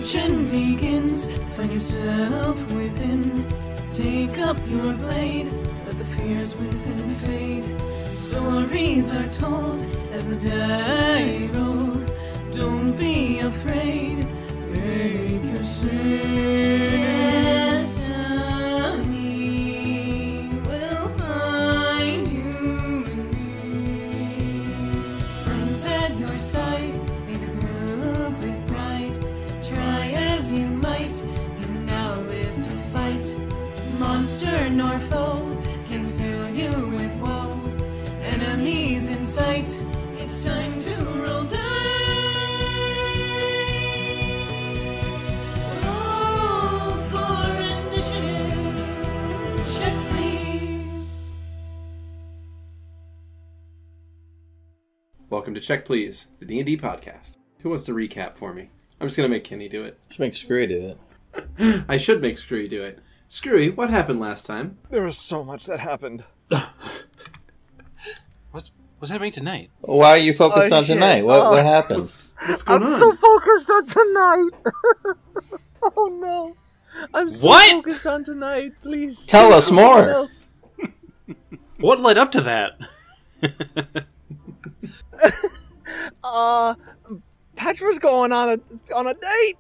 Description begins. Find yourself within. Take up your blade. Let the fears within fade. Stories are told as the die roll. Don't be afraid. Make your destiny will find you and me. Friends at your side, may the group with pride. Try as you might, you now live to fight. Monster nor foe can fill you with woe. Enemies in sight, it's time to roll dice. Roll for initiative. Check, please. Welcome to Check Please, the D&D podcast. Who wants to recap for me? I'm just going to make Keni do it. Just make Skrewy do it. I should make Skrewy do it. Skrewy, what happened last time? There was so much that happened. What's happening tonight? Why are you focused on tonight? What happened? What's going on? I'm so focused on tonight. Oh no. I'm so focused on tonight. Please. Tell us more. What led up to that? Petra's going on a date.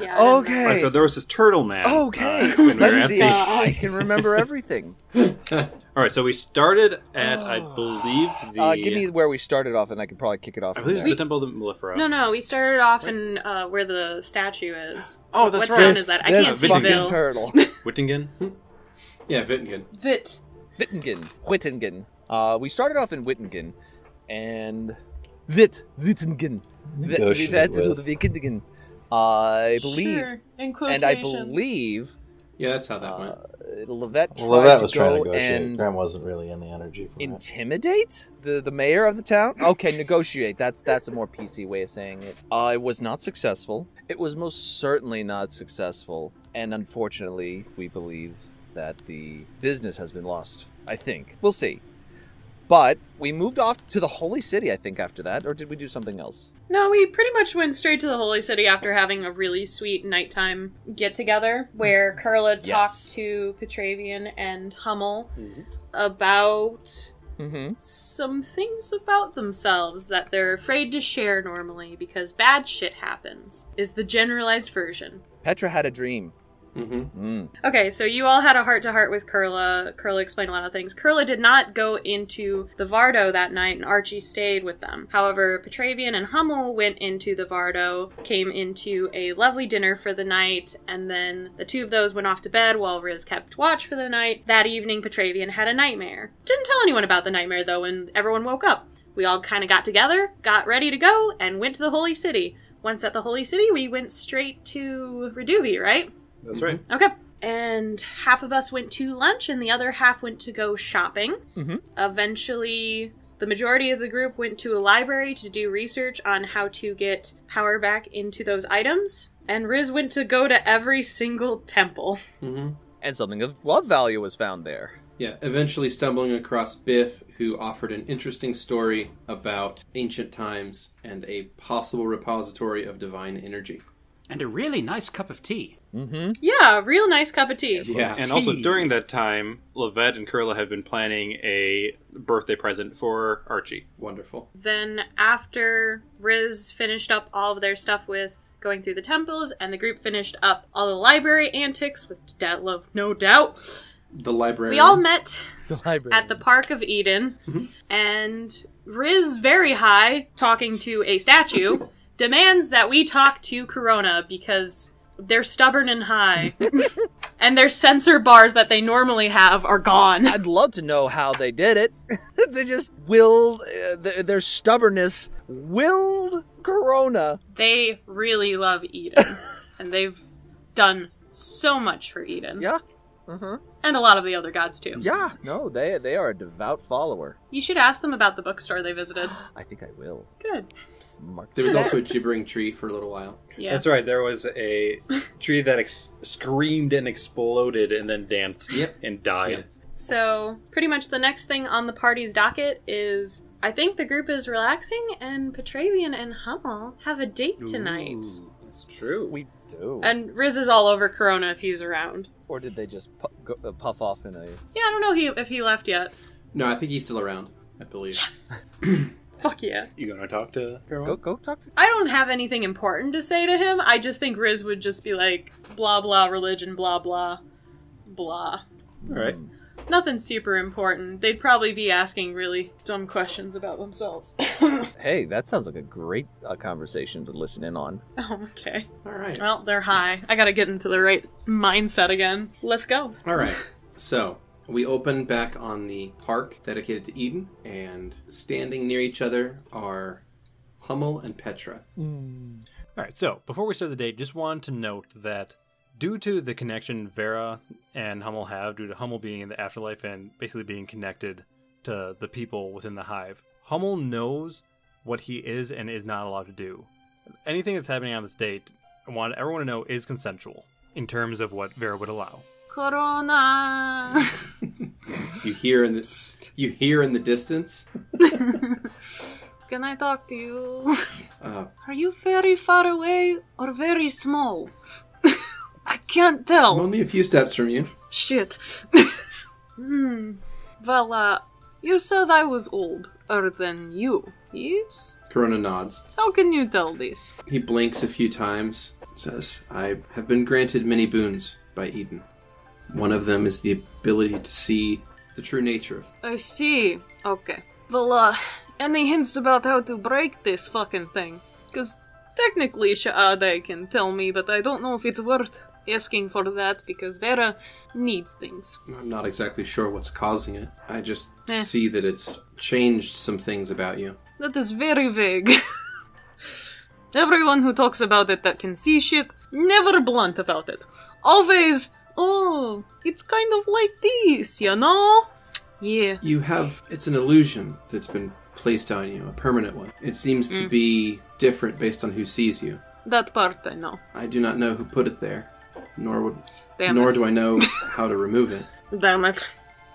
Yeah. Okay. Right, so there was this turtle man. Okay. When we were Let's at see. the- I can remember everything. Alright, so we started at, I believe, the... Give me where we started off, and I could probably kick it off. I From believe there. it's the Temple of Mellifera. No, we started off in where the statue is. Oh, that's what right. town is that? I This can't see fucking Bill. turtle. Wittingen? Yeah, Wittingen. Wittingen. We started off in Wittingen, and Wittingen. Negotiate That's with. the Wittingen. I believe, Sure, in and quotations. I believe Yeah, that's how that went. Lovette tried Well, that to was trying go to negotiate. and Grem wasn't really in the energy for that. intimidate the mayor of the town. Okay, negotiate. That's a more PC way of saying it. It was not successful. It was most certainly not successful, and unfortunately, we believe that the business has been lost. I think we'll see. But we moved off to the Holy City, I think, after that, or did we do something else? No, we pretty much went straight to the Holy City after having a really sweet nighttime get-together where Kurla Yes. talked to Petravian and Hummel about some things about themselves that they're afraid to share normally because bad shit happens, is the generalized version. Petra had a dream. Okay, so you all had a heart-to-heart with Kurla. Kurla explained a lot of things. Kurla did not go into the Vardo that night, and Archie stayed with them. However, Petravian and Hummel went into the Vardo, came into a lovely dinner for the night, and then the two of those went off to bed while Riz kept watch for the night. That evening, Petravian had a nightmare. Didn't tell anyone about the nightmare, though, when everyone woke up. We all kind of got together, got ready to go, and went to the Holy City. Once at the Holy City, we went straight to Reduvi, right? That's right. Okay. And half of us went to lunch and the other half went to go shopping. Eventually, the majority of the group went to a library to do research on how to get power back into those items. And Riz went to go to every single temple. And something of love value was found there. Yeah, eventually stumbling across Biff, who offered an interesting story about ancient times and a possible repository of divine energy. And a really nice cup of tea. Yeah, a real nice cup of tea. Yeah. And also during that time, Lovette and Kurla had been planning a birthday present for Archie. Wonderful. Then after Riz finished up all of their stuff with going through the temples and the group finished up all the library antics with love, no doubt, The library. we all met The library. at the Park of Eden, and Riz, very high, talking to a statue, demands that we talk to Corona because they're stubborn and high, and their sensor bars that they normally have are gone. I'd love to know how they did it. They just willed, their stubbornness willed Corona. They really love Eden, and they've done so much for Eden. Yeah. And a lot of the other gods, too. Yeah. No, they are a devout follower. You should ask them about the bookstore they visited. I think I will. Good. Mark There was that. also a gibbering tree for a little while. Yeah. That's right, there was a tree that screamed and exploded and then danced and died. So, pretty much the next thing on the party's docket is I think the group is relaxing, and Petravian and Hummel have a date tonight. Ooh, that's true. We do. And Riz is all over Corona if he's around. Or did they just puff off in a... Yeah, I don't know if he left yet. No, I think he's still around, I believe. Yes! Fuck yeah. You gonna talk to Corona? Go talk to... I don't have anything important to say to him. I just think Riz would just be like, blah blah religion, blah blah, blah. Alright. Nothing super important. They'd probably be asking really dumb questions about themselves. Hey, that sounds like a great conversation to listen in on. Oh, okay. All right. Well, they're high. I gotta get into the right mindset again. Let's go. All right. So we open back on the park dedicated to Eden, and standing near each other are Hummel and Petra. Alright, so before we start the date, just wanted to note that due to the connection Vera and Hummel have, due to Hummel being in the afterlife and basically being connected to the people within the hive, Hummel knows what he is and is not allowed to do. Anything that's happening on this date, I want everyone to know is consensual in terms of what Vera would allow. Corona! You hear in the distance. Can I talk to you? Uh, Are you very far away or very small? I can't tell. I'm only a few steps from you. Shit. Well, you said I was older than you, yes? Corona nods. How can you tell this? He blinks a few times. Says, I have been granted many boons by Eden. One of them is the ability to see the true nature of I see. Okay. Well, any hints about how to break this fucking thing? Because technically Sha'ade can tell me, but I don't know if it's worth asking for that, because Vera needs things. I'm not exactly sure what's causing it. I just see that it's changed some things about you. That is very vague. Everyone who talks about it that can see shit, never blunt about it. Always, oh, it's kind of like this, you know? Yeah. It's an illusion that's been placed on you, a permanent one. It seems to be different based on who sees you. That part I know. I do not know who put it there, nor Damn do it. I know how to remove it. Damn it.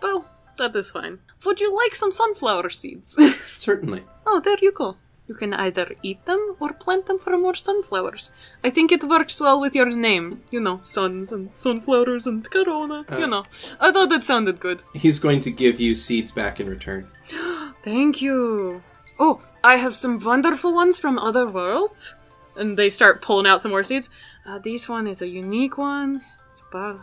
Well, that is fine. Would you like some sunflower seeds? Certainly. Oh, there you go. You can either eat them or plant them for more sunflowers. I think it works well with your name. You know, suns and sunflowers and corona. You know. I thought that sounded good. He's going to give you seeds back in return. Thank you. Oh, I have some wonderful ones from other worlds. And they start pulling out some more seeds. This one is a unique one. Are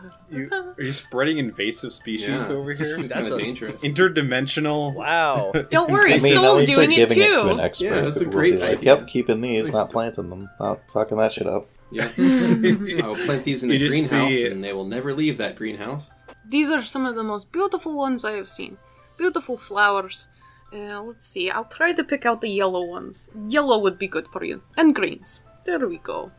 you spreading invasive species over here? It's kind of dangerous. Interdimensional. Wow. Don't worry, I mean, Soul's at least doing they're it giving it to too. an expert. Yeah, that's a who will great be like, idea. Yep, keeping these, not planting them, not fucking that shit up. Yeah. I will plant these in a You just greenhouse, see it. and they will never leave that greenhouse. These are some of the most beautiful ones I have seen. Beautiful flowers. Let's see, I'll try to pick out the yellow ones. Yellow would be good for you. And greens. There we go.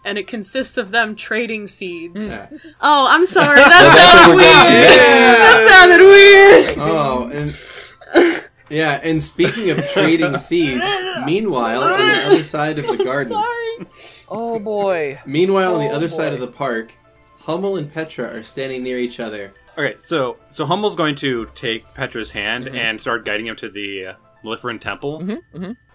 And it consists of them trading seeds. Yeah. Oh, I'm sorry. That sounded weird. That sounded weird. Oh, and yeah, and speaking of trading seeds, meanwhile, on the other side of the garden, Sorry. Oh boy. meanwhile, on the Oh, other boy. side of the park, Hummel and Petra are standing near each other. Okay, so Hummel's going to take Petra's hand and start guiding him to the Maleferant Temple.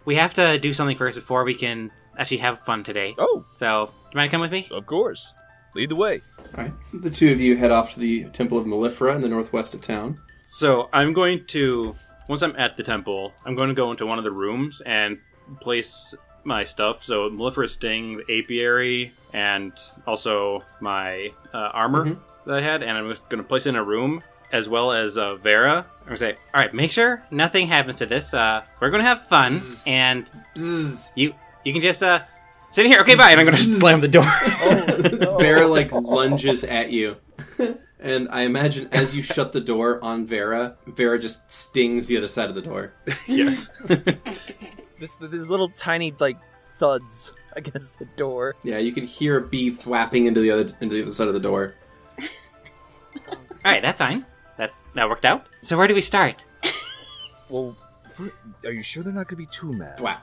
We have to do something first before we can actually have fun today. Oh, So, do you mind to come with me? of course. Lead the way. All right, the two of you head off to the Temple of Malifera in the northwest of town. So I'm going to, once I'm at the temple, I'm going to go into one of the rooms and place my stuff. So Malifera's sting, the apiary, and also my armor that I had, and I'm just going to place it in a room, as well as Vera. I'm going to say, all right, make sure nothing happens to this. We're going to have fun, and you can just sit in here. Okay, bye. And I'm going to slam the door. Vera lunges at you. And I imagine as you shut the door on Vera, Vera just stings the other side of the door. Yes. These little tiny thuds against the door. Yeah, you can hear a bee thwapping into the other side of the door. All right, that's fine. That worked out. So where do we start? Well, are you sure they're not going to be too mad? Thwap.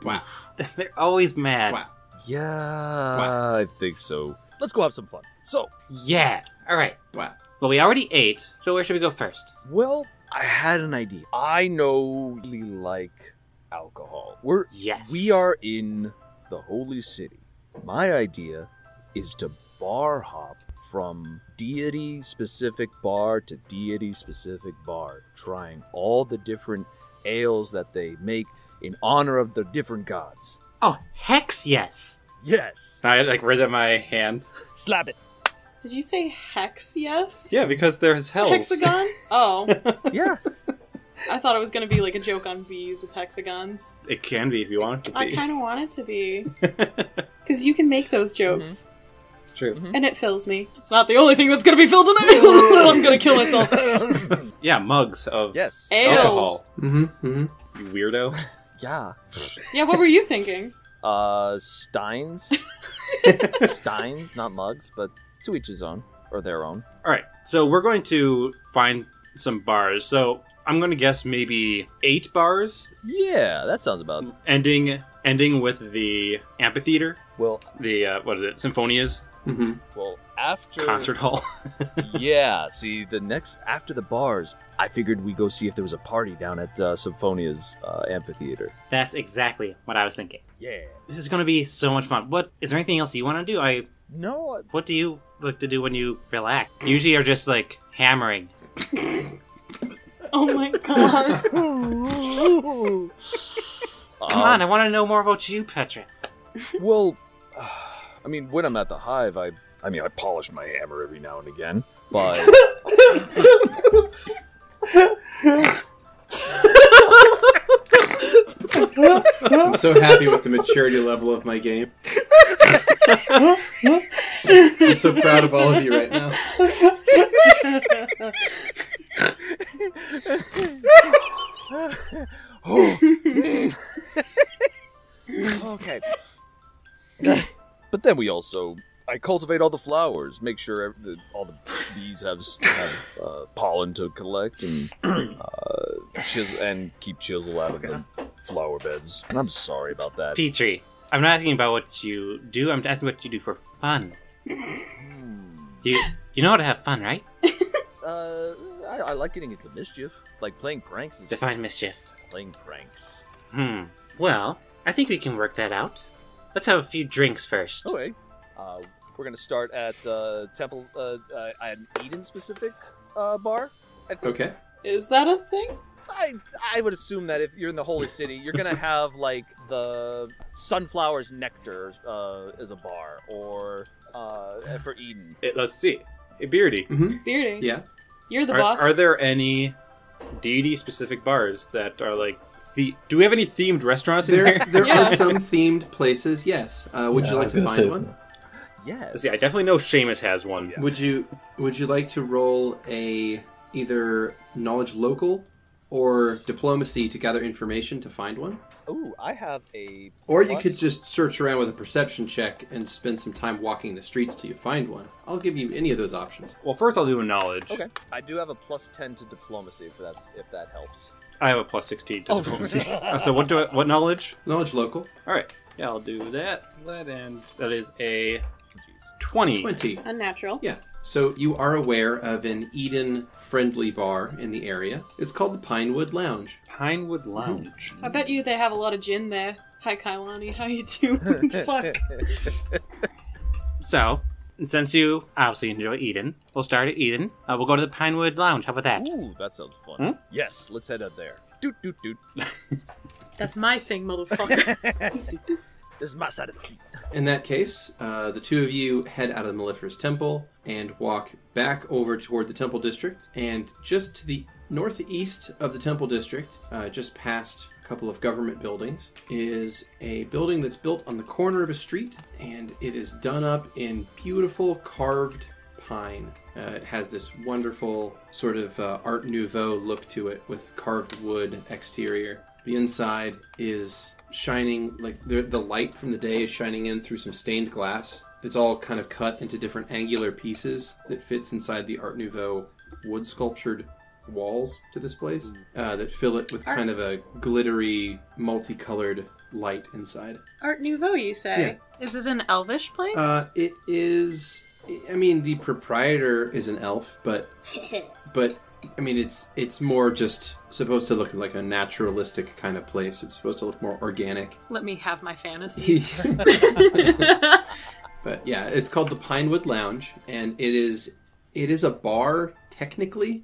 Thwap. They're always mad. Thwap. Yeah, I think so. Let's go have some fun. So, Yeah. All right. Thwap. Well, we already ate, so where should we go first? well, I had an idea. I know we like alcohol. Yes. We are in the Holy City. My idea is to bar hop from deity-specific bar to deity-specific bar, trying all the different ales that they make in honor of the different gods. Oh, hex yes. Yes. I read it my hand. Slap it. Did you say hex yes? Yeah, because there's hells. Hexagon? Oh. Yeah. I thought it was going to be like a joke on bees with hexagons. It can be if you want it to be. I kind of want it to be. Because you can make those jokes. It's true. And it fills me. It's not the only thing that's going to be filled tonight. I'm going to kill myself. Yeah, mugs of Yes. Ale. alcohol. Mm-hmm. You weirdo. Yeah. Yeah, what were you thinking? Steins. Steins, not mugs, but to each his own. Or their own. Alright, so we're going to find some bars. So I'm going to guess maybe 8 bars, Yeah, that sounds about... ending with the amphitheater. Well, The, what is it, Symphonia's Mm-hmm. well, after... concert hall. Yeah, see, after the bars, I figured we'd go see if there was a party down at Symphonia's amphitheater. That's exactly what I was thinking. Yeah. This is going to be so much fun. What is there anything else you want to do? No, What do you like to do when you relax? Usually you're just like hammering. Oh my god. Come on, I want to know more about you, Petra. Well, I mean, when I'm at the Hive, I polish my hammer every now and again, but... I'm so happy with the maturity level of my game. I'm so proud of all of you right now. Okay. But then I cultivate all the flowers, make sure all the bees have pollen to collect, and and keep chisel out of the flower beds. And I'm sorry about that. Petrie, I'm not asking about what you do, I'm asking what you do for fun. You know how to have fun, right? I like getting into mischief. Like playing pranks is Define mischief. playing pranks. Well, I think we can work that out. Let's have a few drinks first. Okay. We're gonna start at Temple, an Eden-specific bar. I think. Okay. Is that a thing? I would assume that if you're in the Holy City, you're gonna have like the Sunflower's Nectar as a bar, or for Eden. Let's see. Hey, Beardy. Mm-hmm. Beardy. Yeah. You're the boss. Are there any deity-specific bars that are like... Do we have any themed restaurants in here? There Yeah. are some themed places, yes. Would you like to find one? Yes. See, I definitely know Seamus has one. Yeah. Would you like to roll either knowledge local or diplomacy to gather information to find one? Ooh, I have a. Or you could just search around with a perception check and spend some time walking the streets till you find one. I'll give you any of those options. Well, first I'll do a knowledge. Okay. I do have a +10 to diplomacy if that helps. I have a +16 to diplomacy. So what knowledge? Knowledge local. Alright. Yeah, I'll do that. And that is a 20. 20. Unnatural. Yeah. So you are aware of an Eden-friendly bar in the area. It's called the Pinewood Lounge. Pinewood Lounge. I bet you they have a lot of gin there. Hi, Kailani. How you doing? Fuck. So, since you obviously enjoy Eden, we'll start at Eden. We'll go to the Pinewood Lounge. How about that? Ooh, that sounds fun. Yes, let's head up there. Doot doot doot. That's my thing, motherfucker. This is my side of the street. In that case, the two of you head out of the Mellifera's Temple and walk back over toward the Temple District. And just to the northeast of the Temple District, just past a couple of government buildings, is a building that's built on the corner of a street, and it is done up in beautiful carved pine. It has this wonderful sort of Art Nouveau look to it with carved wood exterior. The inside is shining, like the light from the day is shining in through some stained glass. It's all kind of cut into different angular pieces that fits inside the Art Nouveau wood sculptured walls to this place that fill it with kind of a glittery, multicolored light inside. Art Nouveau, you say? Yeah. Is it an elvish place? It is. I mean, the proprietor is an elf, but I mean, it's more just supposed to look like a naturalistic kind of place. It's supposed to look more organic. Let me have my fantasies. But yeah, it's called the Pinewood Lounge, and it is a bar technically,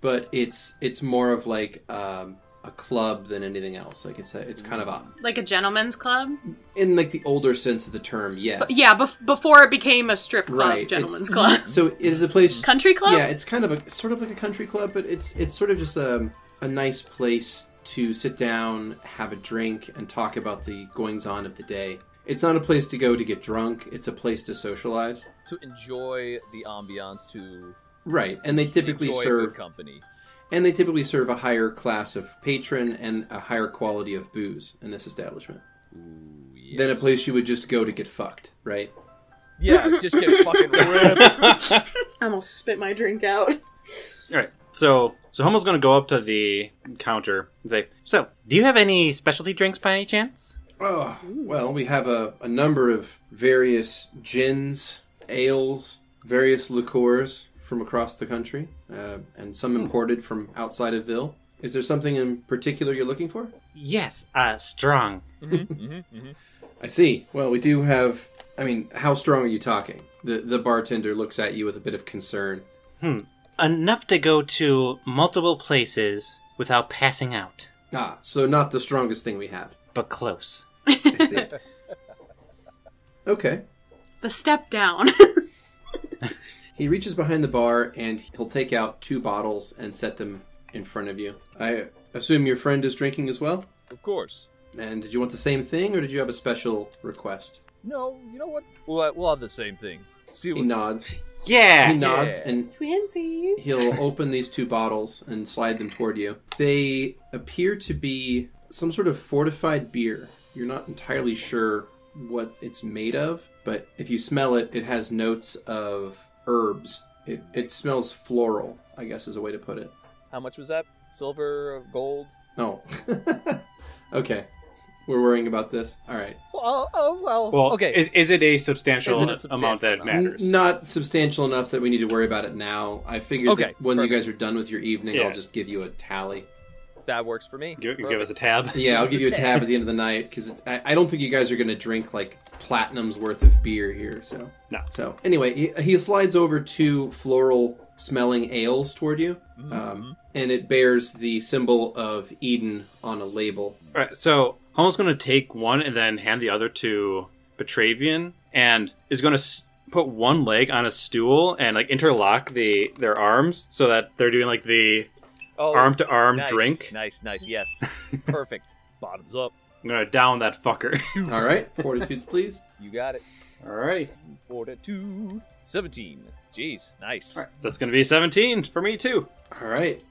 but it's more of like a club than anything else. Like it's kind of a like a gentleman's club in like the older sense of the term. Yes. But yeah, before it became a strip club, right. gentleman's club. So it is a place. Country club. Yeah, it's kind of sort of like a country club, but it's sort of just a nice place to sit down, have a drink, and talk about the goings on of the day. It's not a place to go to get drunk. It's a place to socialize. To enjoy the ambiance, to right, and they typically enjoy serve good company. And they typically serve a higher class of patron and a higher quality of booze in this establishment. Ooh, yes. Than a place you would just go to get fucked, right? Yeah, just get fucking ripped. I almost spit my drink out. All right. So Hummel's going to go up to the counter and say, "So, do you have any specialty drinks by any chance?" Oh, well, we have a number of various gins, ales, various liqueurs from across the country, and some imported from outside of Ville. Is there something in particular you're looking for? Yes, strong. I see. Well, we do have... I mean, how strong are you talking? The bartender looks at you with a bit of concern. Enough to go to multiple places without passing out. Ah, so not the strongest thing we have. But close. I see. Okay. The step down. He reaches behind the bar and he'll take out 2 bottles and set them in front of you. I assume your friend is drinking as well? Of course. And did you want the same thing, or did you have a special request? No, you know what? We'll have the same thing. See He nods. Yeah! He nods, and Twinsies. he'll open these 2 bottles and slide them toward you. They appear to be some sort of fortified beer. You're not entirely sure what it's made of, but if you smell it, it has notes of herbs. It smells floral, I guess is a way to put it. How much was that? Silver, gold? Oh. Okay. We're worrying about this. All right. Well, okay. Is it a substantial Is it a substantial amount that it amount? matters? Not substantial enough that we need to worry about it now. I figured Okay, that when perfect. you guys are done with your evening, Yeah. I'll just give you a tally. That works for me. You give us a tab? Yeah, I'll give you a tab at the end of the night, because I don't think you guys are going to drink, like, platinum's worth of beer here, so... No. So, anyway, he slides over 2 floral-smelling ales toward you, and it bears the symbol of Eden on a label. All right, so Hummel's going to take one and then hand the other to Petravian, and is going to put one leg on a stool and, like, interlock their arms so that they're doing, like, the... arm-to-arm nice, drink. Nice, yes. Perfect. Bottoms up. I'm gonna down that fucker. All right, fortitudes, please. You got it. All right. Fortitude. 17. Jeez, nice. All right. That's gonna be 17 for me too. All right.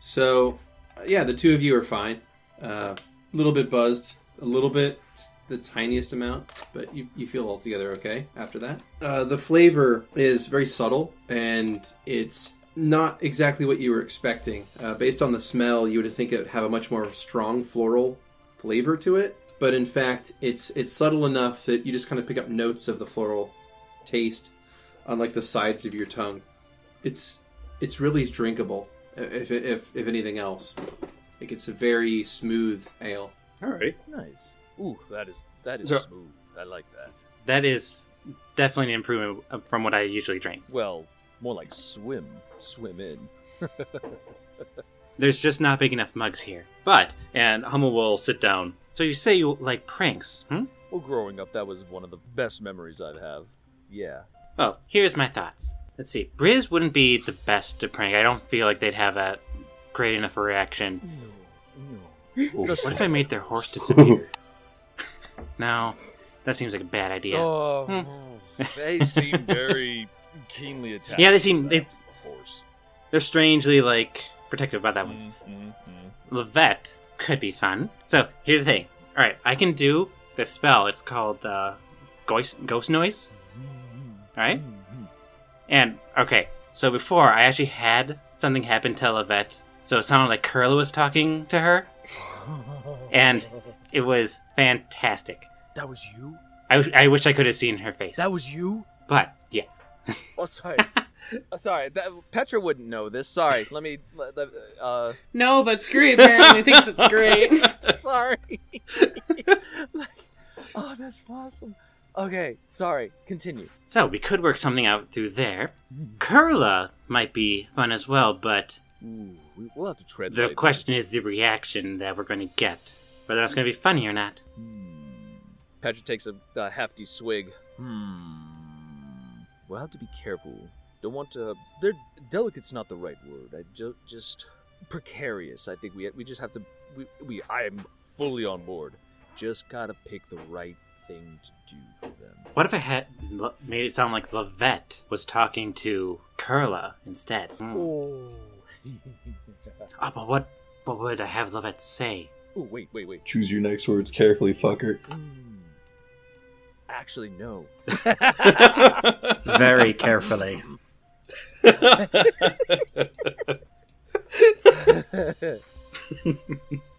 So, yeah, the 2 of you are fine. A little bit buzzed, a little bit, the tiniest amount, but you feel altogether okay after that. The flavor is very subtle, and it's not exactly what you were expecting. Based on the smell, you would think it would have a much more strong floral flavor to it, but in fact, it's subtle enough that you just kind of pick up notes of the floral taste on like the sides of your tongue. It's really drinkable, if anything else. Like it's a very smooth ale. All right. Nice. Ooh, that is So- smooth. I like that. That is definitely an improvement from what I usually drink. Well, more like swim in. There's just not big enough mugs here. And Hummel will sit down. So you say you like pranks, hmm? Well, growing up, that was one of the best memories I'd have. Yeah. Oh, here's my thoughts. Let's see. Briz wouldn't be the best to prank. I don't feel like they'd have a great enough a reaction. No. What if I made their horse disappear? No, that seems like a bad idea. Oh, they seem very keenly attached. Yeah, they to seem- that horse. They're strangely, like, protective about that one. Lovette could be fun. So, here's the thing. Alright, I can do this spell. It's called, Ghost Noise. Alright? And, okay, so before, I actually had something happen to Lovette. So it sounded like Kurla was talking to her. And it was fantastic. That was you? I wish I could have seen her face. That was you? But, yeah. Oh, sorry. Sorry, Petra wouldn't know this. Sorry, let me. No, but Skrewy apparently thinks it's great. Sorry. Oh, that's awesome. Okay, sorry. Continue. So we could work something out through there. Kurla might be fun as well, but We'll have to tread. the lightly. question is the reaction that we're going to get. Whether it's going to be funny or not. Petra takes a hefty swig. We'll have to be careful. Don't want to. Delicate's not the right word. Just precarious. I think we just have to. I am fully on board. Just gotta pick the right thing to do for them. What if I had made it sound like Lovette was talking to Kurla instead? Oh. But what would I have Lovette say? Oh, wait. Choose your next words carefully, fucker. Actually, no. Very carefully.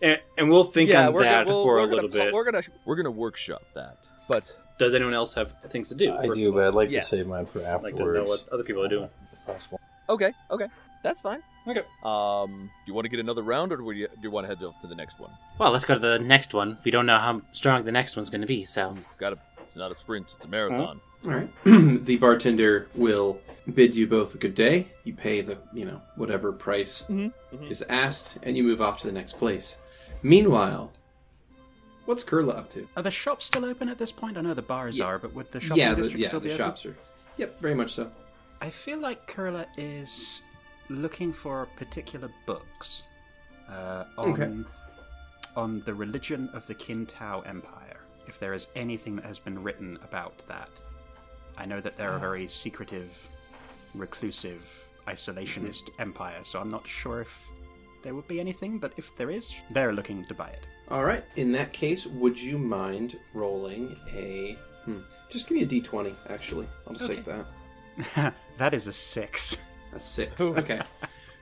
and we'll think on we're that gonna, for we're a little gonna, bit. We're gonna workworkshop that. But Does anyone else have things to do? I do, but I'd like Yes. to save mine for I'd like afterwards. to know what other people are doing. If possible. okay, that's fine. Okay. Do you want to get another round, or do you want to head off to the next one? Well, let's go to the next one. We don't know how strong the next one's going to be, so... It's not a sprint; it's a marathon. All right. The bartender will bid you both a good day. You pay the, whatever price is asked, and you move off to the next place. Meanwhile, what's Kurla up to? Are the shops still open at this point? I know the bars Yeah. are, but would the shopping district still be the open? shops are. Yep, very much so. I feel like Kurla is looking for particular books on the religion of the Kintao Empire. If there is anything that has been written about that. I know that they're a very secretive, reclusive, isolationist empire, so I'm not sure if there would be anything, but if there is, they're looking to buy it. All right. In that case, would you mind rolling a... Just give me a d20, actually. I'll just take that. That is a 6. A 6. Okay.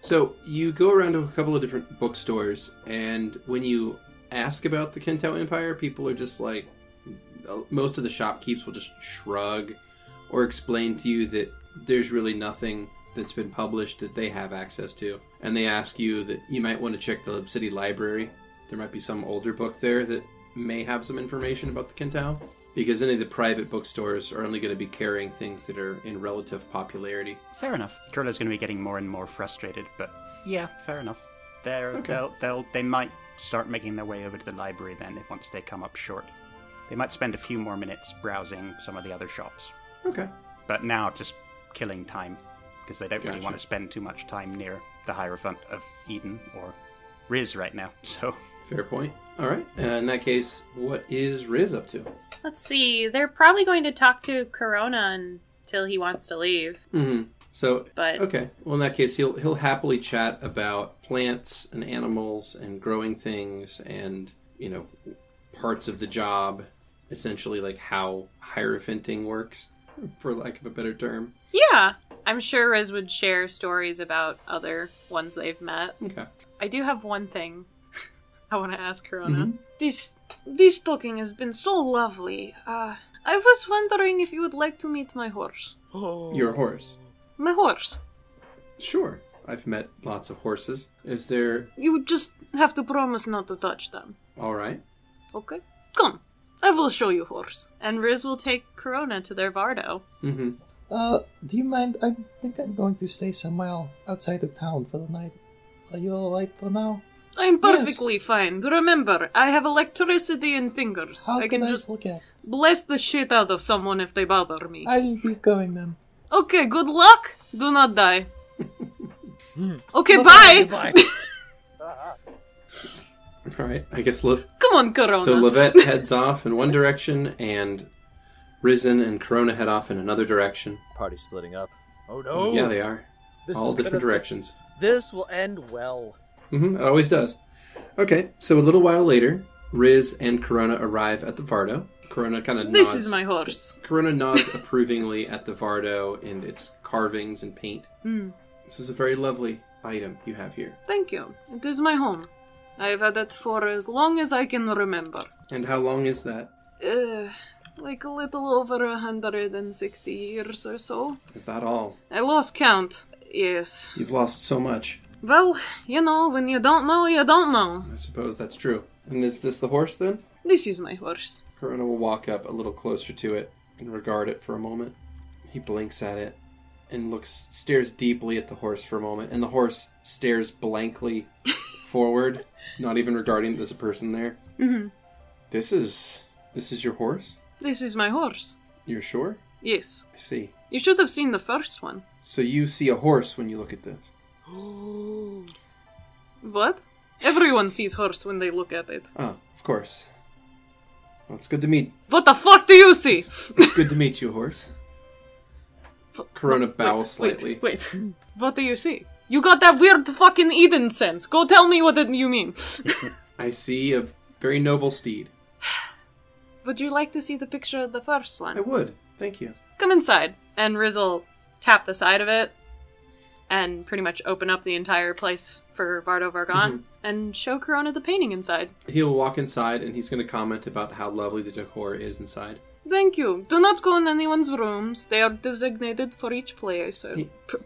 So you go around to a couple of different bookstores, and when you ask about the Kintao Empire, people are just like... Most of the shopkeepers will just shrug or explain to you that there's really nothing that's been published that they have access to. And they ask you that you might want to check the city library. There might be some older book there that may have some information about the Kintao. Because any of the private bookstores are only going to be carrying things that are in relative popularity. Fair enough. Kurla's going to be getting more and more frustrated, but yeah, fair enough. They might start making their way over to the library then once they come up short. They might spend a few more minutes browsing some of the other shops. Okay. But now just killing time, because they don't really Gotcha. want to spend too much time near the Hierophant of Eden or Riz right now, so... Fair point. All right. In that case, what is Riz up to? Let's see. They're probably going to talk to Corona until he wants to leave. Mm-hmm. So, But- okay. Well, in that case, he'll happily chat about plants and animals and growing things and, parts of the job, essentially like how hierophanting works, for lack of a better term. Yeah. I'm sure Riz would share stories about other ones they've met. Okay. I do have one thing I want to ask Corona. Mm-hmm. This talking has been so lovely. I was wondering if you would like to meet my horse. Your horse. My horse. Sure. I've met lots of horses. Is there... You would just have to promise not to touch them. All right. Okay? Come. I will show you horse. And Riz will take Corona to their Vardo. Mm-hmm. Do you mind? I think I'm going to stay somewhere outside of town for the night. Are you alright for now? I'm perfectly fine. Remember, I have electricity in fingers. How I can just look at? blast the shit out of someone if they bother me. I'll be going then. Okay, good luck. Do not die. Okay, bye. All right. I guess... Come on, Corona. So Lovette heads off in one direction, and Risen and Corona head off in another direction. Party splitting up. Oh no! Yeah, they are. This All is different gonna- directions. This will end well. Mm-hmm, it always does. Okay, so a little while later, Riz and Corona arrive at the Vardo. Corona kind of nods. This is my horse. Corona nods approvingly at the Vardo and its carvings and paint. This is a very lovely item you have here. Thank you. It is my home. I have had it for as long as I can remember. And how long is that? like a little over 160 years or so. Is that all? I lost count. Yes. You've lost so much. Well, you know, when you don't know, you don't know. I suppose that's true. And is this the horse, then? This is my horse. Corona will walk up a little closer to it and regard it for a moment. He blinks at it and stares deeply at the horse for a moment, and the horse stares blankly forward, not even regarding there's a person there. Mm-hmm. This is your horse? This is my horse. You're sure? Yes. I see. You should have seen the first one. So you see a horse when you look at this? What? Everyone sees horse when they look at it. Oh, of course. Well, it's good to meet... What the fuck do you see? It's good to meet you, horse. Corona bows slightly. Wait. What do you see? You got that weird fucking Eden sense. Go tell me what you mean. I see a very noble steed. Would you like to see the picture of the first one? I would. Thank you. Come inside. And Riz will tap the side of it and pretty much open up the entire place for Vardo Vargon and show Corona the painting inside. He'll walk inside and he's going to comment about how lovely the decor is inside. Thank you. Do not go in anyone's rooms. They are designated for each player, sir.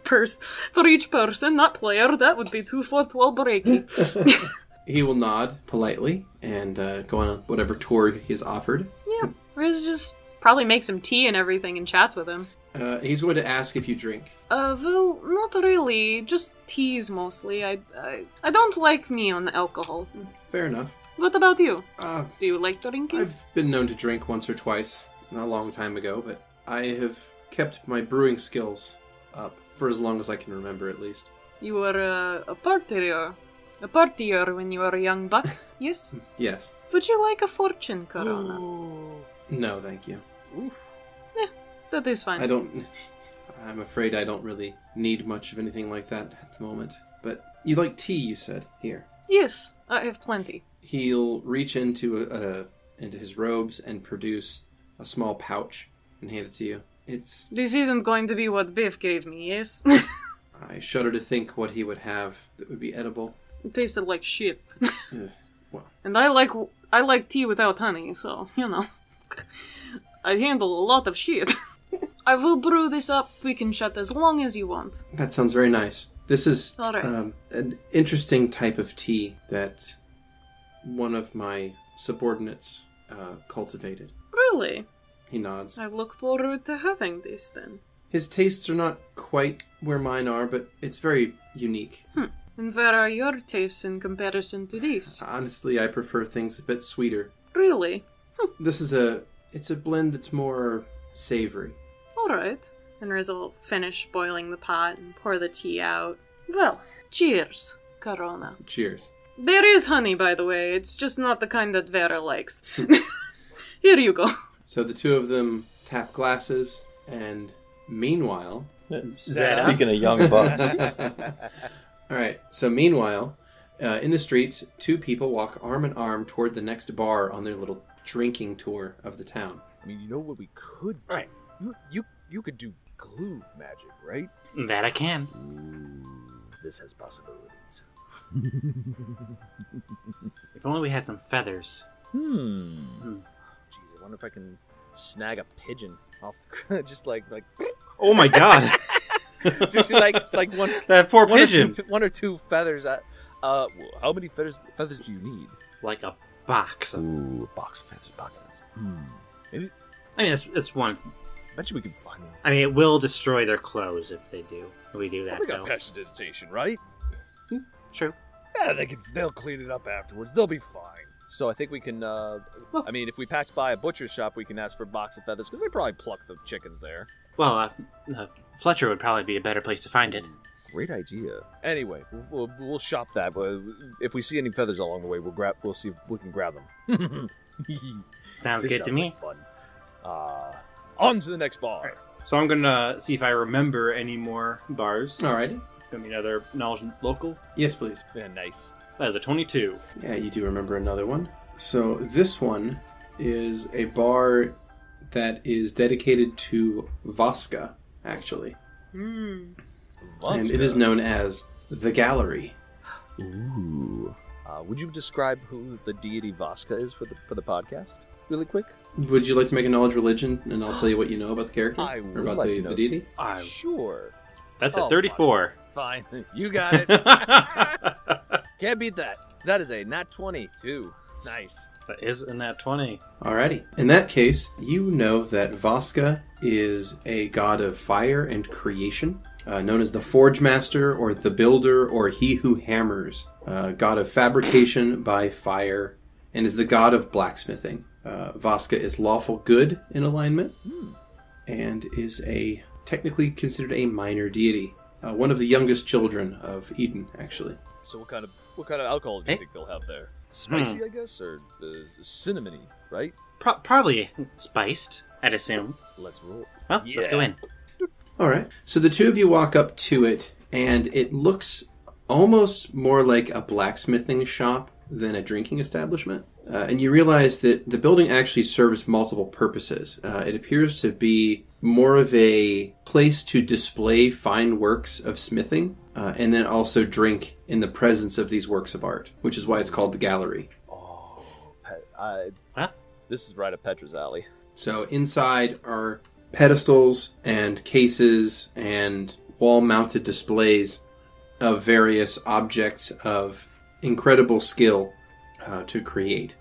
For each person, not player. That would be too fourth wall breaking. He will nod politely and go on whatever tour he is offered. Yeah. Riz just probably makes him tea and everything and chats with him. He's going to ask if you drink. Well, not really. Just teas mostly. I don't like me on alcohol. Fair enough. What about you? Do you like drinking? I've been known to drink once or twice, not a long time ago, but I have kept my brewing skills up for as long as I can remember, at least. You were a partier when you were a young buck, yes? Yes. Would you like a fortune, Corona? No, thank you. That is fine. I'm afraid I don't really need much of anything like that at the moment. But you like tea, you said. Here. Yes, I have plenty. He'll reach into his robes and produce a small pouch and hand it to you. This isn't going to be what Biff gave me, yes? I shudder to think what he would have that would be edible. It tasted like shit. Well. And I like tea without honey, so, you know. I handle a lot of shit. I will brew this up. We can chat as long as you want. That sounds very nice. This is All right. an interesting type of tea that one of my subordinates cultivated. Really? He nods. I look forward to having this, then. His tastes are not quite where mine are, but it's very unique. And where are your tastes in comparison to these? Honestly, I prefer things a bit sweeter. Really? This is it's a blend that's more savory. Alright. And Riz will finish boiling the pot and pour the tea out. Well, cheers, Corona. Cheers. There is honey, by the way. It's just not the kind that Vera likes. Here you go. So the two of them tap glasses, and meanwhile... Speaking of young bucks. Alright, so meanwhile, in the streets, two people walk arm in arm toward the next bar on their little drinking tour of the town. I mean, you know what we could do? Right. You could do glue magic, right? That I can. Ooh, this has possibilities. If only we had some feathers. Jeez, I wonder if I can snag a pigeon off the just like Oh my god! just like one That poor pigeon! One or two feathers. How many feathers do you need? Like a box. Ooh, box of feathers. Maybe. I mean, that's one. Bet you we can find one. I mean, it will destroy their clothes if they do. We do that, They got though. prestidigitation, right? True. Yeah, they'll clean it up afterwards. They'll be fine. So I think we can. I mean, if we pass by a butcher's shop, we can ask for a box of feathers because they probably pluck the chickens there. Well, Fletcher would probably be a better place to find it. Great idea. Anyway, we'll shop that. If we see any feathers along the way, we'll see if we can grab them. Sounds good to me. Like fun. On to the next bar. Right. So I'm gonna see if I remember any more bars. Alrighty. Gonna be another knowledge local. Yes, please. Yeah, nice. That is a 22. Yeah, you do remember another one. So this one is a bar that is dedicated to Voska, actually. And it is known as the Gallery. Ooh. Would you describe who the deity Voska is for the podcast? really quick? Would you like to make a knowledge religion, and I'll tell you what you know about the character? I or would about like the, to know. the deity? Sure. That's Oh, a 34. Fine. You got it. Can't beat that. That is a nat 20, too. Nice. That is a nat 20. Alrighty. In that case, you know that Voska is a god of fire and creation, known as the Forge Master, or the Builder, or He Who Hammers, god of fabrication by fire, and is the god of blacksmithing. Voska is lawful good in alignment, and is technically considered a minor deity. One of the youngest children of Eden, actually. So what kind of alcohol do you think they'll have there? Spicy, I guess, or cinnamony, right? Probably spiced, I'd assume. Let's roll. Well, let's go in. Alright, so the two of you walk up to it, and it looks almost more like a blacksmithing shop than a drinking establishment. And you realize that the building actually serves multiple purposes. It appears to be more of a place to display fine works of smithing, and then also drink in the presence of these works of art, which is why it's called the gallery. Oh, Huh? This is right up Petra's alley. So inside are pedestals and cases and wall-mounted displays of various objects of incredible skill to create.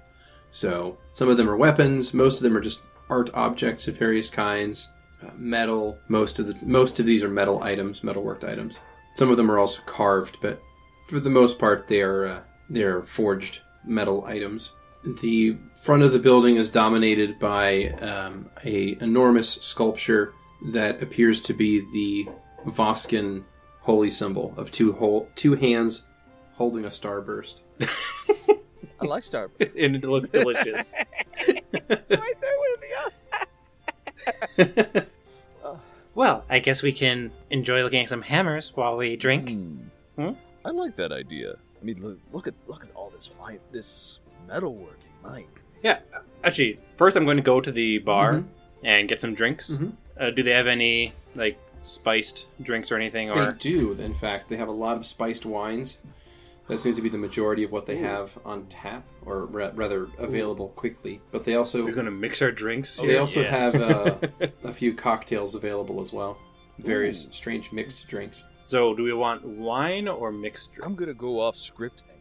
So some of them are weapons, most of them are just art objects of various kinds, metal. Most of these are metal items, metalworked items. Some of them are also carved, but for the most part they are forged metal items. The front of the building is dominated by a enormous sculpture that appears to be the Voskan holy symbol of two hands holding a starburst. I like Starbucks. And it looks delicious. It's right there with you. Well, I guess we can enjoy looking at some hammers while we drink. I like that idea. I mean, look at all this metalworking. My. Yeah, actually, first I'm going to go to the bar and get some drinks. Do they have any, like, spiced drinks or anything? They Or do, in fact. They have a lot of spiced wines. That seems to be the majority of what they have on tap, or rather available quickly. But they also we're going to mix our drinks? they also Yes. have a few cocktails available as well. Various strange mixed drinks. So, do we want wine or mixed drink? I'm gonna go off script and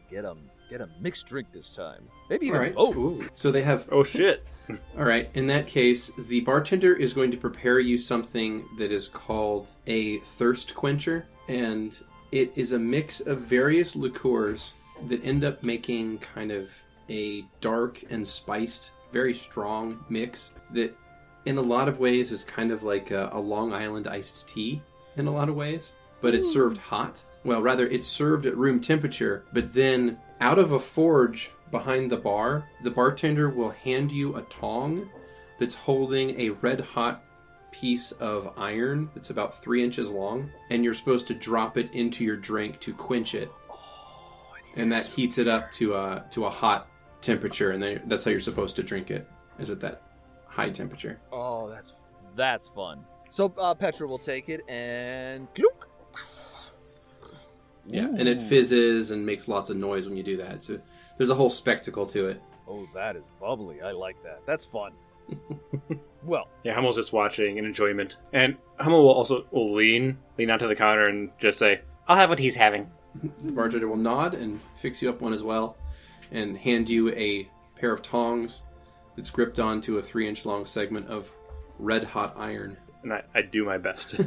get a mixed drink this time. Maybe even All right. both. Ooh. So they have. Oh, shit. All right. In that case, the bartender is going to prepare you something that is called a thirst quencher, and it is a mix of various liqueurs that end up making kind of a dark and spiced, very strong mix that, in a lot of ways, is kind of like a Long Island iced tea in a lot of ways, but it's served hot. Well, rather, it's served at room temperature, but then out of a forge behind the bar, the bartender will hand you a tong that's holding a red-hot piece of iron that's about 3 inches long, and you're supposed to drop it into your drink to quench it. And that heats it up to a hot temperature, and then that's how you're supposed to drink it, is at that high temperature. Oh, that's fun. So Petra will take it and clunk. Yeah, and it fizzes and makes lots of noise when you do that. So there's a whole spectacle to it. Oh, that is bubbly. I like that. That's fun. Well, Yeah, Hummel's just watching in enjoyment. And Hummel will lean onto the counter and just say, I'll have what he's having. The bartender will nod and fix you up one as well, and hand you a pair of tongs that's gripped onto a 3-inch long segment of red-hot iron. And I do my best.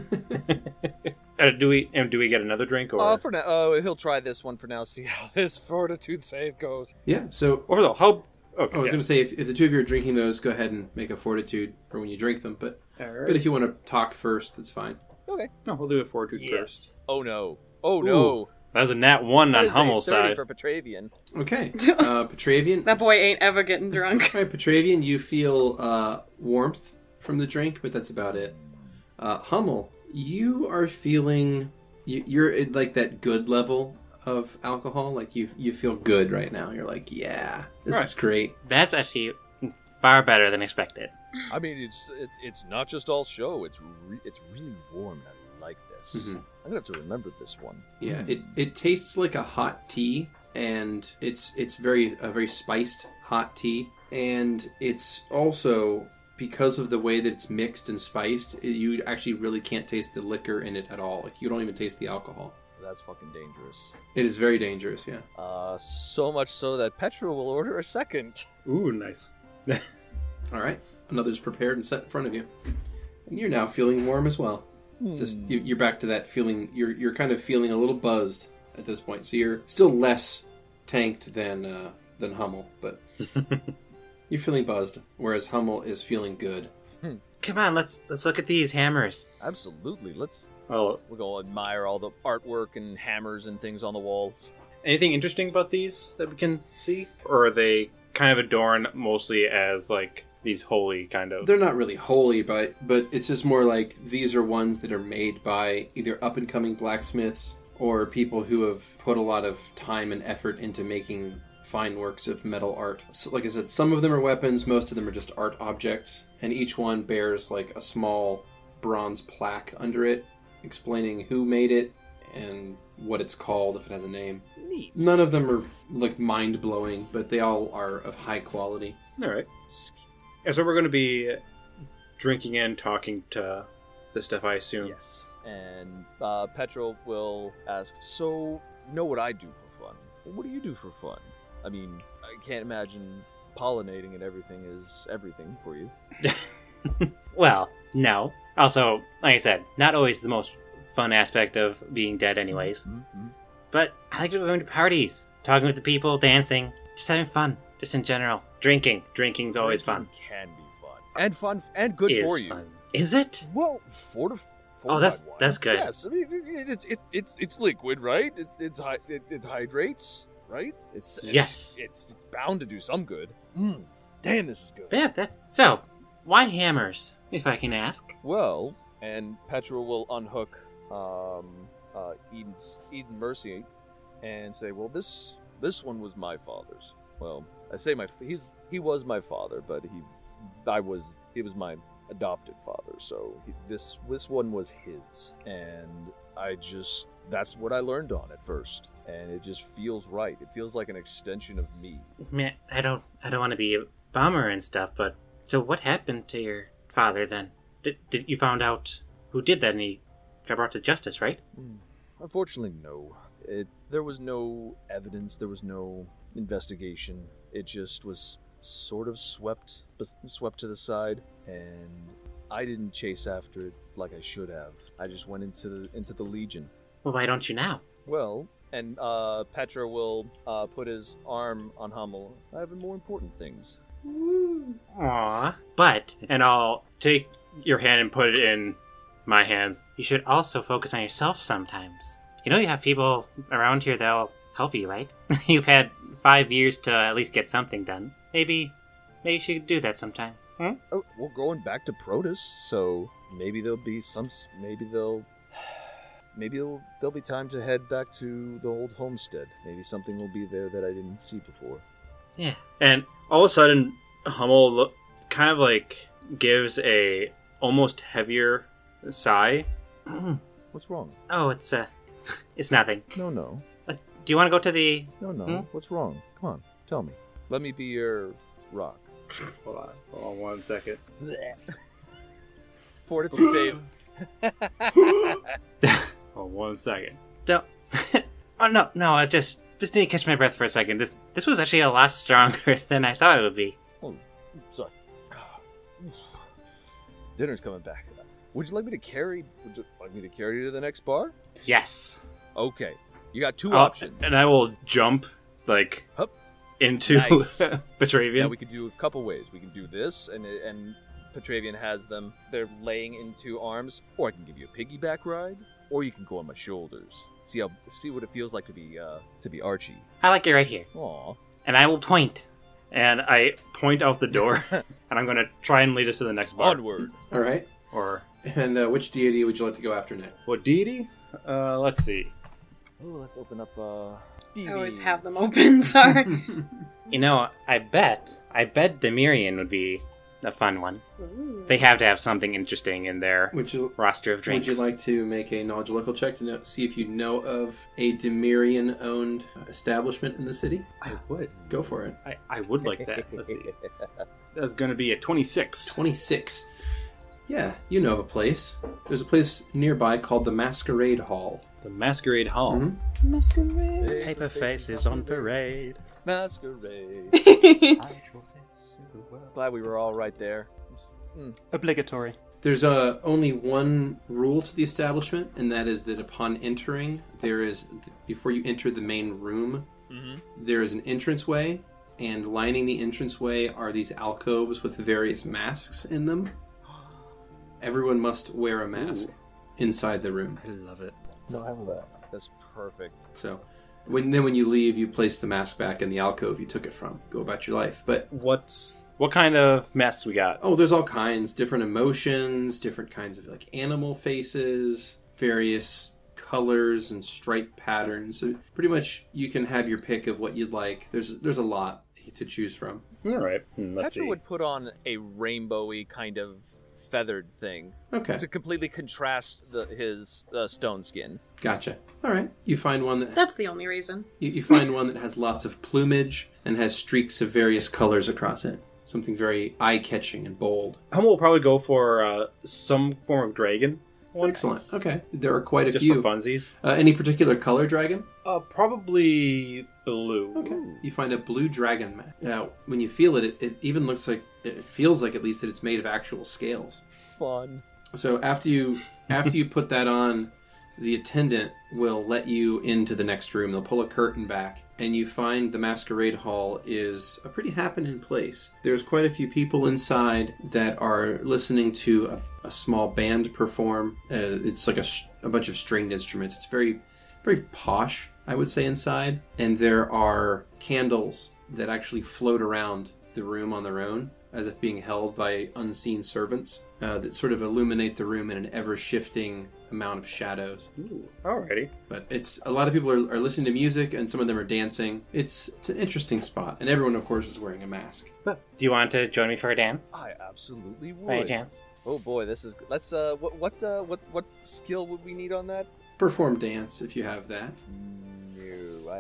Do we get another drink? Or for now, he'll try this one for now. See how this fortitude save goes. Yeah, so or no, how? Okay, I was going to say, if the two of you are drinking those, go ahead and make a fortitude for when you drink them. But if you want to talk first, that's fine. Okay. No, we'll do it fortitude first. Oh no. Oh no. That was a nat 1 That on is a Hummel's 30 side. for Petravian. Okay, Petravian. That boy ain't ever getting drunk. All right, Petravian, you feel warmth from the drink, but that's about it. Hummel, you are feeling... You're at, like, that good level of alcohol. Like, you feel good right now. You're like, yeah, this is great. That's actually far better than expected. I mean, it's not just all show. It's really warm. I like this. Mhm. I'm gonna have to remember this one. Yeah, it tastes like a hot tea, and it's a very spiced hot tea. And it's also, because of the way that it's mixed and spiced, you actually really can't taste the liquor in it at all. Like, you don't even taste the alcohol. That's fucking dangerous. It is very dangerous, yeah. So much so that Petra will order a second. Ooh, nice. All right. Another's prepared and set in front of you. And you're now feeling warm as well. Just you're back to that feeling. You're kind of feeling a little buzzed at this point. So you're still less tanked than Hummel, but you're feeling buzzed, whereas Hummel is feeling good. Come on, let's look at these hammers. Absolutely. Oh, We'll go admire all the artwork and hammers and things on the walls. anything interesting about these that we can see, or are they kind of adorned mostly as like these holy kind of? They're not really holy, but it's just more like these are ones that are made by either up-and-coming blacksmiths or people who have put a lot of time and effort into making fine works of metal art. So, like I said, some of them are weapons, most of them are just art objects, and each one bears like a small bronze plaque under it explaining who made it and what it's called if it has a name. Neat. None of them are like mind-blowing, but they all are of high quality. All right. And so we're going to be drinking and talking to this stuff, I assume. Yes. And Petra will ask, so, know what I do for fun. What do you do for fun? I mean, I can't imagine pollinating and everything is everything for you. Well, no. Also, like I said, not always the most fun aspect of being dead anyways. Mm-hmm. But I like going to parties, talking with the people, dancing, just having fun, just in general. Drinking. Drinking's always fun. Can be fun. And fun, and good Is for you. fun. Is it? Well, Oh, that's good. Yes, I mean, it's liquid, right? It hydrates, right? Yes. It's bound to do some good. Damn, this is good. Yeah, so, why hammers, if I can ask? Well, and Petra will unhook Eden's mercy and say, well, this one was my father's. Well, I say he was my father, but he was my adopted father, so this one was his, and that's what I learned on at first, and it just feels right. It feels like an extension of me. Man, I don't want to be a bummer and stuff, but so what happened to your father then? Did you found out who did that and he got brought to justice, right? Unfortunately, no. There was no evidence. There was no investigation. It just was sort of swept to the side, and I didn't chase after it like I should have. I just went into the Legion. Well, why don't you now? Well, and Petra will put his arm on Hummel. I have more important things. Aww. But, and I'll take your hand and put it in my hands. You should also focus on yourself sometimes. You know you have people around here that'll help you, right? You've had 5 years to at least get something done. Maybe you should do that sometime. Oh, we're going back to Protus, so maybe there'll be there'll be time to head back to the old homestead. Maybe something will be there that I didn't see before. Yeah. And all of a sudden, Hummel kind of like gives a almost heavier sigh. What's wrong? Oh, it's nothing. No. Do you want to go to the... No. What's wrong? Come on, tell me. Let me be your rock. Hold on 1 second. Fortitude save. Oh, 1 second. Don't... oh, no, I just need to catch my breath for a second. This was actually a lot stronger than I thought it would be. Oh, sorry. Dinner's coming back. Would you like me to carry you to the next bar? Yes. Okay. You got two options. And I will jump, like, Hup. into Nice. Petravian. Yeah, we could do a couple ways. We can do this, and Petravian has them. They're laying into arms, or I can give you a piggyback ride, or you can go on my shoulders. See what it feels like to be Archie. I like it right here. Aw. And I will point. And I point out the door, and I'm going to try and lead us to the next bar. Onward. All right. Or And which deity would you like to go after next? what deity? Let's see. Oh, let's open up. I always have them open, sorry. You know, I bet Demirian would be a fun one. They have to have something interesting in their Would you roster of drinks. Would you like to make a knowledge local check to see if you know of a Demirian-owned establishment in the city? I would. Go for it. I would like that. Let's see. That's going to be a 26. 26. Yeah, you know of a place. There's a place nearby called the Masquerade Hall. The Masquerade Hall. Mm-hmm. Masquerade. Paper faces on parade. Masquerade. Well, Glad we were all right there. obligatory. There's only one rule to the establishment, and that is that upon entering, before you enter the main room, there is an entranceway, and lining the entranceway are these alcoves with various masks in them. Everyone must wear a mask inside the room. I love it. No, I have that. That's perfect. So, when you leave, you place the mask back in the alcove you took it from. Go about your life. But What kind of masks we got? oh, there's all kinds, different emotions, different kinds of like animal faces, various colors and stripe patterns. So pretty much, you can have your pick of what you'd like. There's a lot to choose from. All right. Let's Petra see. would put on a rainbowy kind of feathered thing Okay, to completely contrast his stone skin. gotcha. All right, you find one that That's the only reason. you find one that has lots of plumage and has streaks of various colors across it. Something very eye-catching and bold. Hummel will probably go for some form of dragon. Excellent. Okay, there are quite a Just few. for funsies. Any particular color dragon? Probably blue. Okay. You find a blue dragon mask. Now, when you feel it, it even looks like, it feels like at least that it's made of actual scales. Fun. So after you put that on, the attendant will let you into the next room. They'll pull a curtain back, and you find the Masquerade Hall is a pretty happening place. There's quite a few people inside that are listening to a small band perform. It's like a bunch of stringed instruments. It's very, very posh, I would say, inside. And there are candles that actually float around the room on their own, as if being held by unseen servants, that sort of illuminate the room in an ever-shifting amount of shadows. Ooh, alrighty. But it's a lot of people are listening to music, and some of them are dancing. It's an interesting spot, and everyone, of course, is wearing a mask. Do you want to join me for a dance? I absolutely would. By any chance? Oh boy, this is. Let's. What skill would we need on that? Perform dance if you have that. No, I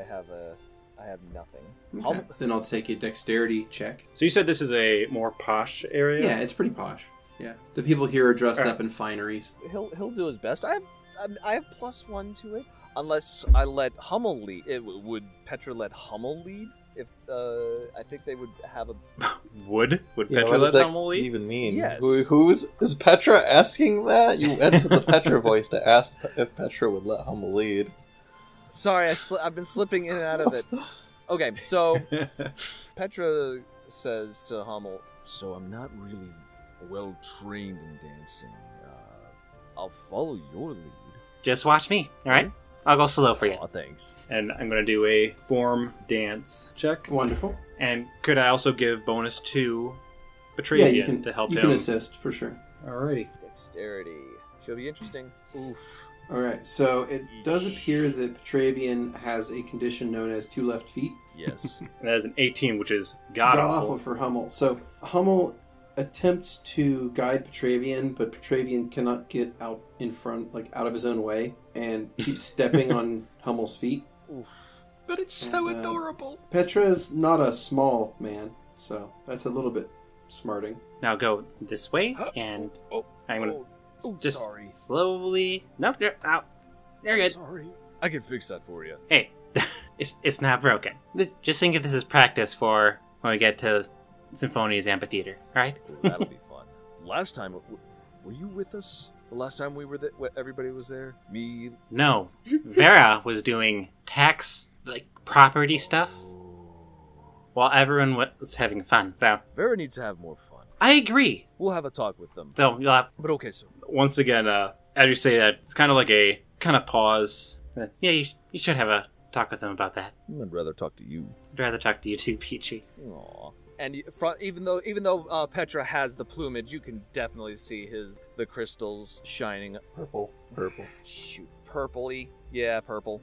have nothing. Okay. Then I'll take a dexterity check. So you said this is a more posh area? Yeah, it's pretty posh. Yeah, the people here are dressed Alright. up in fineries. He'll do his best. I have +1 to it. Unless I let Hummel lead. Would Petra let Hummel lead? If I think they would have a. Would Yeah, Petra what let does that Hummel lead? even mean? Yes. Is Petra asking that? You went to the Petra voice to ask if Petra would let Hummel lead. Sorry, I've been slipping in and out of it. Okay, so Petra says to Hummel, "So I'm not really well trained in dancing. I'll follow your lead." Just watch me, alright? I'll go slow for you. Aw, thanks. And I'm going to do a form dance check. Wonderful. And could I also give bonus to Petravian you can to help You him? can assist for sure. Alrighty. Dexterity. Should be interesting. Oof. All right, so it does appear that Petravian has a condition known as 2 left feet. Yes. And that is an 18, which is god awful. For Hummel. So Hummel attempts to guide Petravian, but Petravian cannot get out in front, like out of his own way, and keeps stepping on Hummel's feet. Oof. But it's so And, adorable. Petra's not a small man, so that's a little bit smarting. Now go this way, and I'm going to just sorry. slowly... Nope, you're out. You're good. Sorry. I can fix that for you. Hey, it's not broken. Just think of this as practice for when we get to Symphony's amphitheater, alright? That'll be fun. Last time, were you with us? The last time we were there, everybody was there? Me? No, Vera was doing tax, property stuff while everyone was having fun, so... Vera needs to have more fun. I agree. We'll have a talk with them. So, you'll have... But okay, so... Once again, as you say that, it's kind of like a kind of pause. Yeah, you should have a talk with them about that. I'd rather talk to you. I'd rather talk to you too, Peachy. Aww. And even though Petra has the plumage, you can definitely see the crystals shining. Purple. Shoot, purpley. Yeah, purple.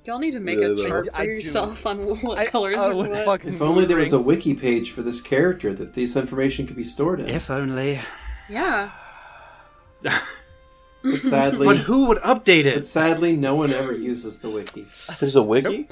Y'all need to make a chart for I do. yourself on what colors are would what. fucking If only there was a ring. wiki page for this character that this information could be stored in. If only. Yeah. But sadly, But who would update but it? sadly, no one ever uses the wiki. There's a wiki?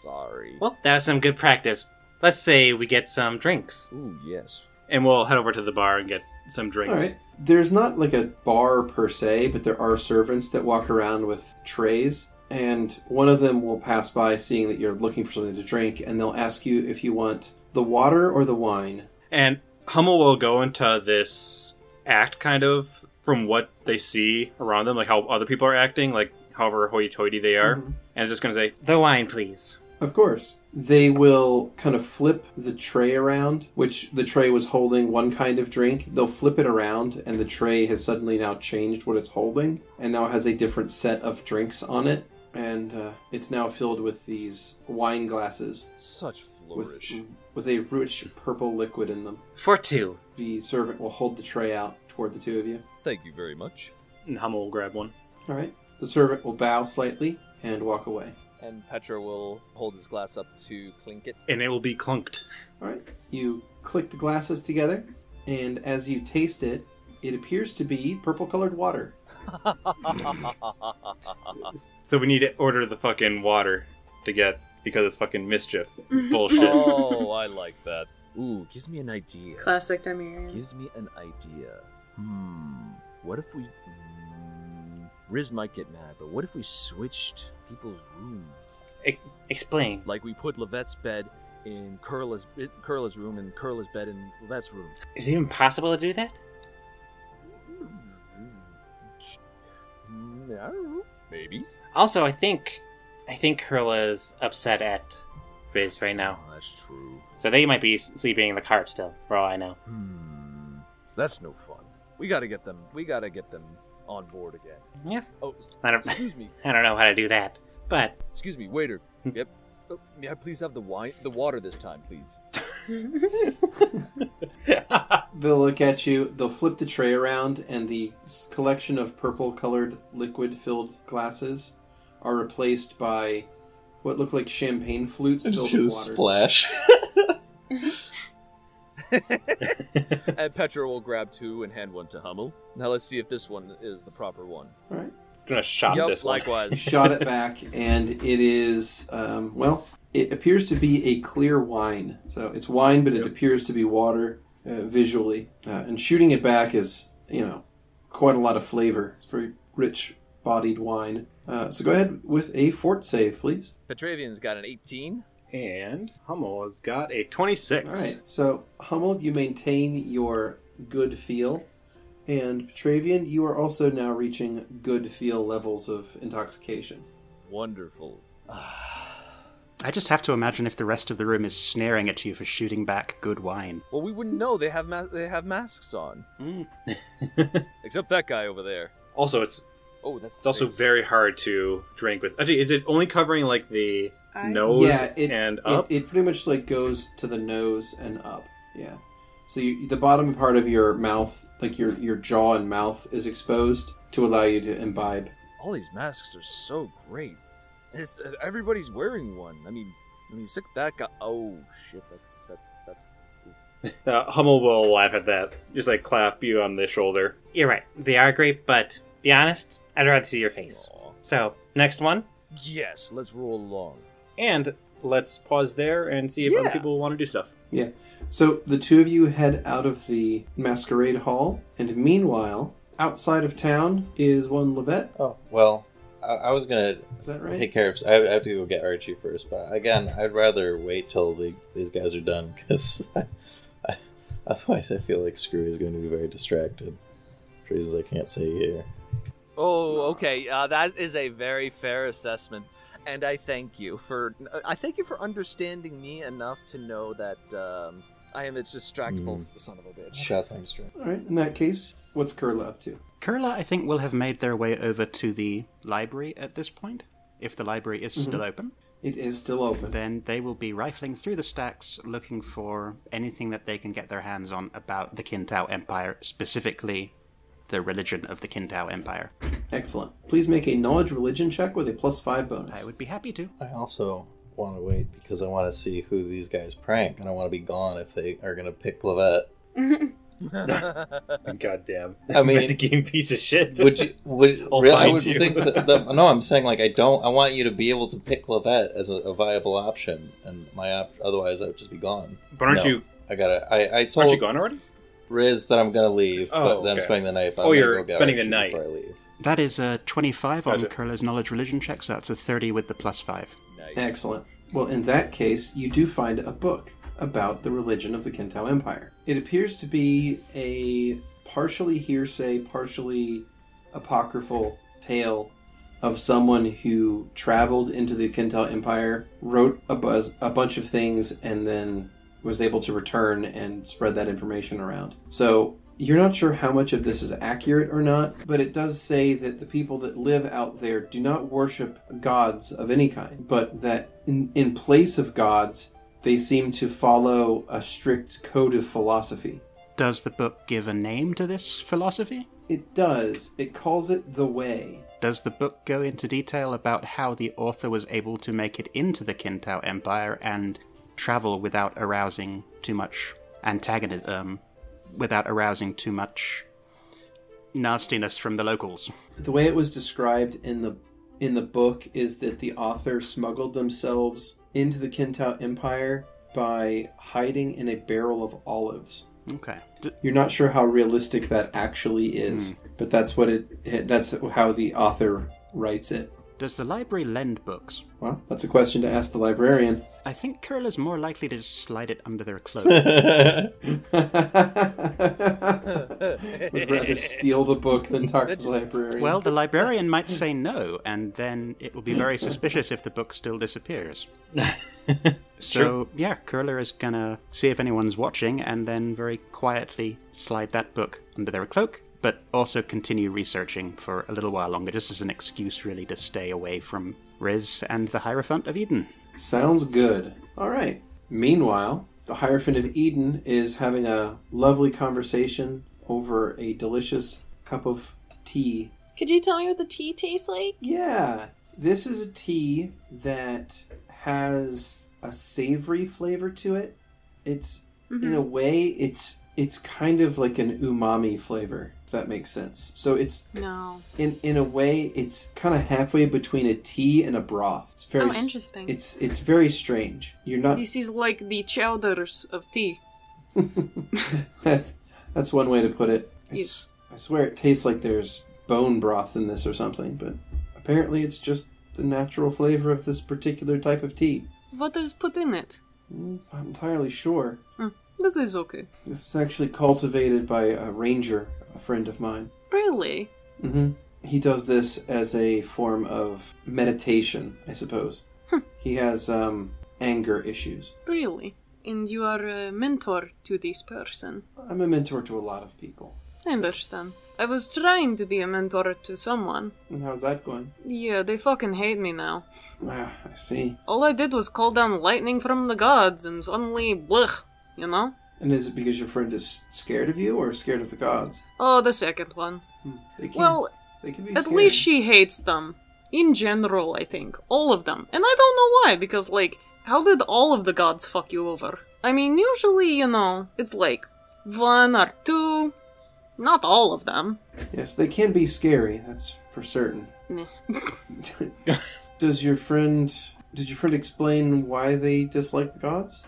Sorry. Well, that was some good practice. Let's say we get some drinks. Ooh, yes. And we'll head over to the bar and get some drinks. All right. There's not like a bar per se, but there are servants that walk around with trays, and one of them will pass by seeing that you're looking for something to drink, and they'll ask you if you want the water or the wine. And Hummel will go into this act kind of from what they see around them, like how other people are acting, like however hoity-toity they are, and it's just going to say, The wine, please. Of course. They will kind of flip the tray around, which the tray was holding one kind of drink. They'll flip it around, and the tray has suddenly now changed what it's holding, and now has a different set of drinks on it. And it's now filled with these wine glasses Such flourish. with a rich purple liquid in them. For two. The servant will hold the tray out toward the two of you. Thank you very much. and Hummel will grab one. All right. The servant will bow slightly and walk away. And Petra will hold his glass up to clink it. And it will be clunked. All right. You click the glasses together, and as you taste it, it appears to be purple-colored water. So we need to order the fucking water to get, because it's fucking mischief. Bullshit. Oh, I like that. Ooh, gives me an idea. Classic Demirian. Gives me an idea. What if we... Riz might get mad, but what if we switched people's rooms? Explain. Like we put Lovette's bed in Kurla's room and Kurla's bed in Lovette's room. Is it even possible to do that? I don't know. Maybe. Also, I think Kurla is upset at Riz right now. Oh, that's true. So they might be sleeping in the cart still, for all I know. That's no fun. We gotta get them on board again. Yeah. Oh, Excuse me. I don't know how to do that. But Excuse me, waiter. Yep. Oh, may I please have the water this time, please? They'll look at you, they'll flip the tray around, and the collection of purple-colored liquid-filled glasses are replaced by what look like champagne flutes I just filled hear the with water. splash. And Petra will grab two and hand one to Hummel. Now let's see if this one is the proper one. All right. It's gonna shot Yup, this one. likewise. Shot it back, and it is, it appears to be a clear wine. So it's wine, but it appears to be water visually. And shooting it back is, quite a lot of flavor. It's very rich-bodied wine. So go ahead with a fort save, please. Petravian's got an 18. And Hummel has got a 26. All right. So, Hummel, you maintain your good feel. And Petravian, you are also now reaching good feel levels of intoxication. Wonderful. I just have to imagine if the rest of the room is sneering at you for shooting back good wine. Well, we wouldn't know. They have masks on. Except that guy over there. Also, it's That's also very hard to drink with. Actually, is it only covering like the Eyes? nose Yeah, and up? It pretty much like goes to the nose and up. Yeah. So the bottom part of your mouth, like your jaw and mouth, is exposed to allow you to imbibe. All these masks are so great. Everybody's wearing one. I mean, sick that guy. Oh shit, that's. Hummel will laugh at that. Just like clap you on the shoulder. you're right. They are great, but be honest, I'd rather see your face. Aw. So, next one. Yes, let's roll along. And let's pause there and see if other Yeah. people want to do stuff. Yeah. So the two of you head out of the Masquerade Hall, and meanwhile, outside of town is one Lovette. Oh, well, I was going Is that right? to take care of... I have to go get Archie first, but again, I'd rather wait till these guys are done, because otherwise I feel like Skrewy is going to be very distracted. For reasons I can't say here. Oh, okay. That is a very fair assessment, and I thank you for understanding me enough to know that I am a distractible son of a bitch. That's how I'm distracted. All right. In that case, what's Kurla up to? Kurla, I think, will have made their way over to the library at this point. If the library is still open, It is still open. then they will be rifling through the stacks looking for anything that they can get their hands on about the Kintao Empire, specifically the religion of the Kintao Empire. Excellent. Please make a knowledge religion check with a +5 bonus. I would be happy to. I also want to wait because I want to see who these guys prank, and I want to be gone if they are going to pick Lovette. Goddamn. I mean, Renegade piece of shit. Would you? I'll Really, I find would you. think that. No, I'm saying like I don't. I want you to be able to pick Lovette as a viable option, and otherwise I would just be gone. But aren't No, you? I gotta. I Aren't told you gone already? Riz that I'm gonna leave, Oh, but then I'm okay. spending the night. But Oh, I'm gonna you're go get spending the Archie night. before I leave. That is a 25 on Gotcha. Kurla's knowledge religion check, so that's a 30 with the +5. Nice. Excellent. Well, in that case, you do find a book about the religion of the Kintao Empire. It appears to be a partially hearsay, partially apocryphal tale of someone who traveled into the Kintao Empire, wrote a bunch of things, and then was able to return and spread that information around. So you're not sure how much of this is accurate or not, but it does say that the people that live out there do not worship gods of any kind, but that in place of gods, they seem to follow a strict code of philosophy. Does the book give a name to this philosophy? It does. It calls it the Way. Does the book go into detail about how the author was able to make it into the Kintao Empire and travel without arousing too much antagonism, without arousing too much nastiness from the locals? The way it was described in the book is that the author smuggled themselves into the Kintao Empire by hiding in a barrel of olives. Okay. You're not sure how realistic that actually is, but that's how the author writes it. Does the library lend books? Well, that's a question to ask the librarian. I think Kurla's more likely to just slide it under their cloak. Would rather steal the book than talk to the librarian. Well, the librarian might say no, and then it will be very suspicious if the book still disappears. So, yeah, Kurla is gonna see if anyone's watching, and then very quietly slide that book under their cloak, but also continue researching for a little while longer, just as an excuse, really, to stay away from Riz and the Hierophant of Eden. Sounds good. All right. Meanwhile, the Hierophant of Eden is having a lovely conversation over a delicious cup of tea. Could you tell me what the tea tastes like? Yeah, this is a tea that has a savory flavor to it. It's in a way, it's kind of like an umami flavor, if that makes sense. So it's No. in a way, it's kind of halfway between a tea and a broth. It's very Interesting. It's very strange. You're not. This is like the chowders of tea. That's one way to put it. Yes. I swear it tastes like there's bone broth in this or something, but apparently it's just the natural flavor of this particular type of tea. What is put in it? I'm not entirely sure. That is okay. This is actually cultivated by a ranger, a friend of mine. Really? He does this as a form of meditation, I suppose. He has anger issues. Really? And you are a mentor to this person? I'm a mentor to a lot of people. I understand. I was trying to be a mentor to someone. And how's that going? Yeah, they fucking hate me now. Ah, I see. All I did was call down lightning from the gods and suddenly, blech, you know? And is it because your friend is scared of you or scared of the gods? Oh, the second one. They can, Well, they can be at scary. least she hates them. In general, I think. All of them. And I don't know why, because, like, how did all of the gods fuck you over? I mean, usually, you know, it's like one or two. Not all of them. Yes, they can be scary, that's for certain. Meh. Did your friend explain why they dislike the gods?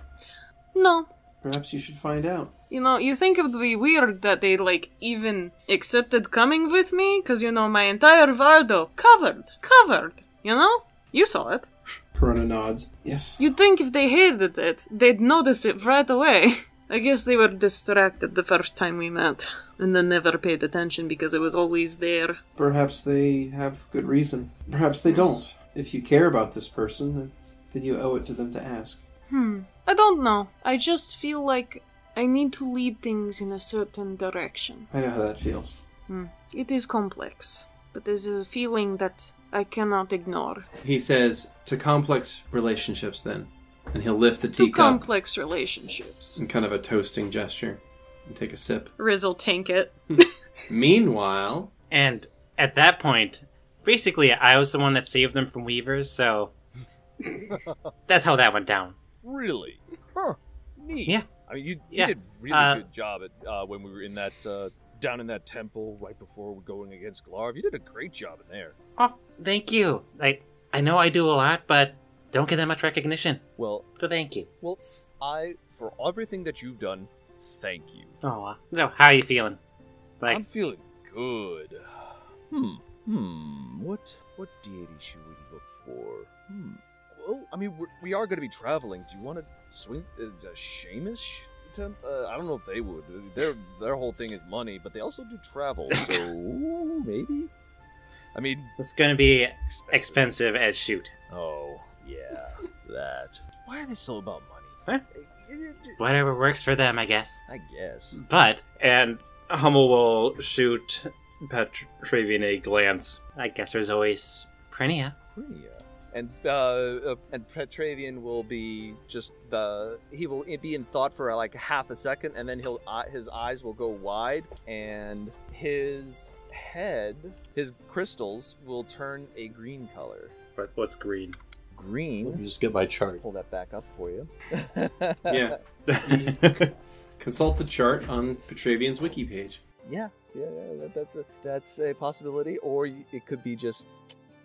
No. Perhaps you should find out. You know, you think it would be weird that they, like, even accepted coming with me? Because, you know, my entire Vardo, covered, you know? You saw it. Corona nods. Yes. You'd think if they hated it, they'd notice it right away. I guess they were distracted the first time we met, and then never paid attention because it was always there. Perhaps they have good reason. Perhaps they don't. If you care about this person, then you owe it to them to ask. I don't know. I just feel like I need to lead things in a certain direction. I know how that feels. It is complex, but there's a feeling that I cannot ignore. He says, to complex relationships then. And he'll lift the To teacup complex relationships. in kind of a toasting gesture and take a sip. Rizzle tank it. Meanwhile... And at that point, basically, I was the one that saved them from weavers, so that's how that went down. Really? Huh. Neat. Yeah. I mean, you Yeah. did really good job at when we were in that down in that temple right before we're going against Glarv. You did a great job in there. Oh, thank you. I know I do a lot, but don't get that much recognition. Well, So thank you. well, for everything that you've done, thank you. Oh, so how are you feeling? I'm feeling good. What deity should we look for? Well, I mean, we are going to be traveling. Do you want to swing the Shamish? I don't know if they would. Their whole thing is money, but they also do travel, so maybe? I mean... It's going to be expensive as shoot. Oh, yeah, that. Why are they so about money? Huh? Whatever works for them, I guess. I guess. And Hummel will shoot Petravian a glance. I guess there's always Prinia. And Petravian will be he will be in thought for like half a second, and then his eyes will go wide, and his crystals will turn a green color. What's green? Green. Let me just get my chart. Pull that back up for you. Yeah. Consult the chart on Petravian's wiki page. Yeah. That's a possibility, or it could be just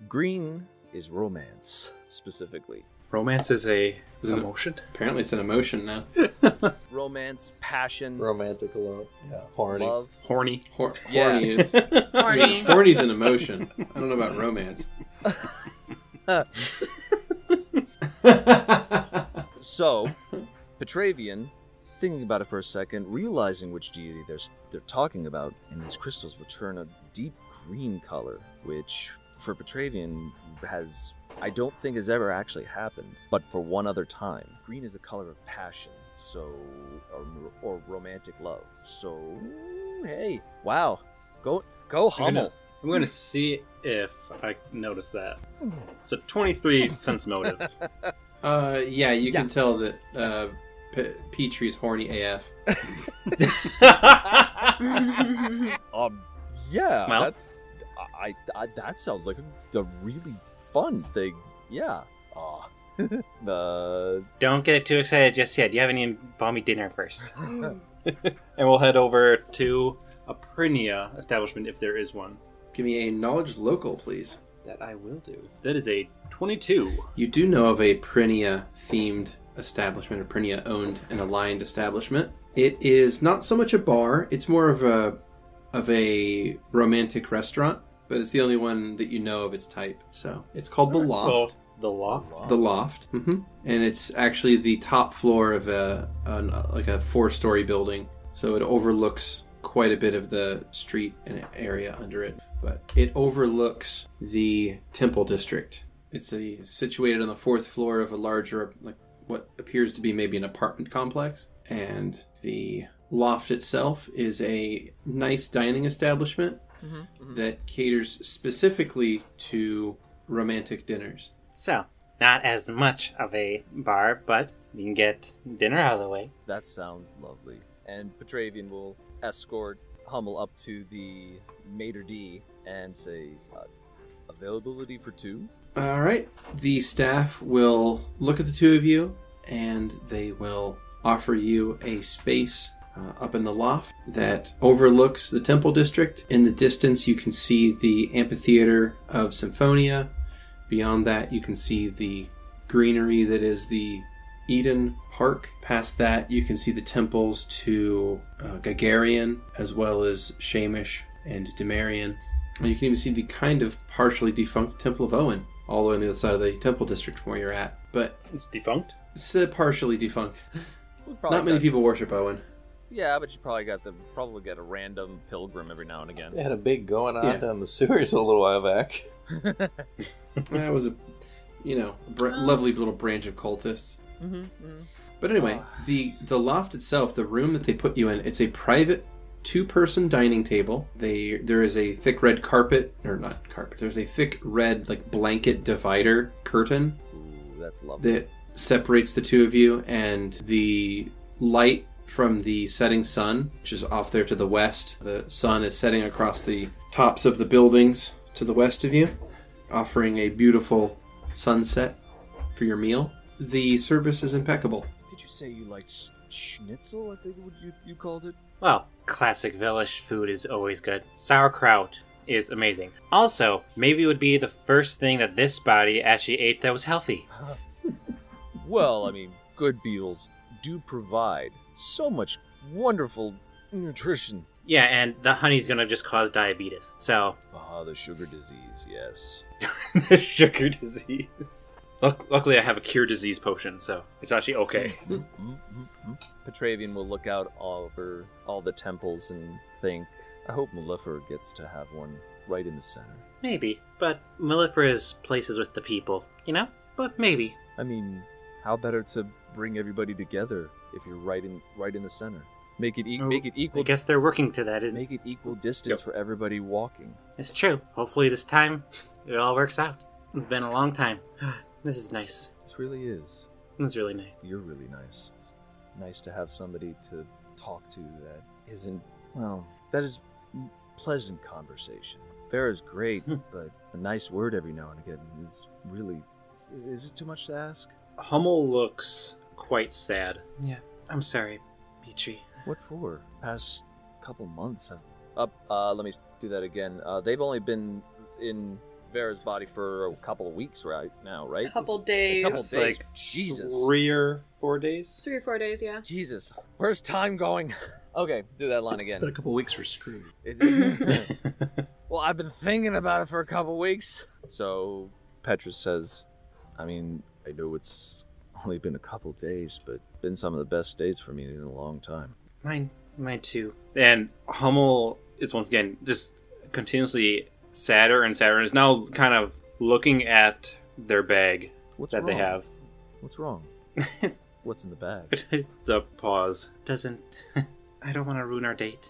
green is romance specifically. Romance is an emotion? Apparently it's an emotion now. Romance, passion, Romantic love. Yeah. Horny. love. Horny. Horny is... Horny. Horny's an emotion. I don't know about romance. So, Petravian, thinking about it for a second, realizing which deity they're talking about, and these crystals will turn a deep green color, which for Petravian I don't think has ever actually happened, but for one other time. Green is the color of passion, so or romantic love. So, hey, wow, go Hummel. I'm going to see if I notice that. It's a 23 sense motive. Yeah, you can tell that Petrie's horny AF. Yeah, Well. that's that sounds like a really fun thing. Yeah. Don't get too excited just yet. You haven't even bought me dinner first. And we'll head over to a Prinia establishment if there is one. Give me a knowledge local, please. That I will do. That is a 22. You do know of a Prinia-themed establishment, a Prinia-owned and aligned establishment. It is not so much a bar; it's more of a romantic restaurant, but it's the only one that you know of its type. So it's called the Loft. Well, the Loft? The Loft, and it's actually the top floor of a 4-story building. So it overlooks quite a bit of the street and area under it, but it overlooks the Temple District. It's situated on the 4th floor of a larger, like what appears to be maybe an apartment complex, and the Loft itself is a nice dining establishment that caters specifically to romantic dinners. So, not as much of a bar, but you can get dinner out of the way. That sounds lovely. And Petravian will escort Hummel up to the maitre d' and say, availability for 2? All right. The staff will look at the two of you, and they will offer you a space up in the loft that overlooks the Temple District. In the distance, you can see the amphitheater of Symphonia. Beyond that, you can see the greenery that is the Eden Park. Past that, you can see the temples to Gagarian, as well as Shamish and Demarian. And you can even see the kind of partially defunct Temple of Owen, all the way on the other side of the Temple District from where you're at. But It's defunct? it's partially defunct. Probably Not many people worship Owen. Yeah, but you probably get a random pilgrim every now and again. They had a big going on Yeah. down the sewers a little while back. That was a, lovely little branch of cultists. But anyway, the loft itself, the room that they put you in, it's a private 2-person dining table. There is a thick red carpet, or not carpet. There's a thick red blanket divider curtain Ooh, that's lovely. that separates the two of you, and the light from the setting sun, which is off there to the west. The sun is setting across the tops of the buildings to the west of you, offering a beautiful sunset for your meal. The service is impeccable. Did you say you liked schnitzel, I think you called it? Well, classic Velish food is always good. Sauerkraut is amazing. Also, maybe it would be the first thing that this body actually ate that was healthy. Well, I mean, good beetles do provide so much wonderful nutrition. Yeah, and the honey's gonna just cause diabetes, so... The sugar disease, yes. The sugar disease. Luckily, I have a cure disease potion, so it's actually okay. Petravian will look out over all the temples and think, I hope Mellifera gets to have one right in the center. Maybe, but Mellifera's places with the people, you know? But maybe. I mean, how better to bring everybody together if you're right in the center? Make it equal. I guess they're working to that. Make it equal distance for everybody walking. It's true. Hopefully this time it all works out. It's been a long time. This is nice. This really is. It's really nice. You're really nice. It's nice to have somebody to talk to that isn't, well, that is pleasant conversation. Vera's great, but a nice word every now and again is really... Is it too much to ask? Hummel looks quite sad. Yeah, I'm sorry, Petrie. What for? Past couple months have... let me do that again. They've only been in Vera's body for a couple of weeks right now, right? Couple days. Like Jesus. 3 or 4 days? 3 or 4 days, yeah. Jesus. Where's time going? Okay, do that line again. It's been a couple weeks for Skrewy. Well, I've been thinking about it for a couple weeks. So, Petra says, I mean, I know it's only been a couple days, but been some of the best days for me in a long time. Mine too. And Hummel is once again just continuously sadder and sadder, and is now kind of looking at their bag they have. What's wrong? What's in the bag? It's a pause. I don't want to ruin our date.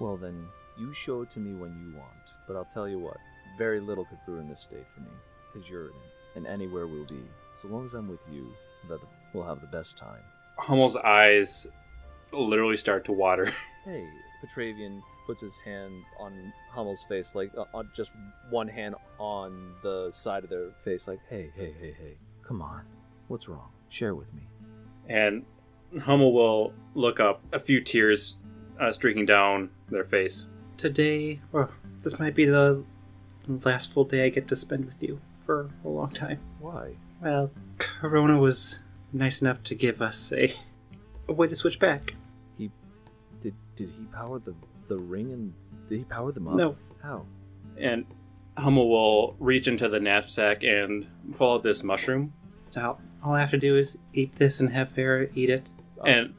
Well, then, you show it to me when you want. But I'll tell you what, very little could ruin this date for me, because you're in it, and anywhere we'll be. So long as I'm with you, we'll have the best time. Hummel's eyes literally start to water. Hey, Petravian puts his hand on Hummel's face, like on just one hand on the side of their face, like, hey, come on, what's wrong? Share with me. And Hummel will look up, a few tears streaking down their face. Today, this might be the last full day I get to spend with you for a long time. Why? Well, Corona was nice enough to give us a way to switch back. Did he power the ring, and did he power them up? No. How? And Hummel will reach into the knapsack and pull out this mushroom. So all I have to do is eat this and have Vera eat it. Oh. And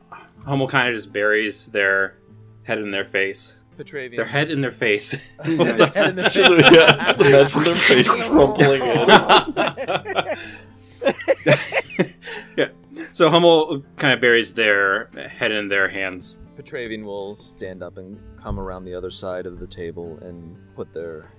Hummel kind of just buries their head in their face. Petravian. Their head in their face. Just imagine their face crumpling in. Yeah. So Hummel kind of buries their head in their hands. Petravian will stand up and come around the other side of the table and put their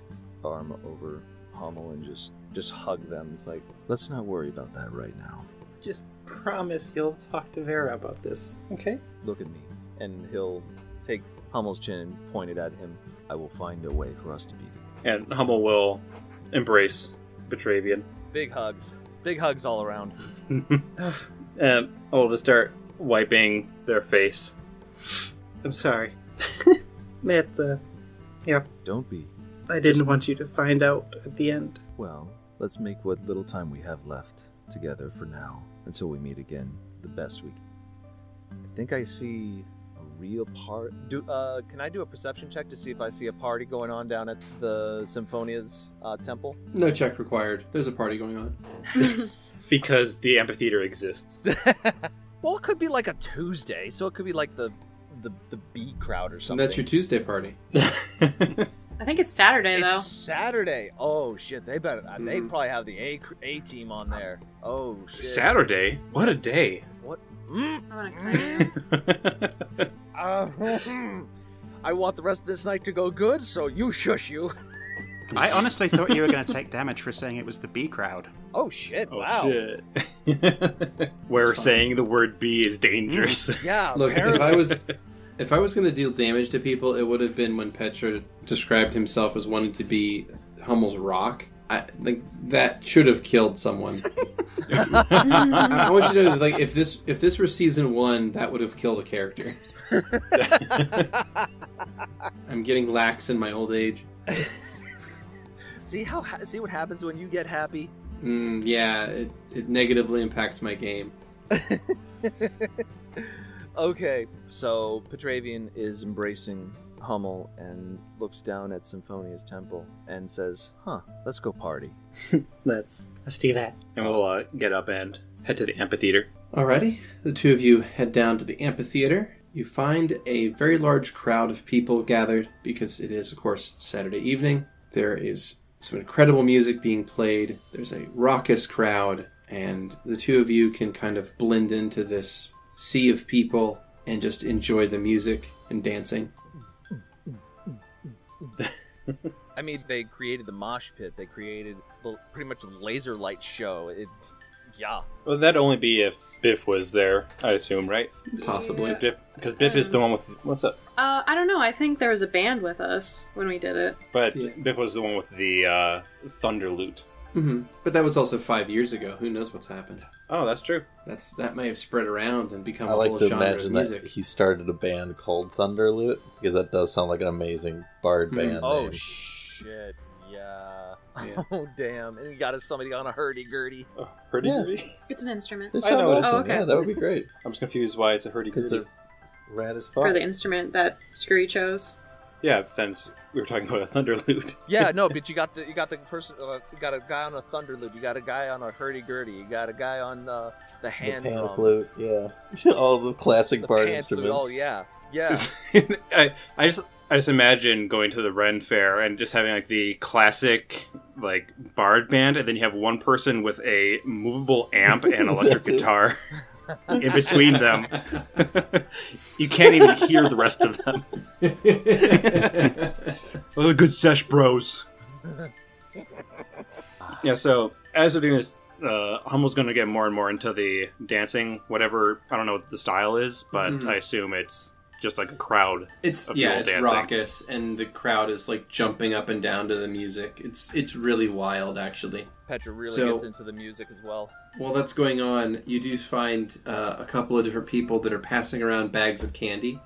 arm over Hummel and just hug them. It's like, let's not worry about that right now. Just promise you'll talk to Vera about this, okay? Look at me. And he'll take Hummel's chin and point it at him. I will find a way for us to be together. And Hummel will embrace Petravian. Big hugs. Big hugs all around. And I'll just start wiping their face. I'm sorry. Yeah. Don't be. I didn't want you to find out at the end. Well, let's make what little time we have left together for now, until we meet again the best we can. I think I see a real part. Can I do a perception check to see if I see a party going on down at the Symphonia's temple? No check required. There's a party going on. Because the amphitheater exists. Well, it could be like a Tuesday, so it could be like the B crowd or And something. that's your Tuesday party. I think it's Saturday, though. It's Saturday. Oh shit! They better. They probably have the A team on there. Oh shit! Saturday? What a day. What? I'm gonna cry. I want the rest of this night to go good, so you shush you. I honestly thought you were going to take damage for saying it was the bee crowd. Oh shit! Oh, Wow. shit. Where saying the word bee is dangerous. Yeah. Look, apparently. if I was going to deal damage to people, it would have been when Petra described himself as wanting to be Hummel's rock. That should have killed someone. I want you to know, like, if this were season 1, that would have killed a character. I'm getting lax in my old age. See what happens when you get happy? Yeah, it negatively impacts my game. Okay, so Petravian is embracing Hummel and looks down at Symphonia's temple and says, let's go party. Let's do that. And we'll get up and head to the amphitheater. Alrighty, the two of you head down to the amphitheater. You find a very large crowd of people gathered because it is, of course, Saturday evening. There is some incredible music being played. There's a raucous crowd, and the two of you can kind of blend into this sea of people and just enjoy the music and dancing. I mean, they created the mosh pit. They created pretty much the laser light show. Yeah. Well, that'd only be if Biff was there, I assume, right? Possibly. Because Biff is the one with... What's up? I don't know. I think there was a band with us when we did it. But Biff was the one with the thunder lute. Mm-hmm. But that was also 5 years ago. Who knows what's happened? Oh, that's true. That may have spread around and become I a like whole to genre of imagine music. that he started a band called Thunderlute, because that does sound like an amazing bard band Oh, name. shit. Yeah. Yeah. Oh, damn. And he got somebody on a hurdy-gurdy. Oh, hurdy-gurdy? It's an instrument. They I sound know it is. awesome. Oh, okay. Yeah, that would be great. I'm just confused why it's a Because hurdy-gurdy. they're rad as fuck. For the instrument that Skrewy chose. Yeah, since we were talking about a thunder lute. Yeah, no, but you got the person. You got a guy on a thunder lute. You got a guy on a hurdy-gurdy. You got a guy on the hand the pan drums. flute, yeah. All the classic The bard pan flute. instruments. Oh yeah, yeah. I just imagine going to the Ren Fair and just having like the classic like bard band, and then you have one person with a movable amp and electric guitar in between them. You can't even hear the rest of them. Oh, good sesh bros. Yeah, so as we're doing this, Hummel's going to get more and more into the dancing, whatever, I don't know what the style is, but I assume it's just like a crowd. It's of people it's dancing. raucous, and the crowd is like jumping up and down to the music. It's really wild, actually. Petra really So- gets into the music as well. While that's going on, you do find a couple of different people that are passing around bags of candy.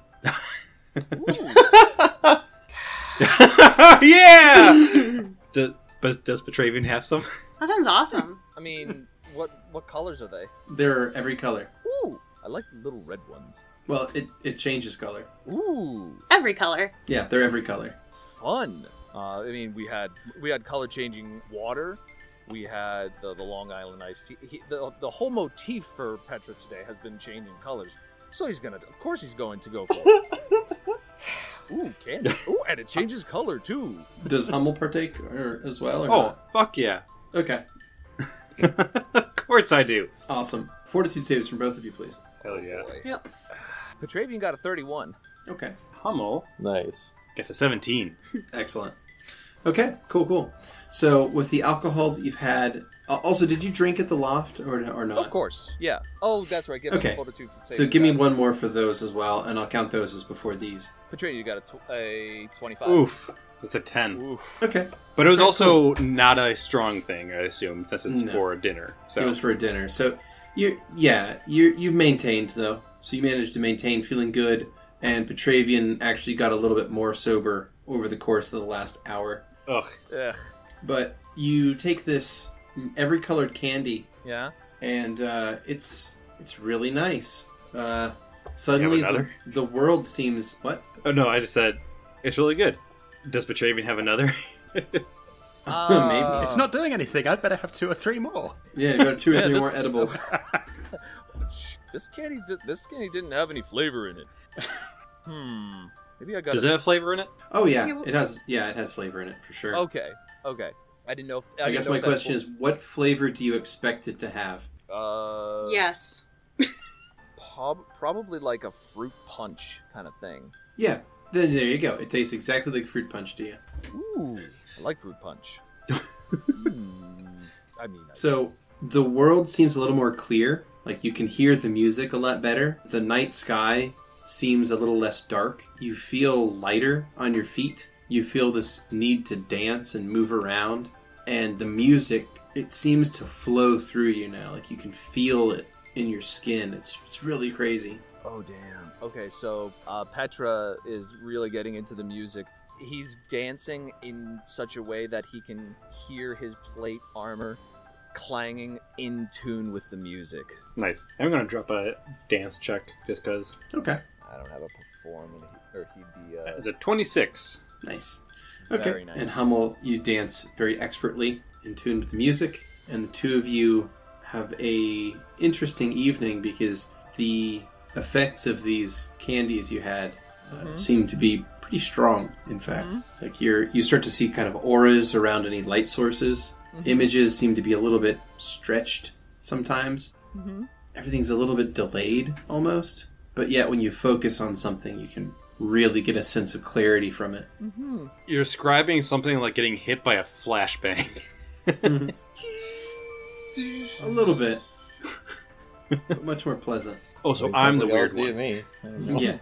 Yeah! Does Petravian have some? That sounds awesome. I mean, what colors are they? They're every color. Ooh, I like the little red ones. Well, it changes color. Ooh, Every color. Yeah, they're every color. fun. I mean, we had color changing water. We had the Long Island iced tea. The whole motif for Petra today has been changing colors. So of course he's going to go for it. Ooh, candy. Ooh, and it changes color too. Does Hummel partake as well? Or Oh, not? fuck yeah. Okay. Of course I do. Awesome. Fortitude saves from both of you, please. Hell yeah. Boy. Yep. Petravian got a 31. Okay. Hummel Nice. gets a 17. Excellent. Okay, cool. So, with the alcohol that you've had... Also, did you drink at the loft or not? Of course, yeah. Oh, that's right. Give him Okay. a fortitude save. So give me one more for those as well, and I'll count those as before these. Petravian, you got a 25. Oof. That's a 10. Oof. Okay. But it was Very also not a strong thing, I assume, since it's No. for dinner. So It was for a dinner. So, you've maintained, though. So you managed to maintain feeling good, and Petravian actually got a little bit more sober over the course of the last hour. Ugh. Ugh. But you take this every colored candy, Yeah. and it's really nice. Suddenly, another? the world seems... What? Oh no, I just said it's really good. Does Petravian have another? Maybe. It's not doing anything. I'd better have 2 or 3 more. Yeah, go 2 or 3 this- more edibles. This candy didn't have any flavor in it. Maybe I got. Does it have flavor in it? Oh yeah, Yeah, well- it has flavor in it for sure. Okay. I didn't know. I guess my question is, what flavor do you expect it to have? Yes. Probably like a fruit punch kind of thing. Yeah, then there you go. It tastes exactly like fruit punch to you. Ooh, I like fruit punch. So the world seems a little more clear. Like you can hear the music a lot better. The night sky seems a little less dark. You feel lighter on your feet. You feel this need to dance and move around. And the music, it seems to flow through you now. Like you can feel it in your skin. It's really crazy. Oh, damn. Okay, so Petra is really getting into the music. He's dancing in such a way that he can hear his plate armor clanging in tune with the music. Nice. I'm going to drop a dance check just because. Okay. I don't have a perform, or he'd be... It's a 26. Nice. Okay. Very nice. And Hummel, you dance very expertly in tune with the music, and the two of you have a interesting evening because the effects of these candies you had seem to be pretty strong, in fact. Like you start to see kind of auras around any light sources. Images seem to be a little bit stretched sometimes. Everything's a little bit delayed, almost. But yet, when you focus on something, you can really get a sense of clarity from it. You're describing something like getting hit by a flashbang. A little bit. But much more pleasant. Oh, so It I'm sounds the like weird LSD to one. me. I don't know. Yeah.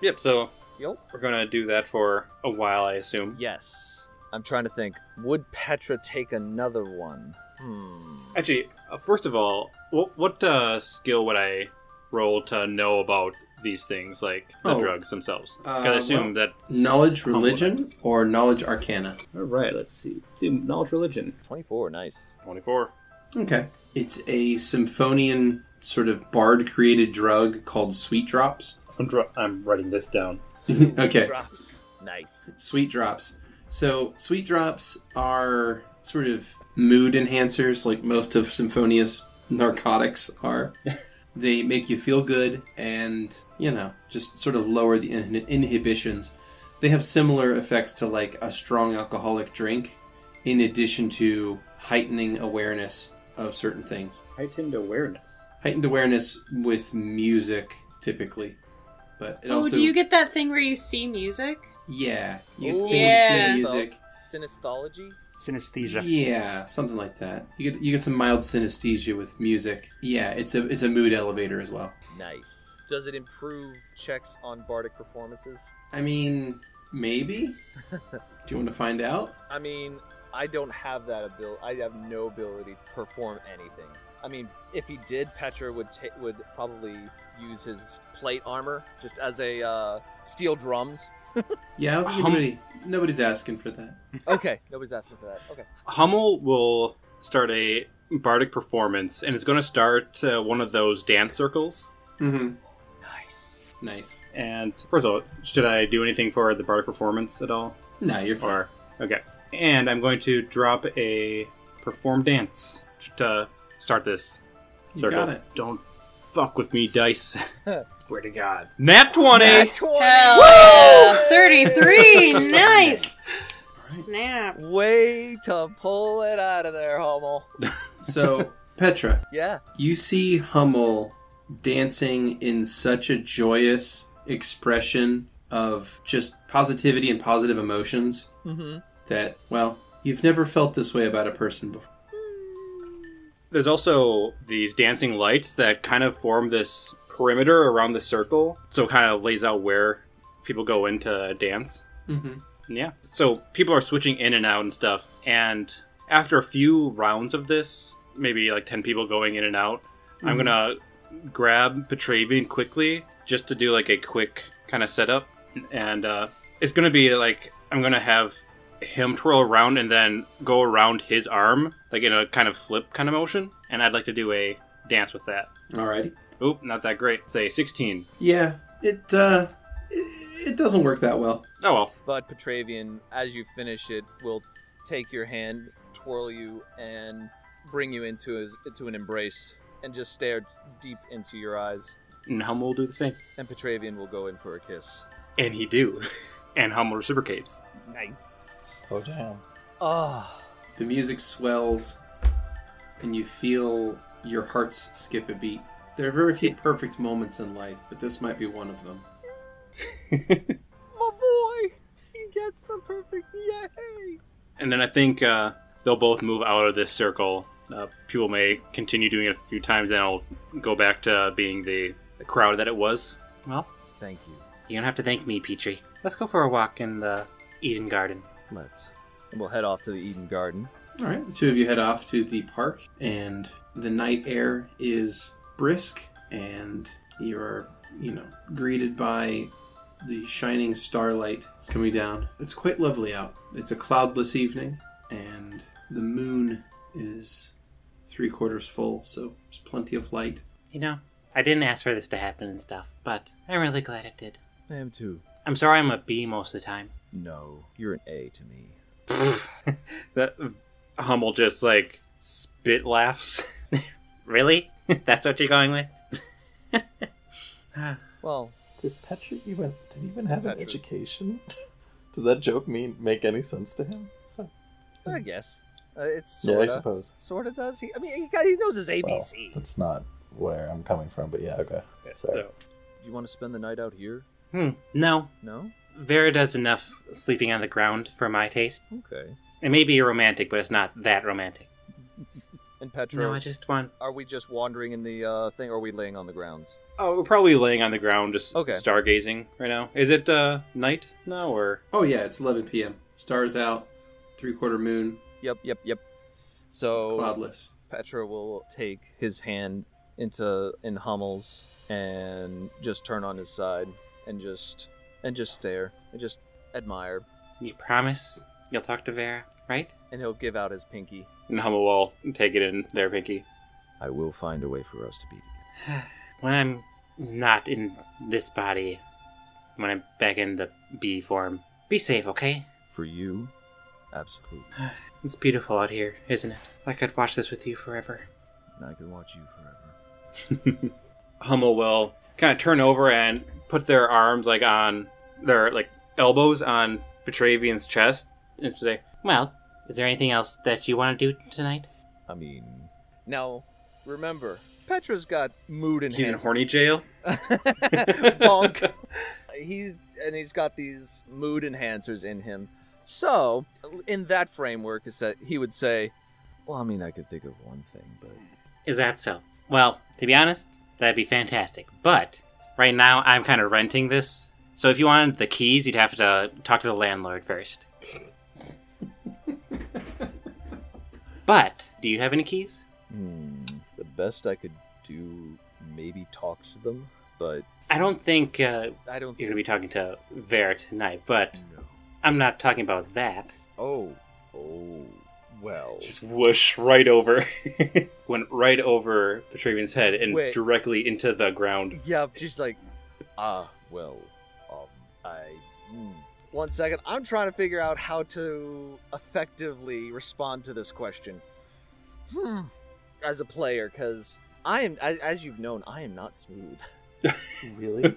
Yep, so Yep. we're going to do that for a while, I assume. Yes. I'm trying to think. Would Petra take another one? Actually, first of all, what skill would I roll to know about these things, like the drugs themselves? Because I assume that... Knowledge religion or knowledge arcana? All right, let's see. Do knowledge religion. 24, nice. 24. Okay. It's a symphonian sort of bard-created drug called sweet drops. I'm writing this down. Okay. Drops. Nice. Sweet drops. So, sweet drops are sort of mood enhancers, like most of Symphonia's narcotics are. They make you feel good and, just sort of lower the inhibitions. They have similar effects to, like, a strong alcoholic drink, in addition to heightening awareness of certain things. Heightened awareness. Heightened awareness with music, typically. But it also... do you get that thing where you see music? Yeah. You Ooh, think yeah. music. Synesthology? Synesthesia. Yeah, something like that. You get some mild synesthesia with music. Yeah, it's a mood elevator as well. Nice. Does it improve checks on bardic performances? I mean, maybe. Do you want to find out? I mean, I don't have that ability. I have no ability to perform anything. I mean, if he did, Petra would probably use his plate armor just as a steel drums. Yeah, I don't think nobody's asking for that. Okay, nobody's asking for that. Okay. Hummel will start a bardic performance, and it's going to start one of those dance circles. Mm-hmm. Nice. And first of all, should I do anything for the bardic performance at all? No, you're fine. Okay. And I'm going to drop a perform dance to start this You circle. got it. Don't fuck with me, dice. Swear to God. Nat 20! Nat 20! Hell yeah! 33! Nice! Snaps. Way to pull it out of there, Hummel. So, Petra, Yeah. you see Hummel dancing in such a joyous expression of just positivity and positive emotions that, well, you've never felt this way about a person before. There's also these dancing lights that kind of form this perimeter around the circle, so it kind of lays out where people go in to dance. Mm-hmm. Yeah. So people are switching in and out and stuff, and after a few rounds of this, maybe like 10 people going in and out, I'm gonna grab Petravian quickly just to do like a quick kind of setup, and it's gonna be like I'm gonna have him twirl around and then go around his arm, like in a kind of flip kind of motion, and I'd like to do a dance with that. Alrighty. Oop, not that great. Say 16. Yeah, it doesn't work that well. Oh well. But Petravian, as you finish it, will take your hand, twirl you, and bring you into an embrace, and just stare deep into your eyes. And Hummel will do the same. And Petravian will go in for a kiss. And he do. And Hummel reciprocates. Nice. Oh, damn. Ah. The music swells, and you feel your hearts skip a beat. There are very few perfect moments in life, but this might be one of them. My boy! He that's so perfect. Yay! And then I think they'll both move out of this circle. People may continue doing it a few times, then I'll go back to being the crowd that it was. Well, Thank you. You don't have to thank me, Petrie. Let's go for a walk in the Eden Garden. Let's. And we'll head off to the Eden Garden. All right, the two of you head off to the park, and the night air is brisk, and you're, greeted by the shining starlight that's coming down. It's quite lovely out. It's a cloudless evening, and the moon is 3/4 full, so there's plenty of light. I didn't ask for this to happen and stuff, but I'm really glad it did. I am too. I'm sorry I'm a B most of the time. No, you're an A to me. That Hummel just spit laughs. Really? That's what you're going with? Well, Does Petra even have an Petra's. education? Does that joke make any sense to him? So, I guess. It's yeah, I sorta. suppose. Sort of does. He knows his Well, ABC. that's not where I'm coming from, but yeah, okay. Fair. So, You want to spend the night out here? No. No? Vera does enough sleeping on the ground for my taste. Okay. It may be romantic, but it's not that romantic. And Petra, No, I just want... are we just wandering in the thing, or are we laying on the grounds? oh, we're probably laying on the ground, just Okay. stargazing right now. Is it night now, or? Oh yeah, it's 11 p.m. Stars out, 3/4 moon, Yep. So cloudless. Petra will take his hand in Hummel's and just turn on his side and just stare and just admire, You promise you'll talk to Vera, right? and he'll give out his pinky. And Hummel will take it in their pinky. I will find a way for us to be together. When I'm not in this body, when I'm back in the B form, be safe, okay? For you, absolutely. It's beautiful out here, isn't it? I could watch this with you forever. And I can watch you forever. Hummel will kind of turn over and put their arms on their elbows on Petravian's chest and say, Well, is there anything else that you want to do tonight? I mean, now remember, Petra's got mood he's in enhancers. horny jail. Bonk. He's got these mood enhancers in him. So, in that framework, he would say, "Well, I mean, I could think of one thing, but Is that so? Well, to be honest, that'd be fantastic. But right now, I'm kind of renting this. So if you wanted the keys, you'd have to talk to the landlord first. But, do you have any keys? the best I could do, maybe talk to them, but I don't think I don't. you're going to Think, be talking to Vera tonight, but no. I'm not talking about that. Oh, well. Just whoosh right over. Went right over Petravian's head and Wait. directly into the ground. Yeah, just well, One second, I'm trying to figure out how to effectively respond to this question. As a player, because I am, as you've known, I am not smooth. Really?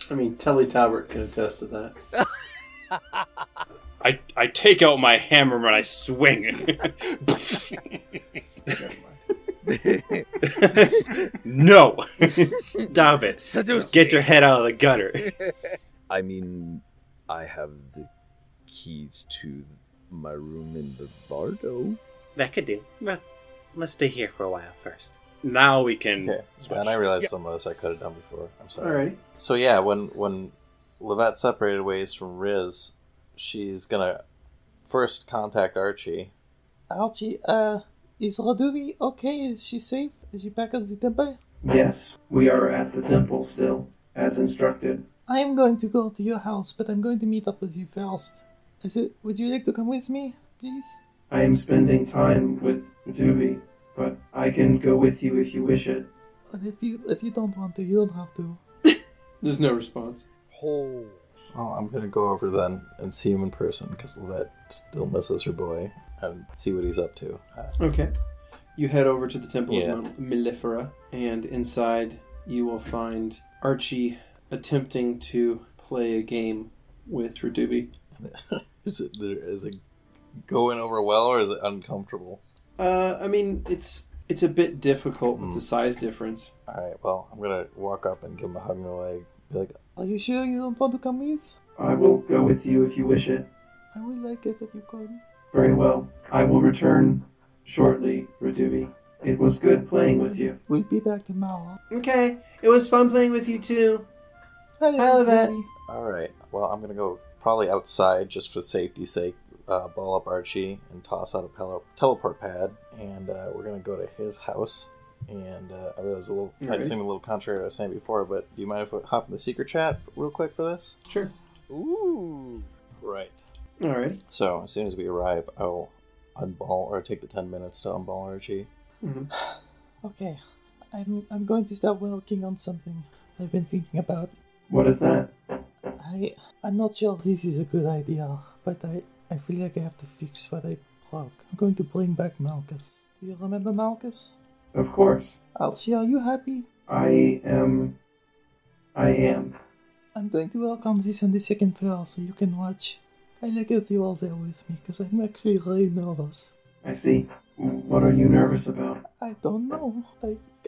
I mean, Telly Talbert can attest to that. I take out my hammer and I swing. No! Stop it. Seduce Get me. your head out of the gutter. I mean, I have the keys to my room in the Bardo. That could do. But let's stay here for a while first. Now we can... Okay. And I realized some of this I could have done before. I'm sorry. Alrighty. So yeah, when Lovette separated ways from Riz, she's gonna first contact Archie. Archie, is Raduvi okay? Is she safe? Is she back at the temple? Yes, we are at the temple still, as instructed. I am going to go to your house, but I'm going to meet up with you first. Would you like to come with me, please? I am spending time with Matubi, but I can go with you if you wish it. But if you don't want to, you don't have to. There's no response. Oh. Well, I'm gonna go over then and see him in person because Lovette still misses her boy and see what he's up to. Okay. You head over to the Temple Yeah. of Mellifera, and inside you will find Archie attempting to play a game with Radubi. Is it going over well or is it uncomfortable? I mean, it's a bit difficult with the size difference. Alright, well, I'm gonna walk up and give him a hug in the leg. Be like, Are you sure you don't want to come with? I will go with you if you wish it. I would like it if you could. Very well. I will return shortly, Ratubi. It was good playing with you. We'll be back tomorrow. Okay. It was fun playing with you too. Hello, Lovette. Alright, well, I'm gonna go probably outside just for safety's sake, ball up Archie and toss out a teleport pad, and we're gonna go to his house. And I realize might seem a little contrary to what I was saying before, but do you mind if I hop in the secret chat real quick for this? Sure. Ooh. Right. Alrighty. So, as soon as we arrive, I'll unball, or take the 10 minutes to unball Archie. Mm-hmm. Okay, I'm going to start working on something I've been thinking about. What is that? I'm not sure if this is a good idea, but I feel like I have to fix what I broke. I'm going to bring back Malchus. Do you remember Malchus? Of course. Archie, are you happy? I am. I'm going to work on this on the second floor so you can watch. I like if you are there with me, because I'm actually really nervous. I see. What are you nervous about? I don't know.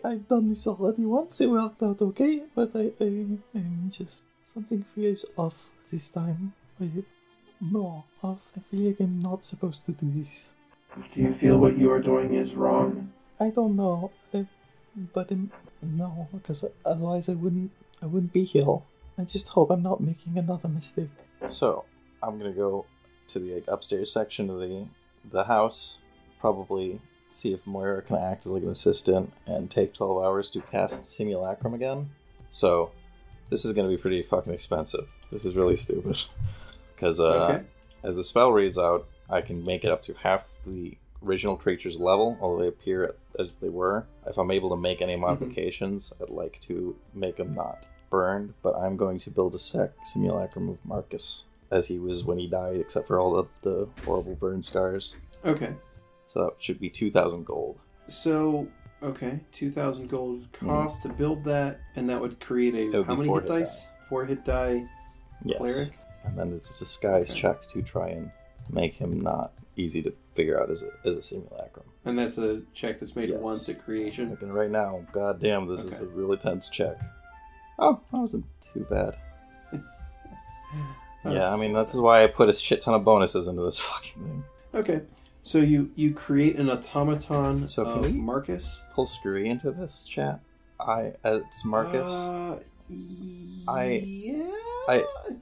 I've done this already once, it worked out okay, but I'm just... Something feels off this time. More off. I feel like I'm not supposed to do this. Do you feel what you are doing is wrong? I don't know, no, because otherwise I wouldn't be here. I just hope I'm not making another mistake. So, I'm gonna go to the upstairs section of the house, probably see if Moira can act as like an assistant, and take 12 hours to cast Simulacrum again. So, this is gonna be pretty fucking expensive. This is really stupid. Because as the spell reads out, I can make it up to half the original creature's level, although they appear as they were. If I'm able to make any modifications, I'd like to make them not burned, but I'm going to build a simulacrum of Marcus as he was when he died, except for all the horrible burn scars. Okay. So that should be 2,000 gold. So, okay, 2,000 gold cost to build that, and that would create how many hit dice? 4 hit die cleric? And then it's a disguise check to try and make him not easy to figure out as a simulacrum. And that's a check that's made once at creation? Looking right now, goddamn, this is a really tense check. Oh, that wasn't too bad. Yeah, I mean, this is why I put a shit ton of bonuses into this fucking thing. Okay. So you create an automaton of Marcus? Pull Skrewy into this chat? It's Marcus.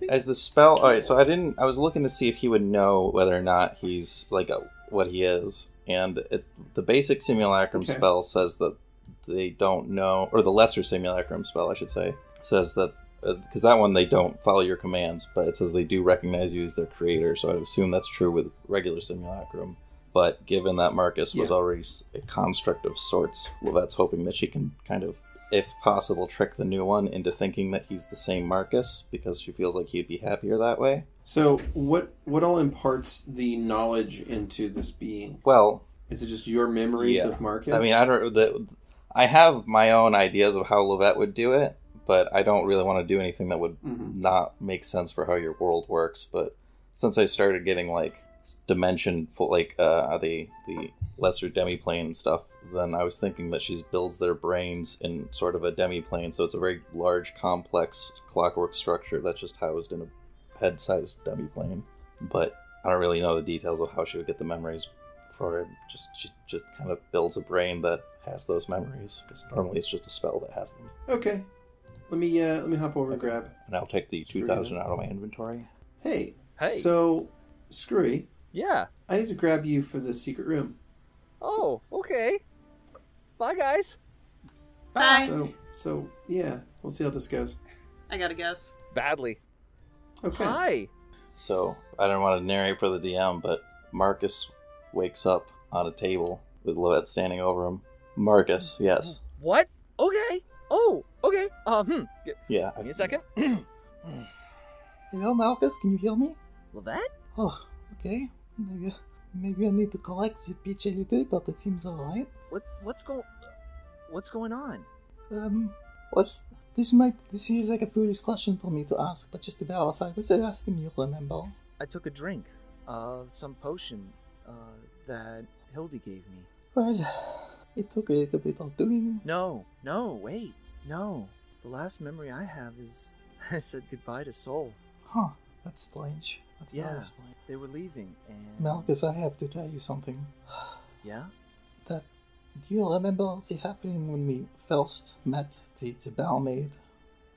As the spell... Alright, so I was looking to see if he would know whether or not he's, what he is. And the basic simulacrum spell says that they don't know... Or the lesser simulacrum spell, I should say, says that... Because that one, they don't follow your commands, but it says they do recognize you as their creator, so I would assume that's true with regular simulacrum. But given that Marcus was already a construct of sorts, Lovette's hoping that she can kind of, if possible, trick the new one into thinking that he's the same Marcus, because she feels like he'd be happier that way. So, what all imparts the knowledge into this being? Well... Is it just your memories of Marcus? I mean, I have my own ideas of how Lovette would do it, but I don't really want to do anything that would not make sense for how your world works. But since I started getting, dimension, the lesser demiplane and stuff, then I was thinking that she builds their brains in sort of a demiplane, so it's a very large, complex clockwork structure that's just housed in a head-sized demiplane. But I don't really know the details of how she would get the memories for it. She just kind of builds a brain that has those memories, because normally it's just a spell that has them. Okay. Let me hop over and grab. And I'll take the 2,000 out of my inventory. Hey. So, Skrewy. Yeah. I need to grab you for the secret room. Oh, okay. Bye, guys. Bye. So yeah, we'll see how this goes. I gotta guess. Badly. Okay. Hi. So, I don't want to narrate for the DM, but Marcus wakes up on a table with Lovette standing over him. Marcus, yes. What? Okay. Oh, okay. Yeah. Give me a second. Hello, Malchus, can you hear me? Lovette? Oh, okay. Maybe I need to collect the pitch a little, but it seems alright. What's going on? This is like a foolish question for me to ask, but just to verify, what's the last thing you remember? I took a drink of some potion that Hildy gave me. Well, it took a little bit of doing. No, wait. No. The last memory I have is I said goodbye to Soul. Huh, that's strange. But Yeah, last night... they were leaving, and... Malchus, I have to tell you something. Yeah? Do you remember the happening when we first met the barmaid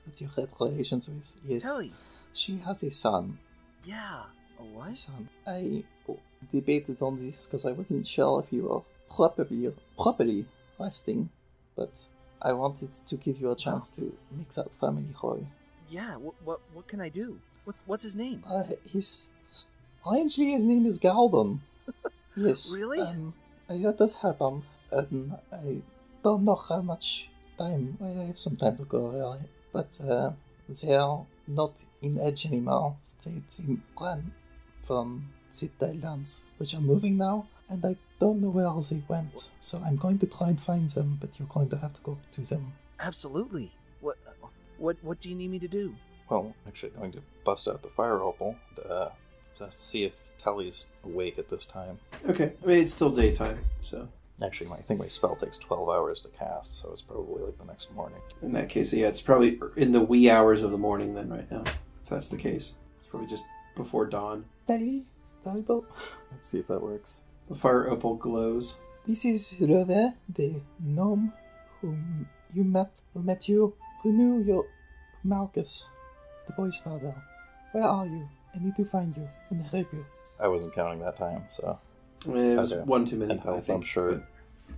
that you had relations with? Yes. Telly! She has a son. Yeah. A what? A son. I debated on this because I wasn't sure if you were properly resting, but I wanted to give you a chance to make that family whole. Yeah, what can I do? What's his name? Strangely, his name is Galban. Yes. Really? A lot has happened, and I don't know how much time. Well, I have some time to go, really. But they are not in Edge anymore. They ran from the Thailands, which are moving now, and I don't know where they went. So I'm going to try and find them, but you're going to have to go to them. Absolutely. What do you need me to do? Well, actually, going to bust out the fire opal to see if Telly's awake at this time. Okay. I mean, it's still daytime, so... Actually, I think my spell takes 12 hours to cast, so it's probably like the next morning. In that case, yeah, it's probably in the wee hours of the morning then right now, if that's the case. It's probably just before dawn. Telly? Let's see if that works. The fire opal glows. This is Lovette, the gnome whom you met, who knew your Malchus, the boy's father. Where are you? I need to find you and help you. I wasn't counting that time, so... It was Okay. 1 too many, And health, I think. I'm sure.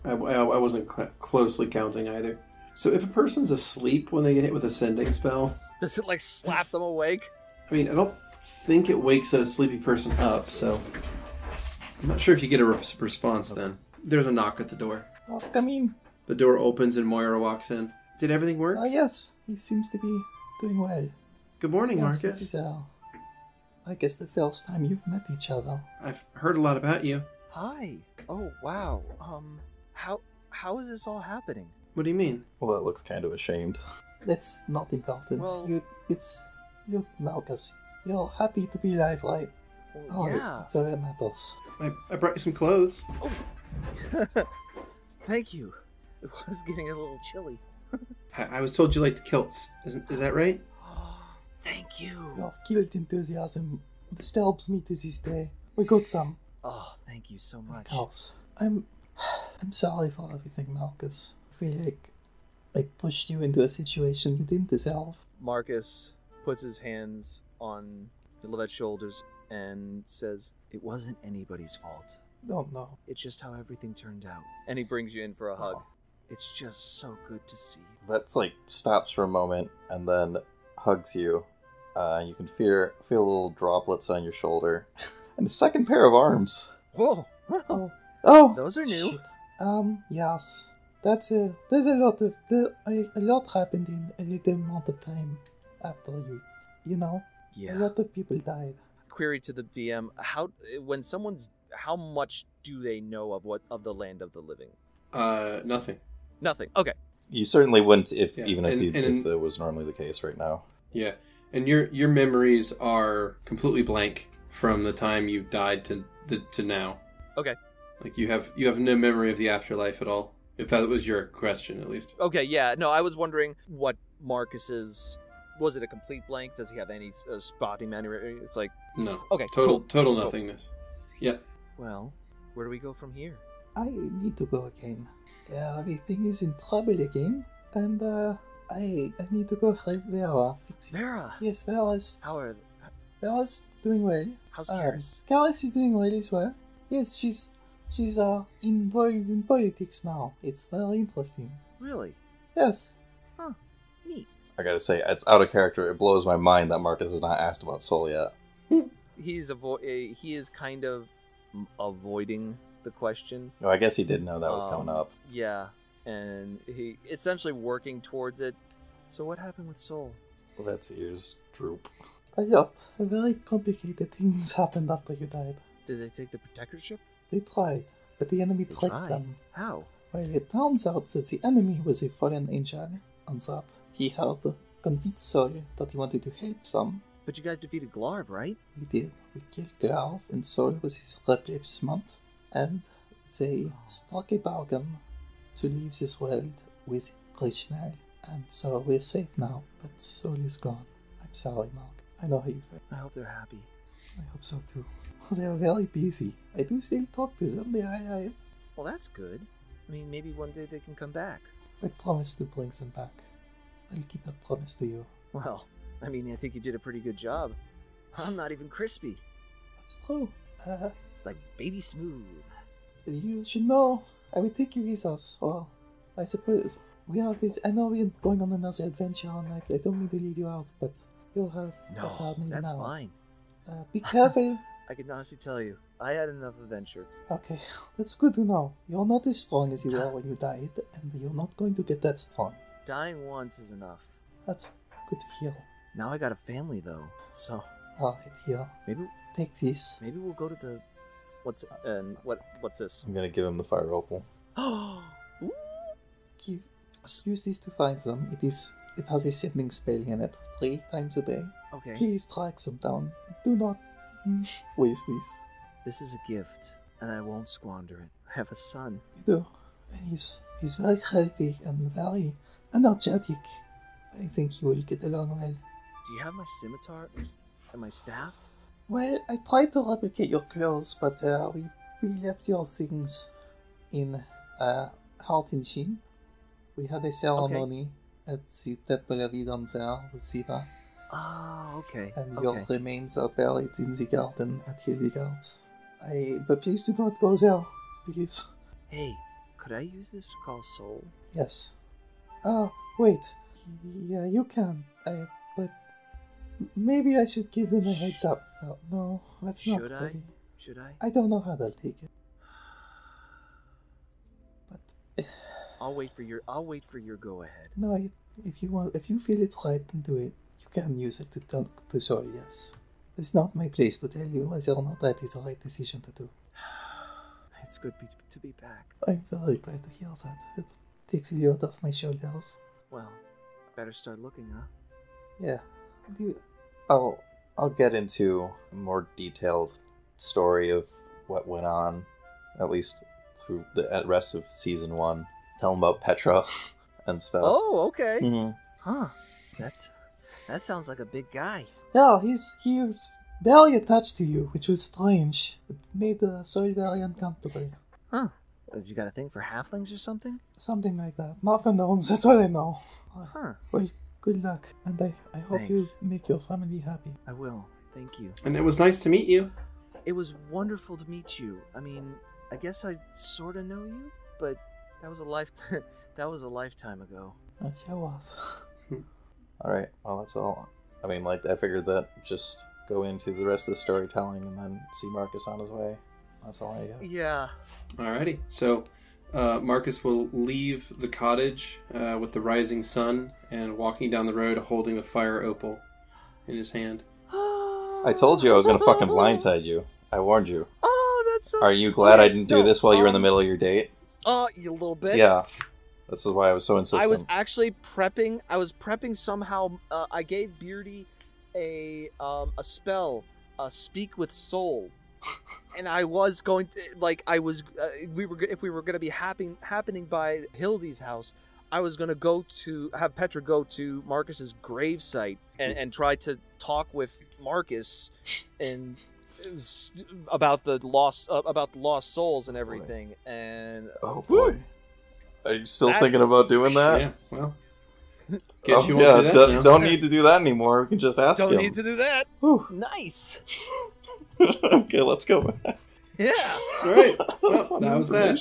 I wasn't closely counting either. So if a person's asleep when they get hit with a sending spell, Does it, like, slap them awake? I mean, I don't think it wakes a sleepy person up, so... I'm not sure if you get a response then. There's a knock at the door. Oh, come in. The door opens and Moira walks in. Did everything work? Yes, he seems to be doing well. Good morning, Yes, Marcus. this is I guess the first time you've met each other. I've heard a lot about you. Hi. Oh, wow. How is this all happening? What do you mean? Well, that looks kind of ashamed. That's not important. Well- Look, Malchus, you're happy to be alive, right? Well, yeah. That's all that matters. I brought you some clothes. Thank you. It was getting a little chilly. I was told you liked kilts. Is that right? Thank you. Your guilt enthusiasm disturbs me to this day. We got some. Oh, thank you so much. Of course. I'm sorry for everything, Malchus. I feel like I pushed you into a situation you didn't deserve. Marcus puts his hands on Lovette's shoulders and says, "It wasn't anybody's fault. Don't know. It's just how everything turned out." And he brings you in for a hug. It's just so good to see. That's like stops for a moment and then hugs you. You can feel little droplets on your shoulder. And a second pair of arms. Whoa! Oh, Those are new. shit. Yes. There's a lot happened in a little amount of time after you know, Yeah. a lot of people died. Query to the DM: how much do they know of the land of the living? Nothing. Nothing. Okay. You certainly wouldn't if Yeah, if that was normally the case right now. Yeah, and your memories are completely blank from the time you died to now. Okay. Like you have no memory of the afterlife at all. If that was your question, at least. Okay. Yeah. No, I was wondering what Marcus's. Was it a complete blank? Does he have any spotty memory? It's like No. Okay. Total Cool. nothingness. Yep. Well, where do we go from here? I need to go again. Everything is in trouble again, and I need to go help Vera fix it. Vera. Yes, Vera's doing well. How's Karis? Karis is doing well as well. Yes, she's involved in politics now. It's very interesting. Really? Yes. Neat. I gotta say, it's out of character. It blows my mind that Marcus has not asked about Soul yet. He is kind of avoiding the question. Oh, I guess he did know that was coming up. Yeah, and he essentially working towards it. So what happened with Soul? Well, that's ears droop. A lot. Very complicated things happened after you died. Did they take the protectorship? They tried, but the enemy They tricked tried? them. How? Well, it turns out that the enemy was a fallen angel, and that he had convinced Sol that he wanted to help them. But you guys defeated Glarv, right? We did. We killed Glarv, and Sol was his replacement, and they struck a bargain to leave this world with Krishna, and so we're safe now, but Sol is gone. I'm sorry, Mark. I know how you feel. I hope they're happy. I hope so too. They are very busy. I do still talk to them. They are alive. Well, that's good. I mean, maybe one day they can come back. I promise to bring them back. I'll keep that promise to you. Well, I mean, I think you did a pretty good job. I'm not even crispy. That's true. Like baby smooth. You should know. I will take you with us. Well, I suppose we have this. I know we're going on another adventure, and I don't mean to leave you out, but you'll have a family now. That's fine. Be careful. I can honestly tell you, I had enough adventure. Okay, that's good to know. You're not as strong as you were when you died, and you're not going to get that strong. Dying once is enough. That's good to hear. Now I got a family though, so Alright, here. maybe Take this. we'll go to the what's this? I'm gonna give him the fire opal. Oh, Use this to find them. It has a sending spell in it 3 times a day. okay. Please track them down. Do not waste this. This is a gift, and I won't squander it. I have a son. You do. And he's very healthy and very energetic. I think you will get along well. Do you have my scimitar and my staff? Well, I tried to replicate your clothes, but we left your things in Heart and Shin. We had a ceremony at the Temple of Eden there with Siva, Oh, okay. and okay. your remains are buried in the garden at Hildegard. But please do not go there, please. Hey, could I use this to call soul? Yes. Oh, wait. Yeah, you can. But maybe I should give them a heads up. Well, no, that's not Should I? very... Should I? I don't know how they'll take it. But I'll wait for your go ahead. no, if you feel it's right, then do it. You can use it to soul, yes. It's not my place to tell you whether or not that is the right decision to do. It's good to be back. I'm very glad to hear that. It takes a load off my shoulders. Well, better start looking, huh? Yeah. I'll get into a more detailed story of what went on, at least through the rest of season 1. Tell him about Petra and stuff. Oh, okay. Mhm. Huh. That sounds like a big guy. Yeah, he was very attached to you, which was strange. It made the soul very uncomfortable. Huh. You got a thing for halflings or something? Something like that. Not for gnomes, that's all I know. Huh. Well, good luck, and I hope Thanks. you make your family happy. I will. Thank you. And it was nice to meet you. It was wonderful to meet you. I mean, I guess I sort of know you, but that was a lifetime ago. Yes, I was. Alright, well, that's all. I mean, like, I figured that just go into the rest of the storytelling and then see Marcus on his way. That's all I got. Yeah. Alrighty. So Marcus will leave the cottage with the rising sun and walking down the road holding a fire opal in his hand. I told you I was gonna fucking blindside you. I warned you. Oh, that's so... Are you glad I didn't do No, this while you were in the middle of your date? You little bit. Yeah. This is why I was so insistent. I was actually prepping. I was prepping somehow. I gave Beardy a spell, Speak with Soul, and I was going to if we were going to be happening by Hildy's house, I was going to have Petra go to Marcus's gravesite and try to talk with Marcus and about the lost souls and everything. And oh boy. Are you still thinking about doing that? Yeah, well. Guess you won't do that now. Don't need to do that anymore. We can just ask him. Don't need to do that. Whew. Nice. Okay, let's go back. Yeah. Alright. Well, that was that.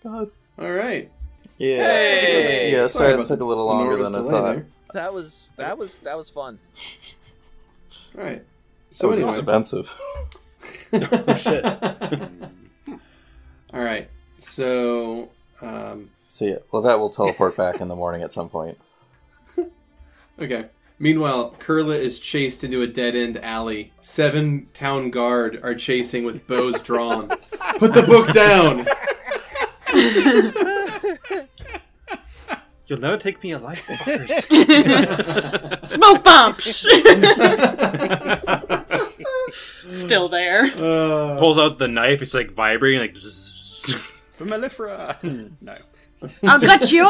God. Alright. Yeah. Hey! Yeah, sorry about it took a little the longer Norris than I delay thought. That was fun. Alright. That So was anyway. expensive. Shit. Alright. So So yeah, Lovette will teleport back in the morning at some point. okay. Meanwhile, Kurla is chased into a dead-end alley. 7 town guard are chasing with bows drawn. Put the book down! You'll never take me alive, fuckers. Smoke bomb! Still there. Pulls out the knife. It's like vibrating, like. For Mellifera! No. I'll gut you!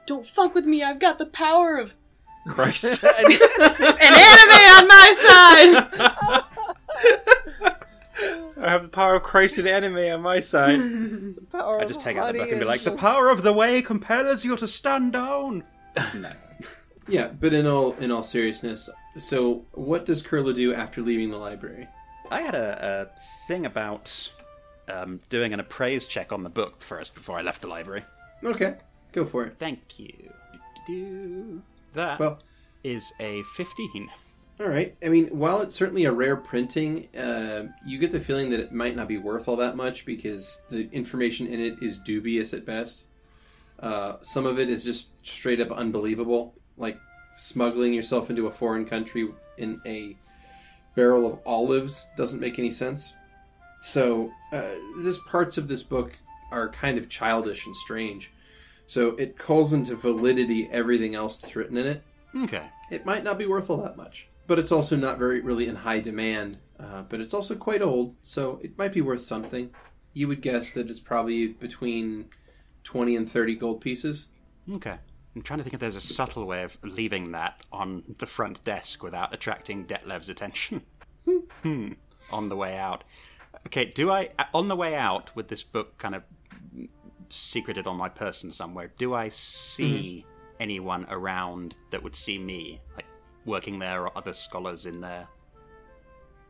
Don't fuck with me, I've got the power of Christ. An anime on my side! I have the power of Christ and anime on my side. I just take out the book and be like, the power of the way compels you to stand down. No. Yeah, but in all seriousness, so what does Kurla do after leaving the library? I had a thing about doing an appraise check on the book first before I left the library. Okay, go for it. Thank you. That is a 15. All right. I mean, while it's certainly a rare printing, you get the feeling that it might not be worth all that much because the information in it is dubious at best. Some of it is just straight up unbelievable, like smuggling yourself into a foreign country in a barrel of olives doesn't make any sense. So, just parts of this book are kind of childish and strange. So it calls into validity everything else that's written in it. Okay. It might not be worth all that much. But it's also not really in high demand. But it's also quite old, so it might be worth something. You would guess that it's probably between 20 and 30 gold pieces. Okay. I'm trying to think if there's a subtle way of leaving that on the front desk without attracting Detlev's attention. On the way out. Okay, on the way out, with this book kind of secreted on my person somewhere, do I see anyone around that would see me, like working there or other scholars in there?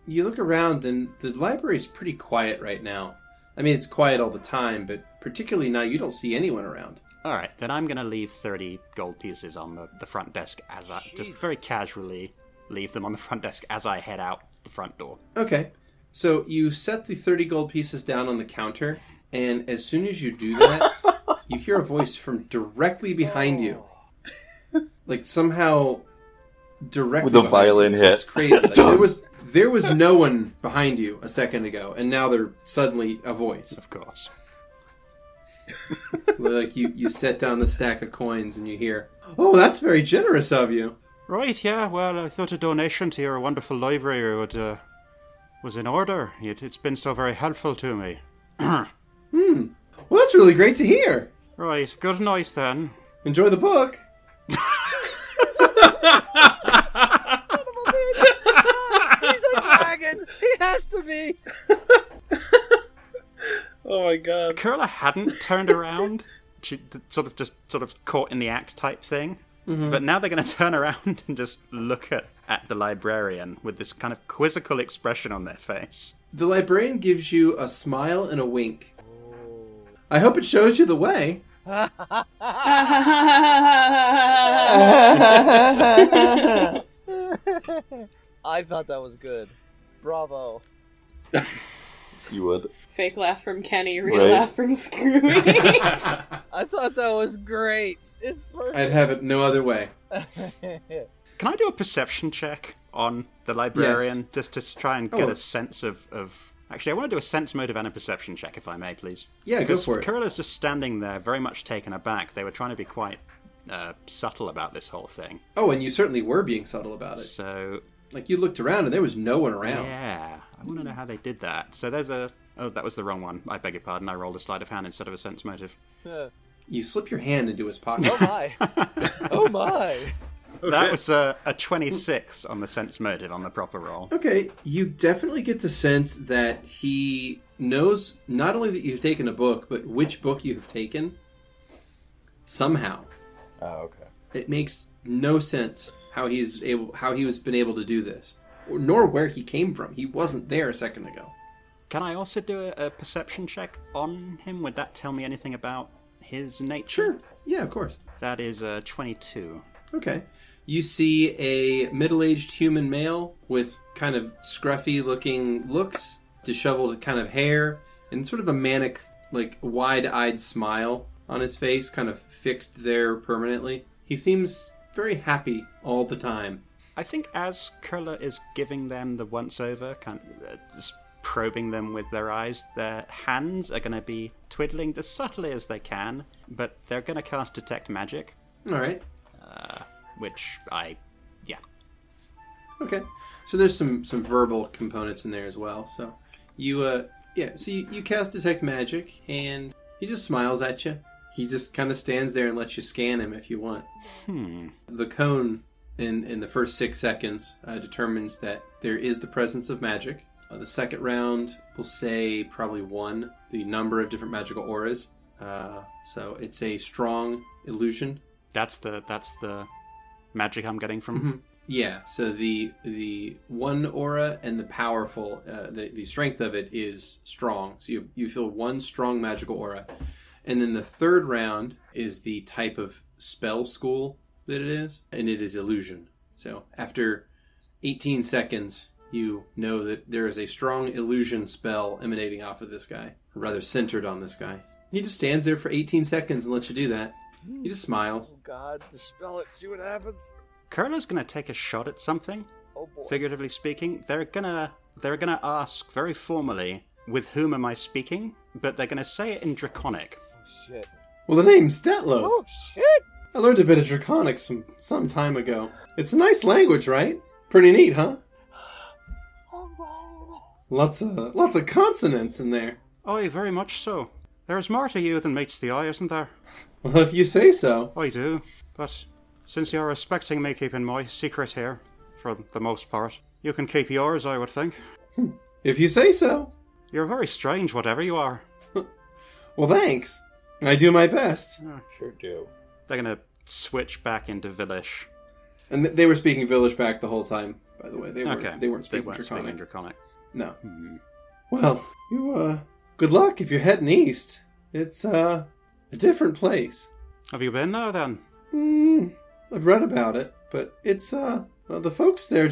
You look around and the library's pretty quiet right now. I mean, it's quiet all the time, but particularly now you don't see anyone around. Alright, then I'm going to leave 30 gold pieces on the front desk as I just very casually leave them on the front desk as I head out the front door. Okay, so you set the 30 gold pieces down on the counter, and as soon as you do that, you hear a voice from directly behind you. Like somehow directly with a violin hit. It's crazy. Like, there was no one behind you a second ago, and now there's suddenly a voice. Of course. Like you set down the stack of coins and you hear, "Oh, that's very generous of you." Right, yeah, well, I thought a donation to your wonderful library was in order. It's been so very helpful to me. Well, that's really great to hear. Right, good night then. Enjoy the book. He's a dragon! He has to be! Oh my god. Kurla hadn't turned around. She sort of caught in the act type thing. Mm-hmm. But now they're going to turn around and just look at the librarian with this kind of quizzical expression on their face. The librarian gives you a smile and a wink. I hope it shows you the way. I thought that was good. Bravo. You would. Fake laugh from Keni, real laugh from Skrewy. I thought that was great. It's perfect. I'd have it no other way. Can I do a perception check on the librarian? Yes. Just to try and get a sense of... Actually, I want to do a sense motive and a perception check, if I may, please. Yeah, because go for it. Kurla's just standing there, very much taken aback. They were trying to be quite subtle about this whole thing. Oh, and you certainly were being subtle about it. So... Like, you looked around and there was no one around. Yeah, I want to know how they did that. So there's a... Oh, that was the wrong one. I beg your pardon. I rolled a sleight of hand instead of a sense motive. You slip your hand into his pocket. Oh my! Oh my! Okay. That was a 26 on the sense motive on the proper roll. Okay, you definitely get the sense that he knows not only that you've taken a book, but which book you have taken. Somehow. Oh, okay. It makes no sense how he was been able to do this, nor where he came from. He wasn't there a second ago. Can I also do a perception check on him? Would that tell me anything about his nature? Sure. Yeah, of course. That is 22. Okay. You see a middle-aged human male with kind of scruffy-looking looks, disheveled kind of hair, and sort of a manic, like, wide-eyed smile on his face, kind of fixed there permanently. He seems very happy all the time. I think as Kurla is giving them the once-over, kind of just probing them with their eyes, their hands are going to be twiddling as subtly as they can, but they're going to cast Detect Magic. All right. Which yeah. Okay. So there's some verbal components in there as well. So you you cast Detect Magic, and he just smiles at you. He just kind of stands there and lets you scan him if you want. The cone in the first 6 seconds determines that there is the presence of magic. The second round will say probably 1, the number of different magical auras. So it's a strong illusion. That's the magic I'm getting from. Mm-hmm. Yeah, so the 1 aura and the powerful, the strength of it is strong. So you feel 1 strong magical aura. And then the third round is the type of spell school that it is, and it is illusion. So after 18 seconds, you know that there is a strong illusion spell emanating off of this guy, or rather centered on this guy. He just stands there for 18 seconds and lets you do that. He just smiles. Oh God, dispel it, see what happens. Kurla's gonna take a shot at something. Oh boy. Figuratively speaking, they're gonna ask very formally, "With whom am I speaking?" But they're gonna say it in Draconic. Oh shit. Well, the name's Detlo. Oh shit. I learned a bit of Draconic some time ago. It's a nice language, right? Pretty neat, huh? Lots of consonants in there. Aye, very much so. There's more to you than meets the eye, isn't there? Well, if you say so. I do, but since you're respecting me keeping my secret here, for the most part, you can keep yours, I would think. If you say so. You're very strange, whatever you are. Well, thanks. I do my best. Sure do. They're gonna switch back into Villish. And they were speaking Village back the whole time, by the way. They weren't speaking They weren't Draconic. speaking Draconic. No. Well, you, good luck if you're heading east. It's, a different place. Have you been there, then? I've read about it, but it's, well, the folks there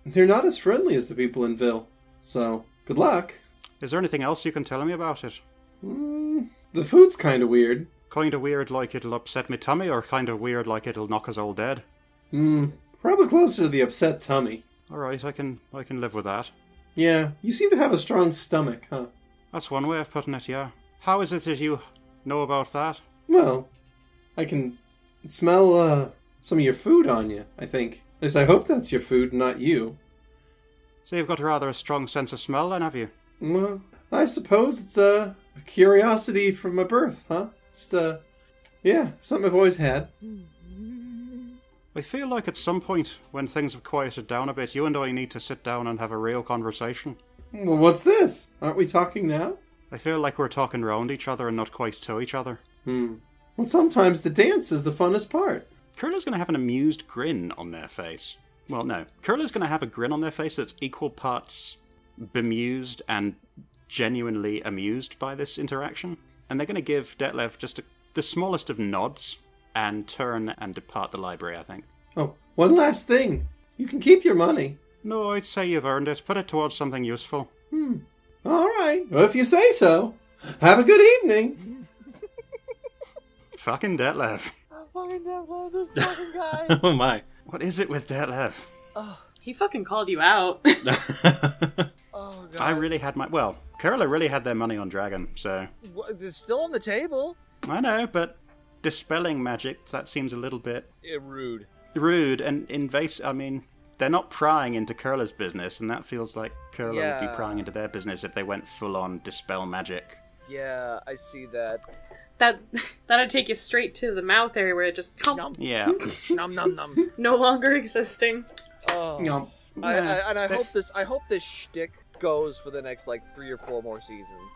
they're not as friendly as the people in Ville. So, good luck. Is there anything else you can tell me about it? The food's kinda weird. Kinda weird like it'll upset me tummy, or kinda weird like it'll knock us all dead? Probably closer to the upset tummy. Alright, I can live with that. Yeah, you seem to have a strong stomach, huh? That's one way of putting it, yeah. How is it that you know about that? Well, I can smell, some of your food on you, I think. At least I hope that's your food, not you. So you've got rather a strong sense of smell, then, have you? Well, I suppose it's a curiosity from my birth, huh? Just, yeah, something I've always had. I feel like at some point, when things have quieted down a bit, you and I need to sit down and have a real conversation. Well, what's this? Aren't we talking now? I feel like we're talking round each other and not quite to each other. Well, sometimes the dance is the funnest part. Kurla's going to have an amused grin on their face. Well, no. Kurla's going to have a grin on their face that's equal parts bemused and genuinely amused by this interaction. And they're going to give Detlev just the smallest of nods and turn and depart the library, I think. Oh, one last thing. You can keep your money. No, I'd say you've earned it. Put it towards something useful. All right. Well, if you say so. Have a good evening. Fucking Detlev. I'm fucking Detlev, this fucking guy. Oh my. What is it with Detlev? He fucking called you out. Oh God. I really had my... Well, Kurla really had their money on Dragon, so... What, it's still on the table. I know, but dispelling magic, that seems a little bit... Rude. Rude and invasive. I mean, they're not prying into Kurla's business, and that feels like Kurla would be prying into their business if they went full-on dispel magic. Yeah, I see that. That'd take you straight to the mouth area where it just Yeah. Nom nom nom. no longer existing. Oh. No. I hope this shtick goes for the next like 3 or 4 more seasons.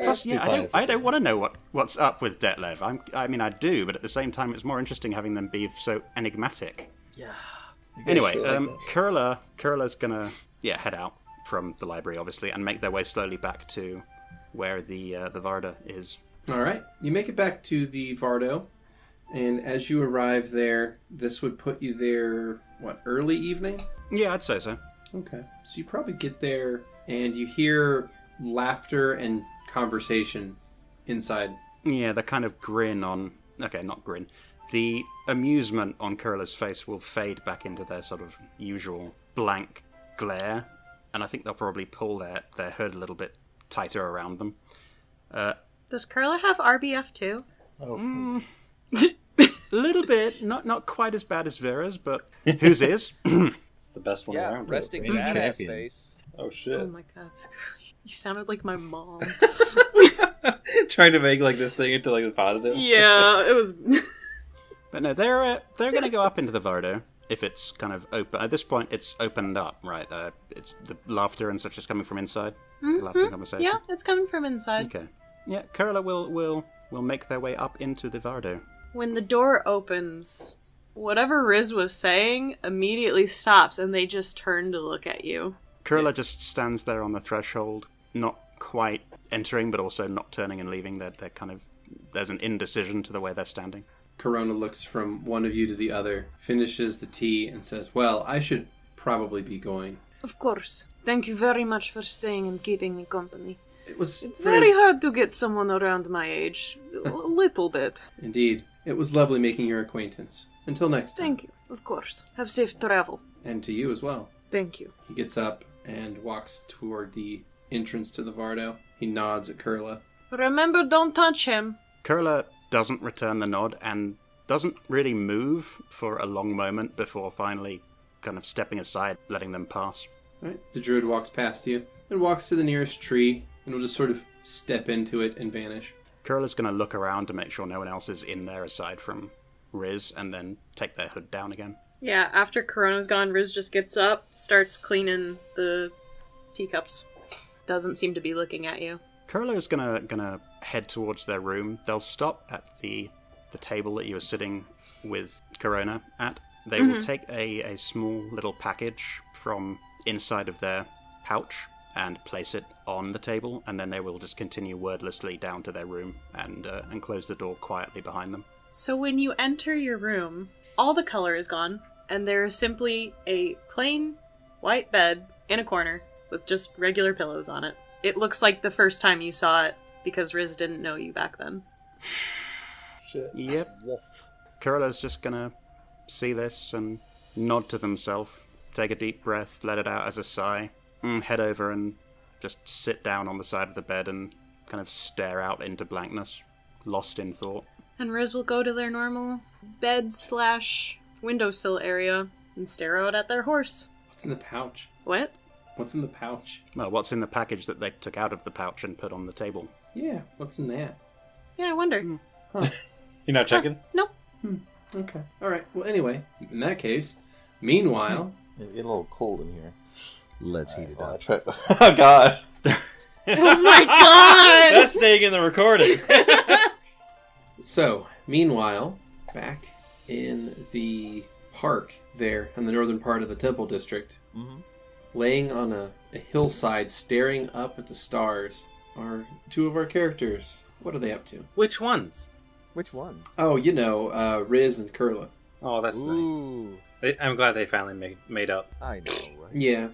Plus, yeah, I don't want to know what's up with Detlev. I mean, I do, but at the same time, it's more interesting having them be so enigmatic. Yeah. Anyway, sure like Kurla's gonna head out from the library, obviously, and make their way slowly back to where the Varda is. All right. You make it back to the Vardo, and as you arrive there, this would put you there, early evening? Yeah, I'd say so. Okay. So you probably get there, and you hear laughter and conversation inside. Yeah, the kind of grin on... Okay, not grin. The amusement on Kurla's face will fade back into their sort of usual blank glare, and I think they'll probably pull their hood a little bit tighter around them. Does Kurla have RBF too? Oh. A little bit. Not quite as bad as Vera's, but whose is? It's the best one Yeah, around. resting Reigning badass champion. face. Oh shit. Oh my god, Skrewy. You sounded like my mom. Trying to make like this thing into like a positive. Yeah, it was... But no, they're going to go up into the Vardo if it's kind of open. At this point, it's opened up, right? It's the laughter and such is coming from inside. The laughter and conversation. Yeah, it's coming from inside. Okay. Yeah, Kurla will make their way up into the Vardo. When the door opens, whatever Riz was saying immediately stops, and they just turn to look at you. Kurla just stands there on the threshold, not quite entering, but also not turning and leaving. They're kind of, there's an indecision to the way they're standing. Corona looks from one of you to the other, finishes the tea, and says, well, I should probably be going. Of course. Thank you very much for staying and keeping me company. It's very hard to get someone around my age. A little bit. Indeed. It was lovely making your acquaintance. Until next time. Thank you. Of course. Have safe travel. And to you as well. Thank you. He gets up and walks toward the entrance to the Vardo. He nods at Kurla. Remember, don't touch him. Kurla doesn't return the nod and doesn't really move for a long moment before finally kind of stepping aside, letting them pass. Right. The druid walks past you and walks to the nearest tree and will just sort of step into it and vanish. Kurla's going to look around to make sure no one else is in there aside from Riz and then take their hood down again. Yeah, after Corona's gone, Riz just gets up, starts cleaning the teacups. Doesn't seem to be looking at you. Kurla's gonna head towards their room. They'll stop at the table that you were sitting with Corona at. They will take a small little package from inside of their pouch and place it on the table, and then they will just continue wordlessly down to their room and close the door quietly behind them. So when you enter your room, all the color is gone, and there is simply a plain white bed in a corner with just regular pillows on it. It looks like the first time you saw it, because Riz didn't know you back then. Shit. Yep. Woof. Kurla's just gonna see this and nod to themselves, take a deep breath, let it out as a sigh, head over and just sit down on the side of the bed and kind of stare out into blankness, lost in thought. And Riz will go to their normal bed/windowsill area and stare out at their horse. What's in the pouch? What? What's in the pouch? Well, what's in the package that they took out of the pouch and put on the table? Yeah, what's in that? Yeah, I wonder. Huh. You're not checking? Nope. Okay. Alright, well anyway, in that case, meanwhile... It's getting a little cold in here. Let's heat it Well, I up. tried... Oh, God! Oh my god! That's staying in the recording. So, meanwhile, back in the park there in the northern part of the Temple District, laying on a hillside staring up at the stars are two of our characters. What are they up to? Which ones? Which ones? Oh, you know, Riz and Kurla. Oh, that's Ooh. nice. I'm glad they finally made up. I know, right? Yeah.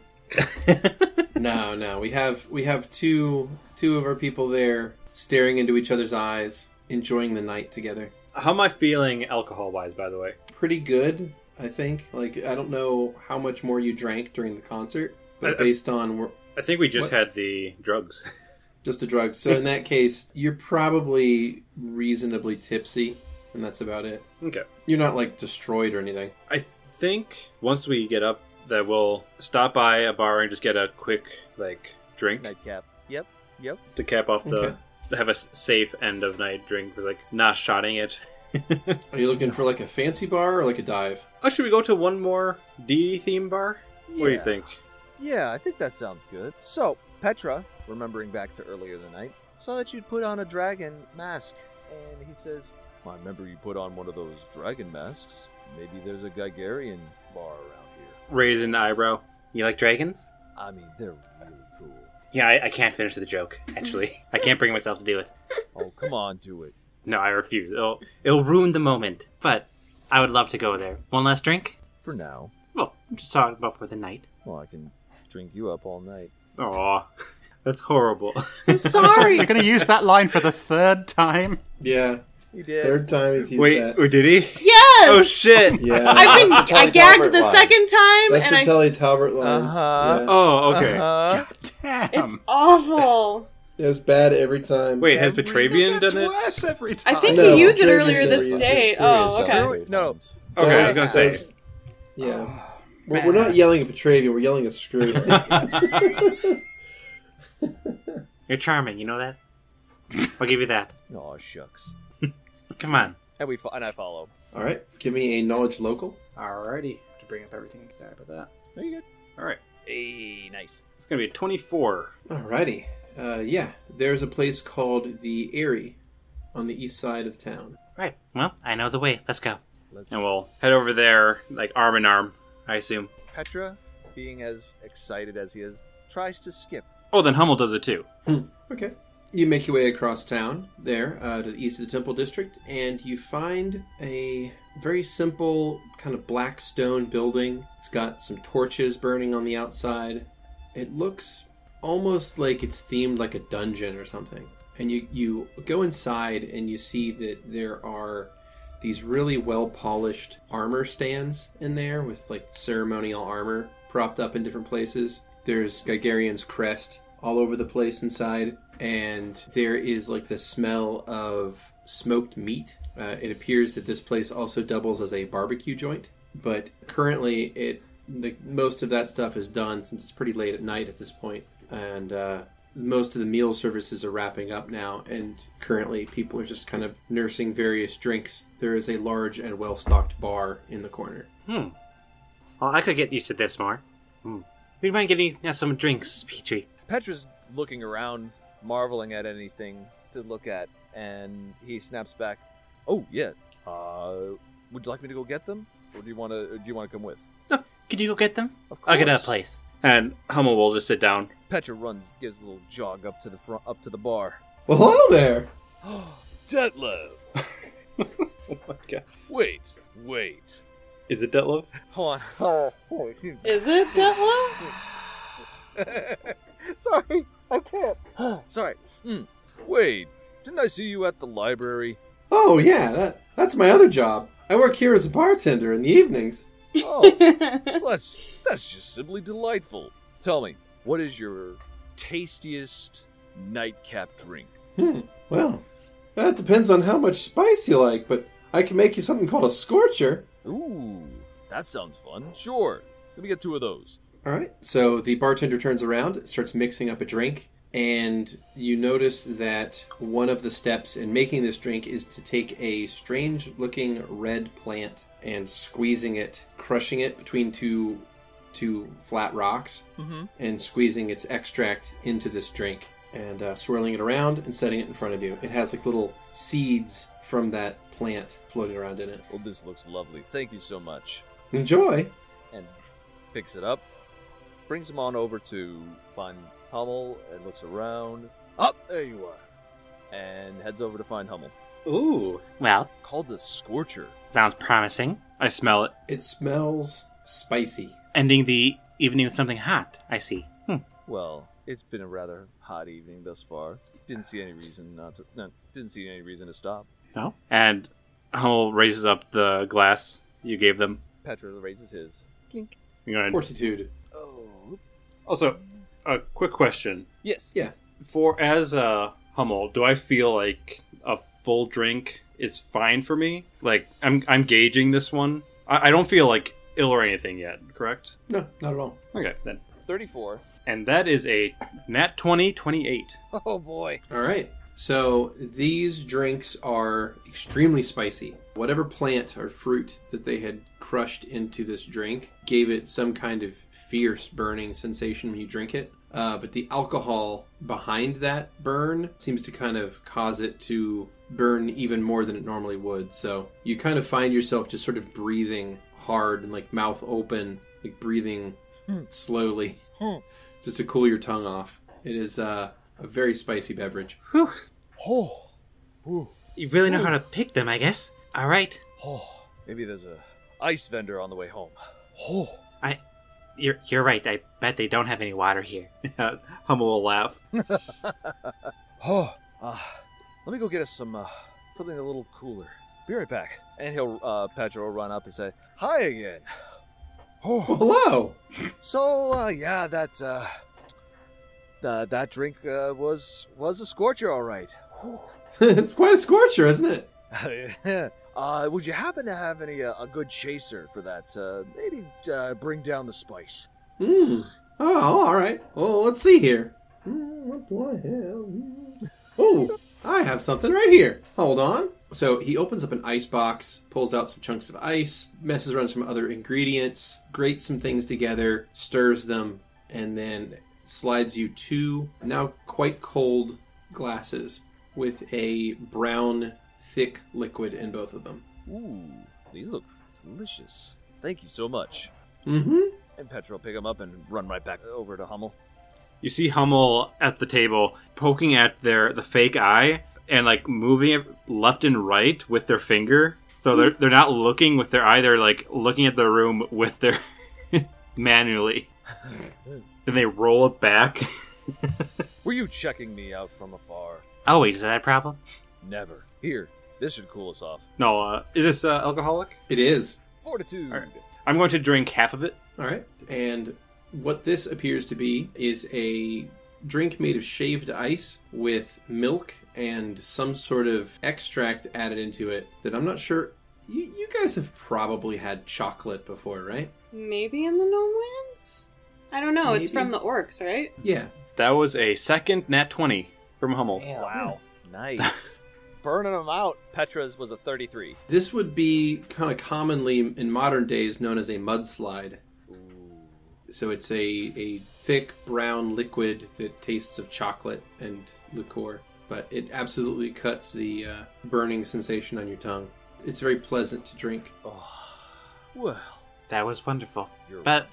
No. We have two of our people there staring into each other's eyes, enjoying the night together. How am I feeling alcohol-wise, by the way? Pretty good, I think. Like, I don't know how much more you drank during the concert, but I based on I think we just What? had the drugs. just the drugs. So in that case, you're probably reasonably tipsy, and that's about it. Okay. You're not, like, destroyed or anything. I think once we get up, that we'll stop by a bar and just get a quick, like, drink Nightcap. Yep. to cap off Okay. have a safe end of night drink. We're like not shotting it. Are you looking for, like, a fancy bar or, like, a dive? Oh, should we go to one more deity theme bar? What do you think? Yeah, I think that sounds good. So, Petra, remembering back to earlier in the night, saw that you'd put on a dragon mask. And he says, I remember you put on one of those dragon masks. Maybe there's a Gigarian bar around here. Raise an eyebrow. You like dragons? I mean, they're really cool. Yeah, I can't finish the joke, actually. I can't bring myself to do it. Oh, come on, do it. No, I refuse. It'll ruin the moment. But I would love to go there. One last drink? For now. Well, I'm just talking about for the night. Well, I can drink you up all night. Aw, that's horrible. I'm sorry! You're going to use that line for the third time? Yeah. He did. Third time he's used Wait, that. did he? Yes! Oh shit! Yeah. I gagged the line. second time, That's and the I... Telly Talbot line. Uh-huh. Yeah. Oh, okay. Uh-huh. Damn. It's awful. It was bad every time. Wait, has Petravian That's done it? worse every time. I think No, he used it Petravian's earlier never this used date. it. Oh, okay. Screwy. No. Okay, I was Those- gonna say. those- Yeah. We're not yelling at Petravian, we're yelling at Skrewy. You're charming, you know that? I'll give you that. Oh, shucks. Come on. And I follow. All right, give me a knowledge local. Alrighty. To bring up everything. Sorry about that. There you go. Alright. Hey, nice. It's going to be a 24. Alrighty. Yeah, there's a place called the Eyrie on the east side of town. Right. Well, I know the way. Let's go. And we'll head over there, like arm in arm, I assume. Petra, being as excited as he is, tries to skip. Oh, then Hummel does it too. Okay. You make your way across town there to the east of the Temple District, and you find a very simple kind of black stone building. It's got some torches burning on the outside. It looks almost like it's themed like a dungeon or something. And you go inside and you see that there are these really well-polished armor stands in there with like ceremonial armor propped up in different places. There's Gigarian's crest all over the place inside, and there is like the smell of smoked meat. It appears that this place also doubles as a barbecue joint, but currently most of that stuff is done since it's pretty late at night at this point, and most of the meal services are wrapping up now, and currently people are just kind of nursing various drinks. There is a large and well-stocked bar in the corner. Well, I could get used to this more. Would you mind getting us some drinks, Petrie? Petra's looking around, marveling at anything to look at, and he snaps back, "Oh, yeah. Would you like me to go get them? Or do you want to come with?" No, could you go get them? Of course. I'll get a place. And Hummel will just sit down. Petra gives a little jog up to the bar. Well, hello there! Detlef! Oh my god. Wait. Is it Detlef? Hold on. Is it Detlef? Sorry, I can't. Sorry. Wait, didn't I see you at the library? Oh, yeah, that's my other job. I work here as a bartender in the evenings. Oh, that's just simply delightful. Tell me, what is your tastiest nightcap drink? Well, that depends on how much spice you like, but I can make you something called a scorcher. Ooh, that sounds fun. Sure, let me get 2 of those. All right, so the bartender turns around, starts mixing up a drink, and you notice that one of the steps in making this drink is to take a strange-looking red plant and squeezing it, crushing it between two flat rocks, and squeezing its extract into this drink, and swirling it around and setting it in front of you. It has like little seeds from that plant floating around in it. Well, this looks lovely. Thank you so much. Enjoy! And picks it up, brings him on over to find Hummel, and looks around. There you are. And heads over to find Hummel. Ooh. Well, Called the Scorcher. sounds promising. I smell it. It smells spicy. Ending the evening with something hot, I see. Well, it's been a rather hot evening thus far. Didn't see any reason to stop. No? And Hummel raises up the glass you gave them. Petra raises his. Clink. You're gonna... Fortitude. Oh. Also, a quick question. Yes. Yeah. As Hummel, do I feel like a full drink is fine for me? Like, I'm gauging this one. I don't feel like ill or anything yet, correct? No, not at all. Okay, then. 34. And that is a nat 28. Oh boy. All right. So these drinks are extremely spicy. Whatever plant or fruit that they had crushed into this drink gave it some kind of fierce burning sensation when you drink it. But the alcohol behind that burn seems to kind of cause it to burn even more than it normally would. So you kind of find yourself just sort of breathing hard and like mouth open, like breathing slowly, just to cool your tongue off. It is a very spicy beverage. Whew. Oh. Ooh. You really know how to pick them, I guess. All right. Oh. Maybe there's a ice vendor on the way home. Oh. You're right. I bet they don't have any water here. Hummel will laugh. Oh. Let me go get us some something a little cooler. Be right back. And Petra will run up and say, "Hi again." Oh, hello. So, yeah, that drink was a scorcher, all right. It's quite a scorcher, isn't it? Would you happen to have any a good chaser for that? Maybe bring down the spice. Oh, all right. Well, let's see here. What do I have? Oh, I have something right here. Hold on. So he opens up an ice box, pulls out some chunks of ice, messes around some other ingredients, grates some things together, stirs them, and then slides you 2 now quite cold glasses with a brown, thick liquid in both of them. Ooh, these look delicious. Thank you so much. Mm-hmm. And Petra will pick them up and run right back over to Hummel. You see Hummel at the table poking at the fake eye and like moving it left and right with their finger. So they're not looking with their eye, they're like looking at the room with their manually. Then they roll it back. Were you checking me out from afar? Always, is that a problem? Never. Here, this should cool us off. No, is this alcoholic? It is. Fortitude. All right. I'm going to drink half of it. All right. And what this appears to be is a drink made of shaved ice with milk and some sort of extract added into it that I'm not sure. You guys have probably had chocolate before, right? Maybe in the Gnome Lands? I don't know. It's Maybe. from the orcs, right? Yeah. That was a second nat 20 from Hummel. Wow. Nice. Burning them out. Petra's was a 33. This would be kind of commonly in modern days known as a mudslide. So it's a thick brown liquid that tastes of chocolate and liqueur, but it absolutely cuts the burning sensation on your tongue. It's very pleasant to drink. Oh, well, That was wonderful. you're But-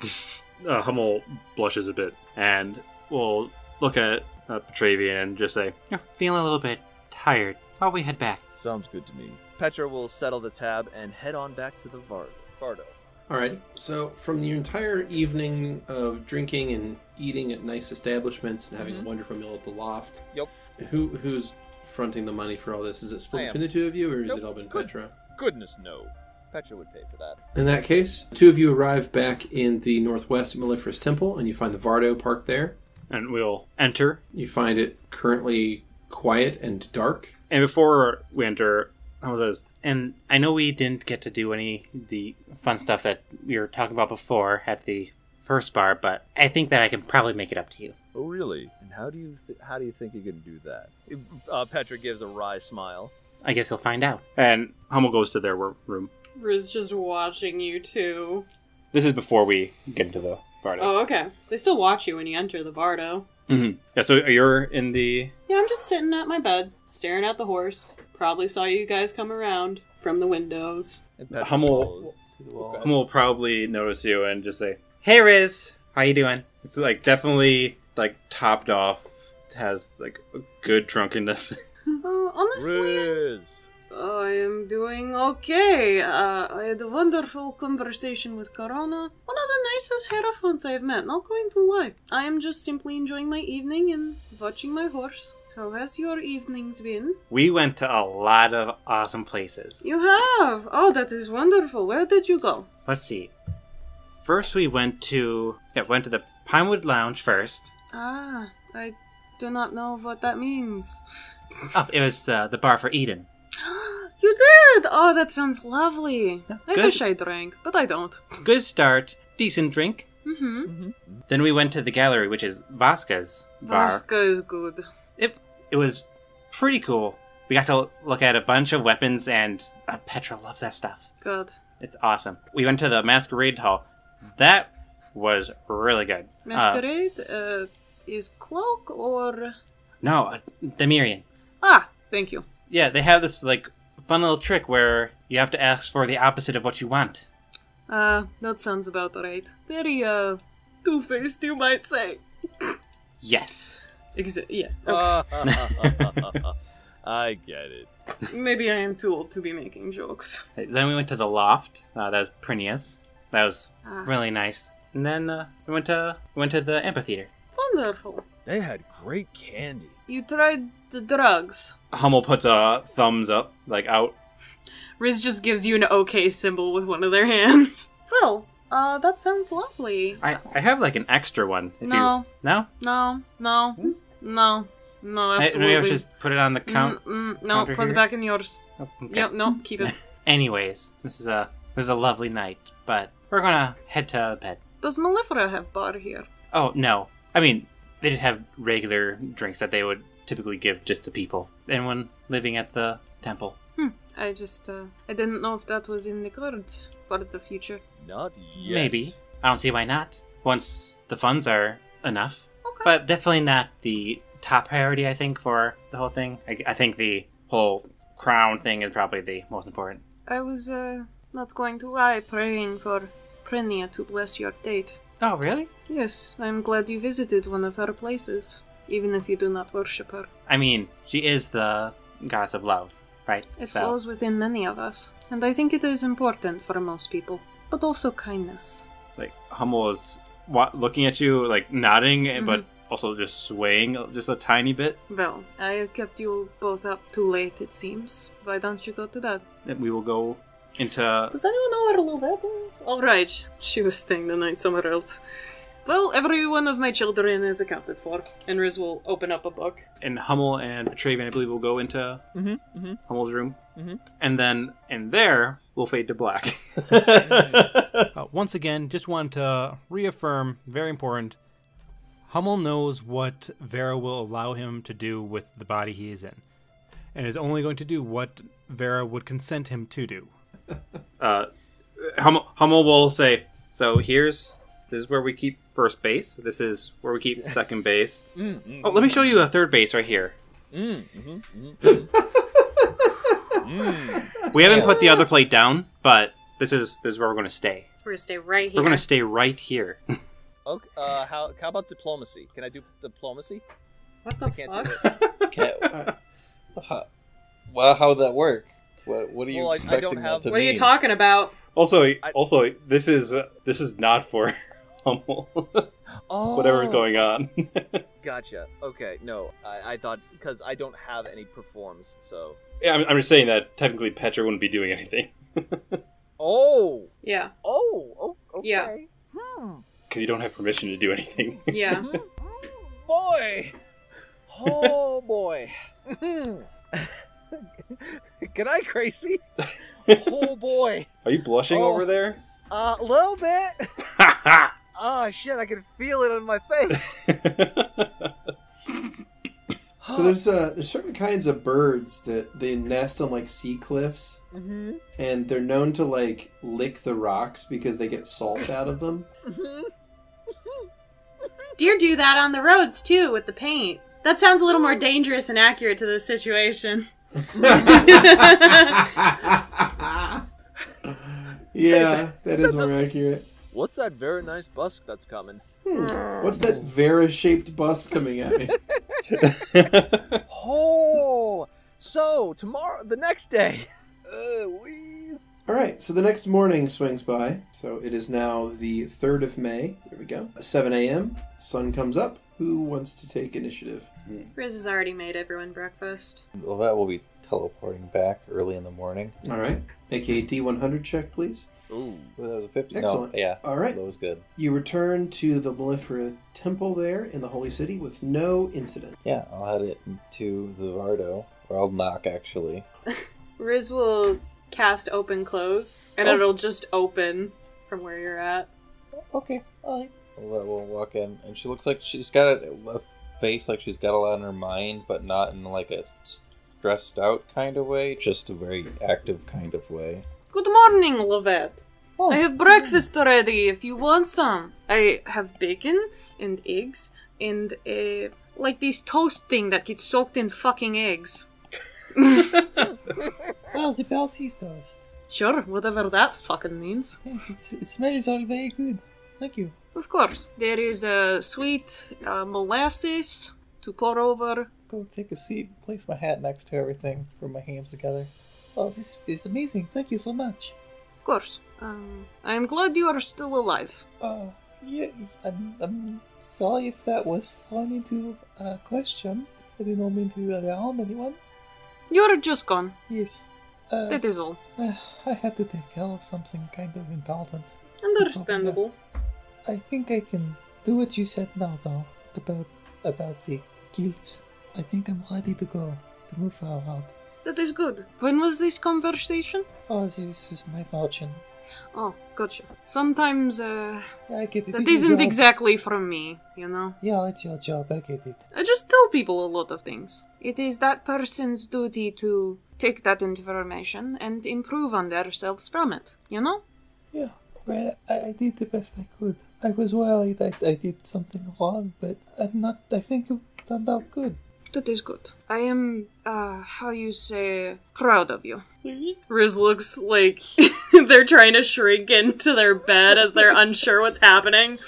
wonderful. Hummel blushes a bit and will look at Petravian and just say, Yeah, feeling a little bit tired. While we head back. Sounds good to me. Petra will settle the tab and head on back to the Vardo. Alrighty. So from your entire evening of drinking and eating at nice establishments and having a wonderful meal at the loft, Yep. who's fronting the money for all this? Is it I split am. between the two of you, or has Nope. it all been Good. Petra? Goodness, no. Petra would pay for that. In that case, the two of you arrive back in the northwest Maleferous Temple, and you find the Vardo parked there. and we'll enter. You find it currently quiet and dark. And before we enter, Hummel says, And I know we didn't get to do any of the fun stuff that we were talking about before at the first bar, but I think that I can probably make it up to you. Oh, really? And how do you think you can do that? Petra gives a wry smile. I guess you'll find out. and Hummel goes to their room. Riz just watching you too. This is before we get into the Bardo. Oh, okay. They still watch you when you enter the Bardo. Mm-hmm. Yeah, so you're in the... Yeah, I'm just sitting at my bed, staring at the horse. Probably saw you guys come around from the windows. And Petra Hummel follows to the wall. Hummel will probably notice you and just say, Hey, Riz! How you doing? it's like definitely like topped off, has like a good drunkenness. Honestly, Riz! I am doing okay. I had a wonderful conversation with Corona. One of the nicest Hierophants I've met, not going to lie. I am just simply enjoying my evening and watching my horse. How has your evenings been? We went to a lot of awesome places. You have? Oh, that is wonderful. Where did you go? Let's see. First we went to the Pinewood Lounge first. Ah, I do not know what that means. Oh, it was the bar for Eden. You did! Oh, that sounds lovely. I good. wish I drank, but I don't. Good start. Decent drink. Mm-hmm. Then we went to the gallery, which is Vasca's bar. Vasca is good. It was pretty cool. We got to look at a bunch of weapons, and Petra loves that stuff. Good. It's awesome. We went to the Masquerade Hall. That was really good. Masquerade is cloak or... No, the Mirian. Ah, thank you. Yeah, they have this like fun little trick where you have to ask for the opposite of what you want. That sounds about right. Very, two-faced, you might say. Yes. Yeah. Okay. I get it. Maybe I am too old to be making jokes. Then we went to the loft. That was Prinius. That was Ah, really nice. And then we went to the amphitheater. wonderful. They had great candy. You tried the drugs. Hummel puts a thumbs up, like out. Riz just gives you an okay symbol with one of their hands. Well, that sounds lovely. I have like an extra one. If No. You... No? No, Maybe absolutely. I'll just put it on the count. No, counter put here. it back in yours. Oh, okay. Yep, no, keep it. Anyways, this is a lovely night, but we're gonna head to bed. Does Malifera have bar here? Oh no, I mean they did have regular drinks that they would typically give just to people. Anyone living at the temple? I just, I didn't know if that was in the cards for the future. Not yet. Maybe. I don't see why not. Once the funds are enough. Okay. But definitely not the top priority, I think, for the whole thing. I think the whole crown thing is probably the most important. I was, not going to lie, praying for Prenia to bless your date. Oh, really? Yes, I'm glad you visited one of her places, even if you do not worship her. I mean, she is the goddess of love, right? It So- flows within many of us, and I think it is important for most people, but also kindness. Like Hummel is looking at you, like nodding, but also just swaying just a tiny bit. Well, I have kept you both up too late, it seems. Why don't you go to bed? Then we will go into. Does anyone know where Lovette is? Oh, right. She was staying the night somewhere else. Well, every one of my children is accounted for. And Riz will open up a book. And Hummel and Petravian, I believe, will go into Hummel's room. And then in there, we'll fade to black. Once again, just want to reaffirm, very important, Hummel knows what Vera will allow him to do with the body he is in, and is only going to do what Vera would consent him to do. Hummel will say, so this is where we keep first base. This is where we keep second base. Oh, let me show you a third base right here. We haven't put the other plate down, but this is where we're going to stay. We're going to stay right here. We're going to stay right here. Okay, how about diplomacy? Can I do diplomacy? What the can't do fuck? Well, how would that work? What are you Well, I expecting don't have- that to What are you mean? talking about? Also, this is not for Hummel. Oh, Whatever's going on. Gotcha. Okay, no, I thought because I don't have any performs, so. Yeah, I'm just saying that technically Petra wouldn't be doing anything. Oh. Yeah. Oh. Okay. Yeah. Because you don't have permission to do anything. Yeah. Boy. Oh boy. Can I crazy? Oh boy. Are you blushing over there? A little bit. Oh shit! I can feel it on my face. So there's certain kinds of birds that they nest on like sea cliffs, and they're known to like lick the rocks because they get salt out of them. Deer do that on the roads too with the paint. That sounds a little more dangerous and accurate to the situation. Yeah, that is more accurate. What's that very nice busk that's coming? What's that Vera-shaped bus coming at me? Oh, so tomorrow, the next day. Wheeze. Alright, so the next morning swings by. So it is now the 3rd of May. There we go. 7 a.m. Sun comes up. Who wants to take initiative? Riz has already made everyone breakfast. Lovette will be teleporting back early in the morning. Alright. Make a D100 check, please. Ooh. Ooh, that was a 50. Excellent. No, yeah. Alright. That was good. You return to the Mellifera Temple there in the Holy City with no incident. Yeah, I'll head it to the Vardo. Or I'll knock, actually. Riz will cast open close, and it'll just open from where you're at. Okay, alright. Lovette will walk in, and she looks like she's got a face like she's got a lot on her mind, but not in like a stressed out kind of way, just a very active kind of way. Good morning, Lovette. I have breakfast already if you want some. I have bacon and eggs and like this toast thing that gets soaked in fucking eggs. Well, the Balsies toast. Sure, whatever that fucking means. Yes, it smells all very good. Thank you. Of course. There is sweet molasses to pour over. Go take a seat, place my hat next to everything, put my hands together. Oh, this is amazing. Thank you so much. Of course. I am glad you are still alive. Yeah, I'm sorry if that was thrown into question. I didn't mean to alarm anyone. You're just gone. Yes. That is all. I had to take care of something kind of important. Understandable. I think I can do what you said now, though, about the guilt. I think I'm ready to go, to move forward. That is good. When was this conversation? Oh, this was my fortune. Oh, gotcha. Sometimes, I get it. that It's your isn't job. exactly from me, you know? Yeah, it's your job. I get it. I just tell people a lot of things. It is that person's duty to take that information and improve on themselves from it, you know? Yeah, well, I did the best I could. I was worried I did something wrong, but I'm not. I think it turned out good. That is good. I am, how you say, proud of you. Riz looks like they're trying to shrink into their bed as they're unsure what's happening.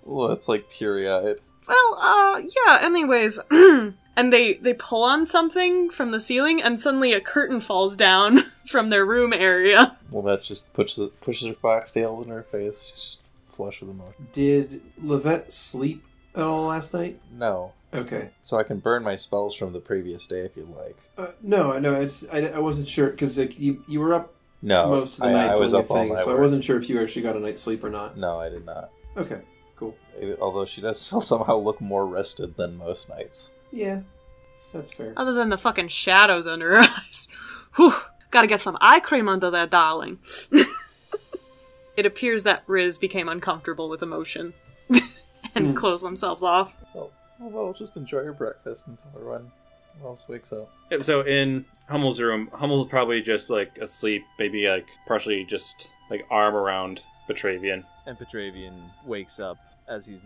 Well, that's like teary-eyed. Well, yeah, anyways. And they pull on something from the ceiling, and suddenly a curtain falls down from their room area. Well, that just pushes her foxtails in her face. She's just flush with emotion. Did Lovette sleep at all last night? No. Okay. So I can burn my spells from the previous day if you'd like. No. I wasn't sure, because you were up most of the night I was doing up your all thing, night. so I wasn't sure if you actually got a night's sleep or not. No, I did not. Okay, cool. Although she does still somehow look more rested than most nights. Yeah, that's fair. Other than the fucking shadows under her eyes. Whew, gotta get some eye cream under there, darling. It appears that Riz became uncomfortable with emotion and closed themselves off. Well, just enjoy your breakfast until everyone else wakes up. Yeah, so in Hummel's room, Hummel's probably just like asleep, maybe like partially just like arm around Petravian. And Petravian wakes up, as he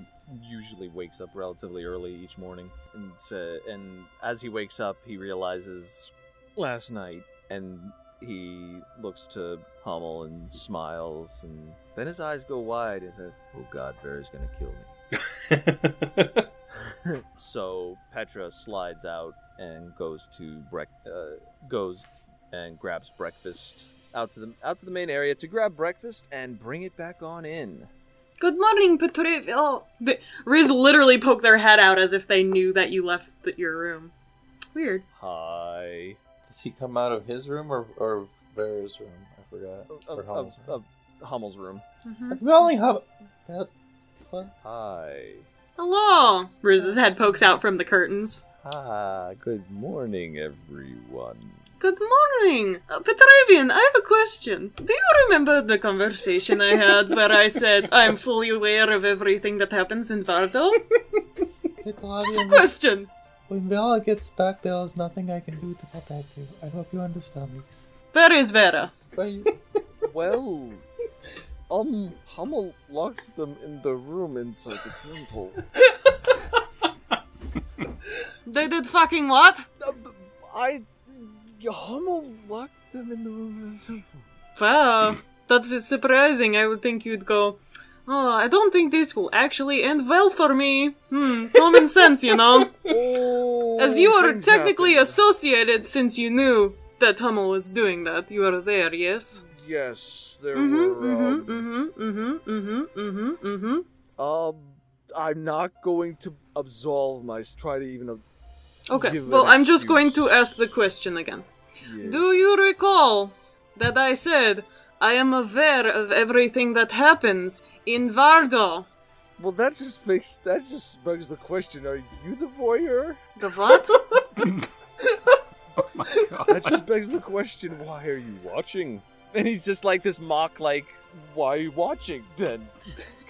usually wakes up relatively early each morning. And as he wakes up, he realizes last night, and he looks to Hummel and smiles, and then his eyes go wide and says, "Oh God, Vera's gonna kill me." So Petra slides out and goes and grabs breakfast out to the main area to grab breakfast and bring it back on in. Good morning, Petravian. Oh, Riz literally poked their head out as if they knew that you left your room. Weird. Hi. Does he come out of his room or Vera's room? I forgot. Or Hummel's room? Hummel's room. Mm-hmm. We only have that. Hi. Hello. Riz's head pokes out from the curtains. Good morning, everyone. Good morning. Petravian, I have a question. Do you remember the conversation I had where I said I'm fully aware of everything that happens in Vardo? It's a question. When Vera gets back, there is nothing I can do to protect you. I hope you understand this. Where is Vera? Well, Hummel locked them in the room inside the temple. They did fucking what? Hummel locked them in the room in the temple. Wow, that's surprising. I would think you'd go, oh, I don't think this will actually end well for me. Common sense, you know? As you are technically associated since you knew that Hummel was doing that. You are there, yes? Yes, there I'm not going to absolve try to even Okay, give well, an I'm just going excuse. to ask the question again. Yeah. Do you recall that I said I am aware of everything that happens in Vardo? Well, that just begs the question, are you the voyeur? The what? Oh my god. That just begs the question, why are you watching? And he's just like this mock, like, why are you watching then?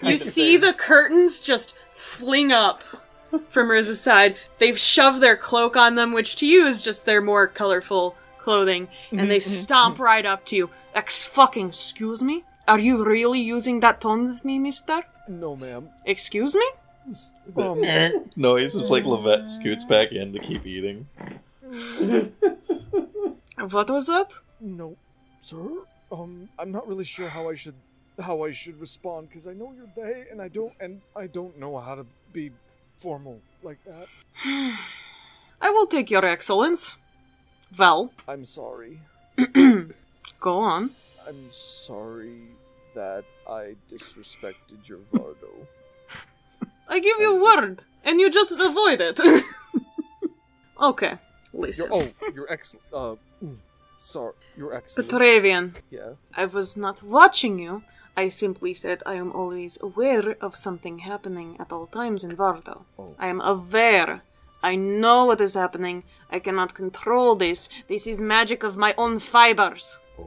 You see the curtains just fling up from Riz's side. They've shoved their cloak on them, which to you is just their more colorful clothing, and they stomp right up to you. Excuse me? Are you really using that tone with me, mister? No, ma'am. Excuse me? Noise is like Lovette scoots back in to keep eating. What was that? No, sir. I'm not really sure how I should respond, because I know you're they, and I don't know how to be formal like that. I will take your excellence. Well. I'm sorry. Go on. I'm sorry that I disrespected your Vardo. I give you a word, and you just avoid it. Okay, listen. You're excellent. Sorry, you're excellent. Petravian. Yeah. I was not watching you. I simply said I am always aware of something happening at all times in Vardo. Oh. I am aware. I know what is happening. I cannot control this. This is magic of my own fibers. Oh.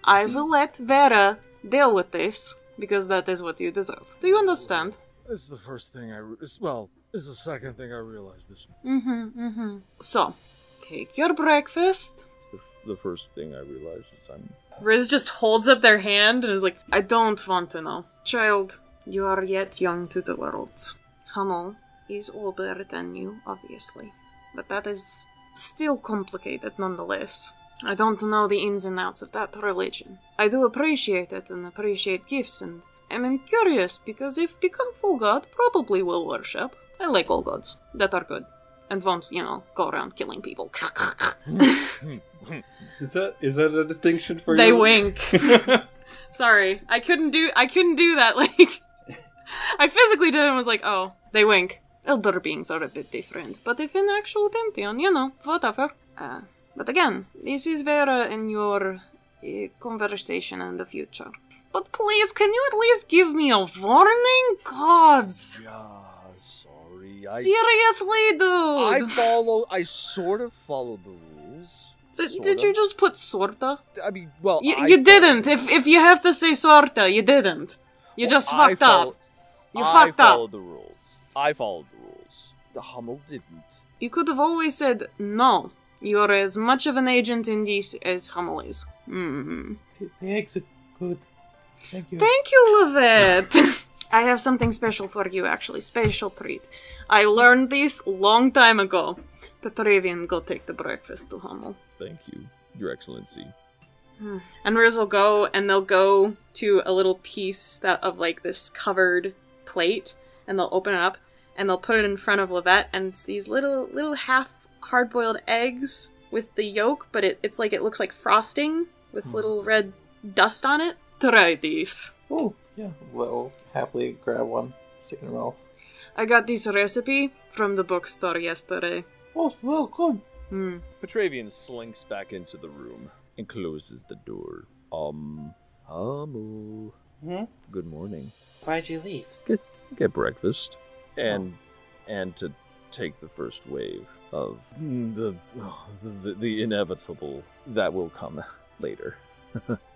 I will let Vera deal with this, because that is what you deserve. Do you understand? It's the first thing it's the second thing I realized this morning. So, take your breakfast. It's the first thing I realized is I'm... Riz just holds up their hand and is like, I don't want to know. Child, you are yet young to the world. Hummel is older than you, obviously. But that is still complicated nonetheless. I don't know the ins and outs of that religion. I do appreciate it and appreciate gifts, and I'm curious because if become full god, probably will worship. I like all gods that are good and won't, go around killing people. Is that a distinction for you? They wink. Sorry, I couldn't do that. Like, I physically did it and was like, oh, they wink. Elder beings are a bit different, but if in actual pantheon, whatever. But again, this is Vera in your conversation in the future. But please, can you at least give me a warning? Gods! Yeah, sorry. Seriously, dude! I sort of followed the rules. Did you just put sorta? I mean, well, you didn't. If you have to say sorta, you didn't. You just fucked up. You fucked up. I followed the rules. The Hummel didn't. You could have always said, no, you're as much of an agent in this as Hummel is. The eggs are good. Thank you. Thank you, Lovette. I have something special for you, actually. Special treat. I learned this long time ago. Petravian, go take the breakfast to Hummel. Thank you, Your Excellency. And Riz will go, and they'll go to a little piece of this covered plate, and they'll open it up, and they'll put it in front of Lovette, and it's these little half hard-boiled eggs with the yolk, but it's like it looks like frosting with little red dust on it. Try these. Oh, yeah. Well, happily grab one, stick in your mouth. I got this recipe from the bookstore yesterday. Oh, well, good. Petravian slinks back into the room and closes the door. Hamu. Good morning. Why'd you leave? Get breakfast. And to take the first wave of the inevitable that will come later.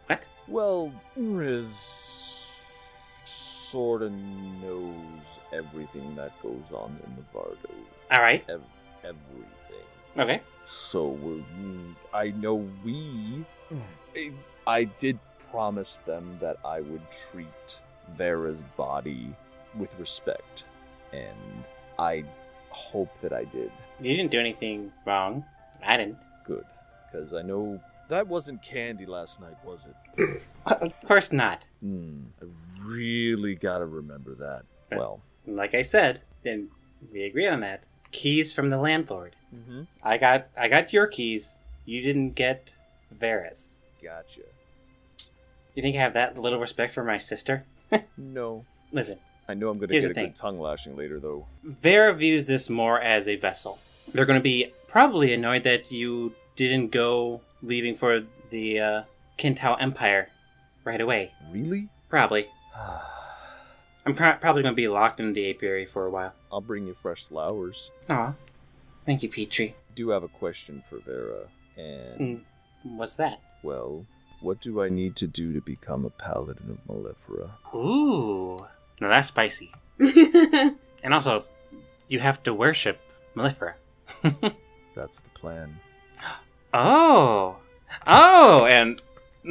What? Well, Riz sort of knows everything that goes on in the Vardo. All right. Everything. Okay. So I did promise them that I would treat Vera's body with respect, and I hope that I did. You didn't do anything wrong. I didn't. Good, because I know that wasn't candy last night, was it? Of course not. I really gotta remember that. Well, like I said, then we agreed on that. Keys from the landlord. Mm-hmm. I got your keys. You didn't get Vera's. Gotcha. You think I have that little respect for my sister? No. Listen. I know I'm going to get a good tongue lashing later, though. Vera views this more as a vessel. They're going to be probably annoyed that you didn't go leaving for the Kintao Empire right away. Really? Probably. I'm probably going to be locked in the apiary for a while. I'll bring you fresh flowers. Aw. Thank you, Petrie. I do have a question for Vera, and... What's that? Well, what do I need to do to become a Paladin of Malifera? Ooh. No, that's spicy. And also, you have to worship Malifera. That's the plan. Oh! And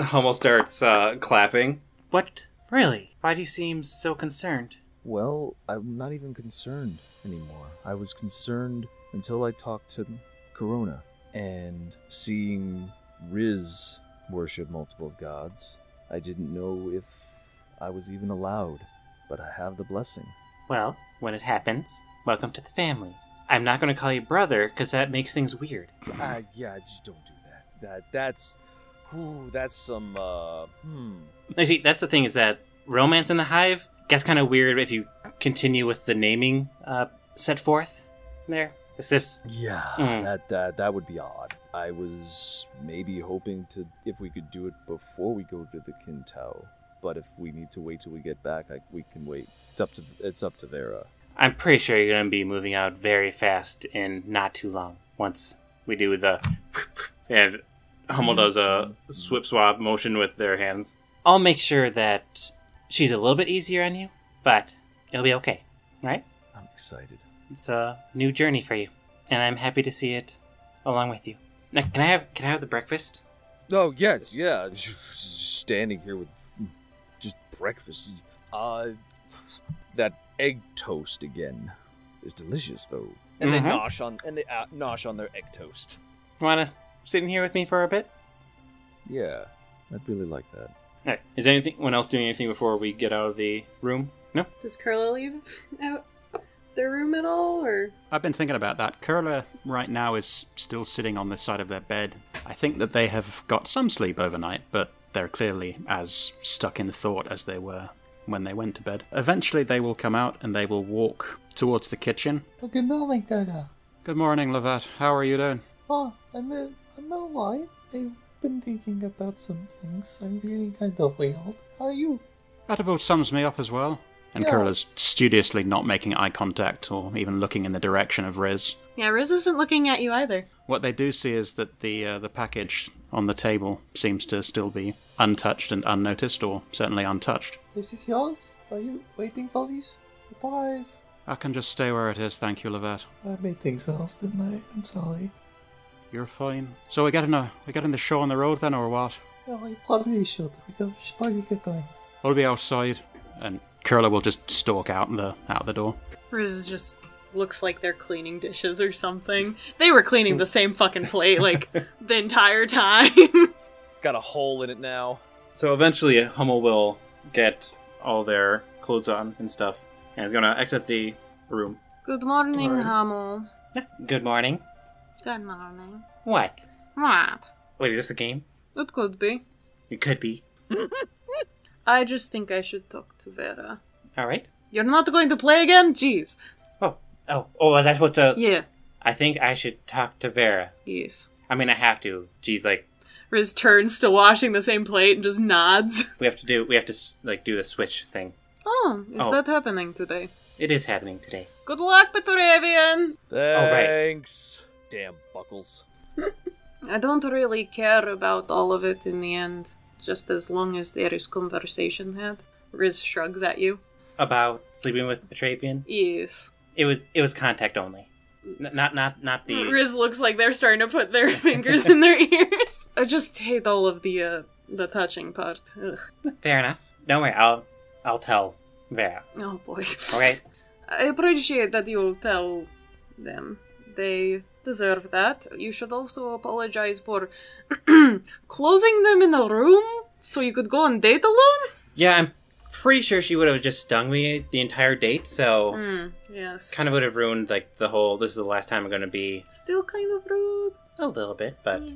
Hummel starts clapping. What? Really? Why do you seem so concerned? Well, I'm not even concerned anymore. I was concerned until I talked to Corona, and seeing Riz worship multiple gods, I didn't know if I was even allowed, but I have the blessing. Well, when it happens, welcome to the family. I'm not going to call you brother, because that makes things weird. Yeah, just don't do that. That's some, You see, that's the thing, is that romance in the Hive gets kind of weird if you continue with the naming set forth there. It's just... Yeah, that would be odd. I was maybe hoping to, if we could do it before we go to the Kintao, but if we need to wait till we get back, we can wait. It's up to Vera. I'm pretty sure you're going to be moving out very fast in not too long. Once we do the... And Hummel does a swip swap motion with their hands. I'll make sure that she's a little bit easier on you, but it'll be okay, right? I'm excited. It's a new journey for you, and I'm happy to see it along with you. Now, can I have the breakfast? Oh, yes, yeah. Just standing here with just breakfast. That egg toast again is delicious, though. And they Mm-hmm. nosh on their egg toast. Wanna sit in here with me for a bit? Yeah, I'd really like that. Alright, is anyone else doing anything before we get out of the room? No? Does Kurla leave out their room at all, or? I've been thinking about that. Kurla right now is still sitting on the side of their bed. I think that they have got some sleep overnight, but they're clearly as stuck in thought as they were when they went to bed. Eventually they will come out and they will walk towards the kitchen. Oh, good morning, Kurla. Good morning, Lovette. How are you doing? Oh, I'm alright. I've been thinking about some things. I'm feeling kind of weird. How are you? That about sums me up as well. And Yeah. Kurla's studiously not making eye contact or even looking in the direction of Riz. Yeah, Riz isn't looking at you either. What they do see is that the package on the table seems to still be untouched and unnoticed, or certainly untouched. Is this yours? Are you waiting for this? Surprise! I can just stay where it is, thank you, Lovette. I made things worse, didn't I? I'm sorry. You're fine. So we're getting the show on the road then, or what? Well, I probably should. We should probably get going. We'll be outside, and Kurla will just stalk out the door. Riz just looks like they're cleaning dishes or something. They were cleaning the same fucking plate, like, the entire time. It's got a hole in it now. So eventually Hummel will get all their clothes on and stuff, and is gonna exit the room. Good morning, Alright. Hummel. Good morning. Good morning. What? What? Wait, is this a game? It could be. It could be. I just think I should talk to Vera. Alright. You're not going to play again? Jeez. Oh, was I supposed to... Yeah. I think I should talk to Vera. Yes. I mean, I have to. Geez, like, Riz turns to washing the same plate and just nods. we have to do the switch thing. Oh, is Oh. that happening today? It is happening today. Good luck, Petravian! Thanks. Damn buckles. I don't really care about all of it in the end, just as long as there is conversation had. Riz shrugs at you. About sleeping with Petravian? Yes. It was contact only. Not the... Riz looks like they're starting to put their fingers in their ears. I just hate all of the touching part. Ugh. Fair enough. Don't worry, I'll tell Vera. Oh boy. Okay? I appreciate that you tell them. They deserve that. You should also apologize for closing them in a room so you could go on date alone? Yeah, I'm pretty sure she would have just stung me the entire date, so... Yes. Kind of would have ruined, like, the whole, this is the last time I'm gonna be... Still kind of rude. A little bit, but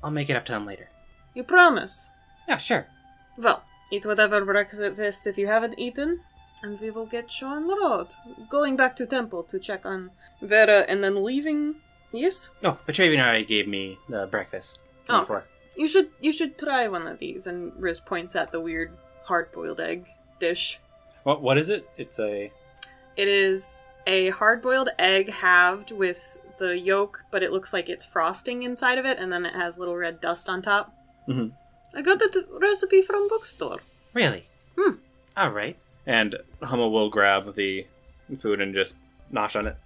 I'll make it up to them later. You promise? Yeah, sure. Well, eat whatever breakfast if you haven't eaten, and we will get you on the road. Going back to temple to check on Vera and then leaving. Yes? Oh, Petravian already gave me the breakfast before. You should try one of these. And Riz points at the weird hard-boiled egg dish. What is it? It's a... It is a hard-boiled egg halved with the yolk, but it looks like it's frosting inside of it, and then it has little red dust on top. Mhm. I got the recipe from bookstore. Really? Alright. And Hummel will grab the food and just nosh on it.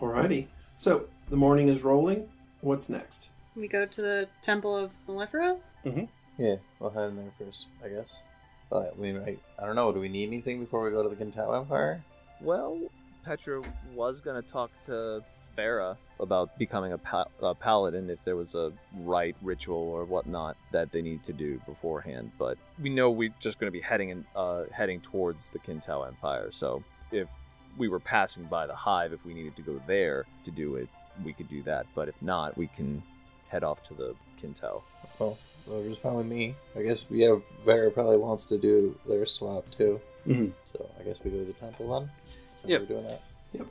Alrighty. So, the morning is rolling. What's next? We go to the Temple of Mellifera. Yeah, we'll head in there first, I guess. But, I mean, I don't know, do we need anything before we go to the Kintao Empire? Well, Petra was going to talk to Vera about becoming a paladin if there was a rite, ritual, or whatnot that they need to do beforehand. But we know we're just going to be heading towards the Kintao Empire. So if we were passing by the Hive, if we needed to go there to do it, we could do that. But if not, we can head off to the Kintao. Well, whatever's fine with me. I guess, yeah, Vera probably wants to do their swap, too. Mm-hmm. So, I guess we go to the temple then? So Yep. we're doing that. Yep.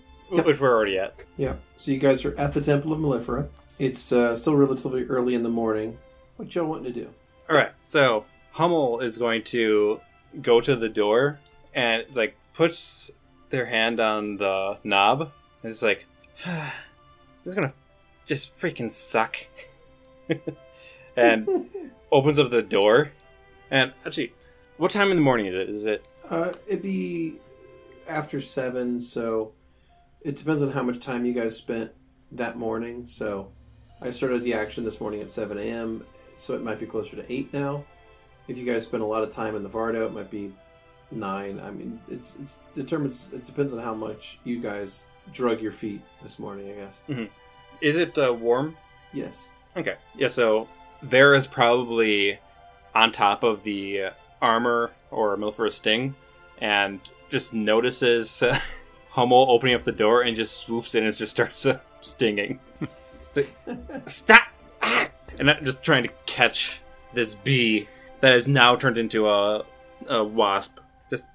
Which we're already at. Yeah. So you guys are at the Temple of Mellifera. It's still relatively early in the morning. What y'all wanting to do? Alright, so Hummel is going to go to the door and it's like puts their hand on the knob. And it's like, this is gonna just freaking suck. and opens up the door. And actually, what time in the morning is it? Is it? It'd be after 7, so it depends on how much time you guys spent that morning. So I started the action this morning at 7 a.m., so it might be closer to 8 now. If you guys spend a lot of time in the Vardo, it might be 9. I mean, it depends on how much you guys drug your feet this morning, I guess. Mm-hmm. Is it warm? Yes. Okay. Yeah, so Vera's probably on top of the armor or Milford's sting and just notices Hummel opening up the door and just swoops in and just starts stinging. Stop! Ah! And I'm just trying to catch this bee that has now turned into a wasp. Just,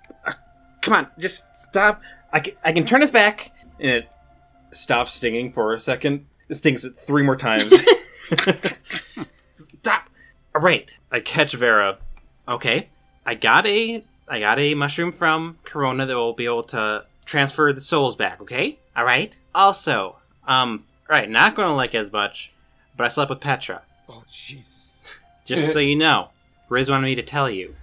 come on, just stop. I can turn this back. And it stops stinging for a second. It stings 3 more times. Stop! Alright, I catch Vera. Okay, I got a mushroom from Corona that will be able to transfer the souls back, okay? Alright? Also, alright, not gonna like it as much, but I slept with Petra. Oh, jeez. Just so you know, Riz wanted me to tell you.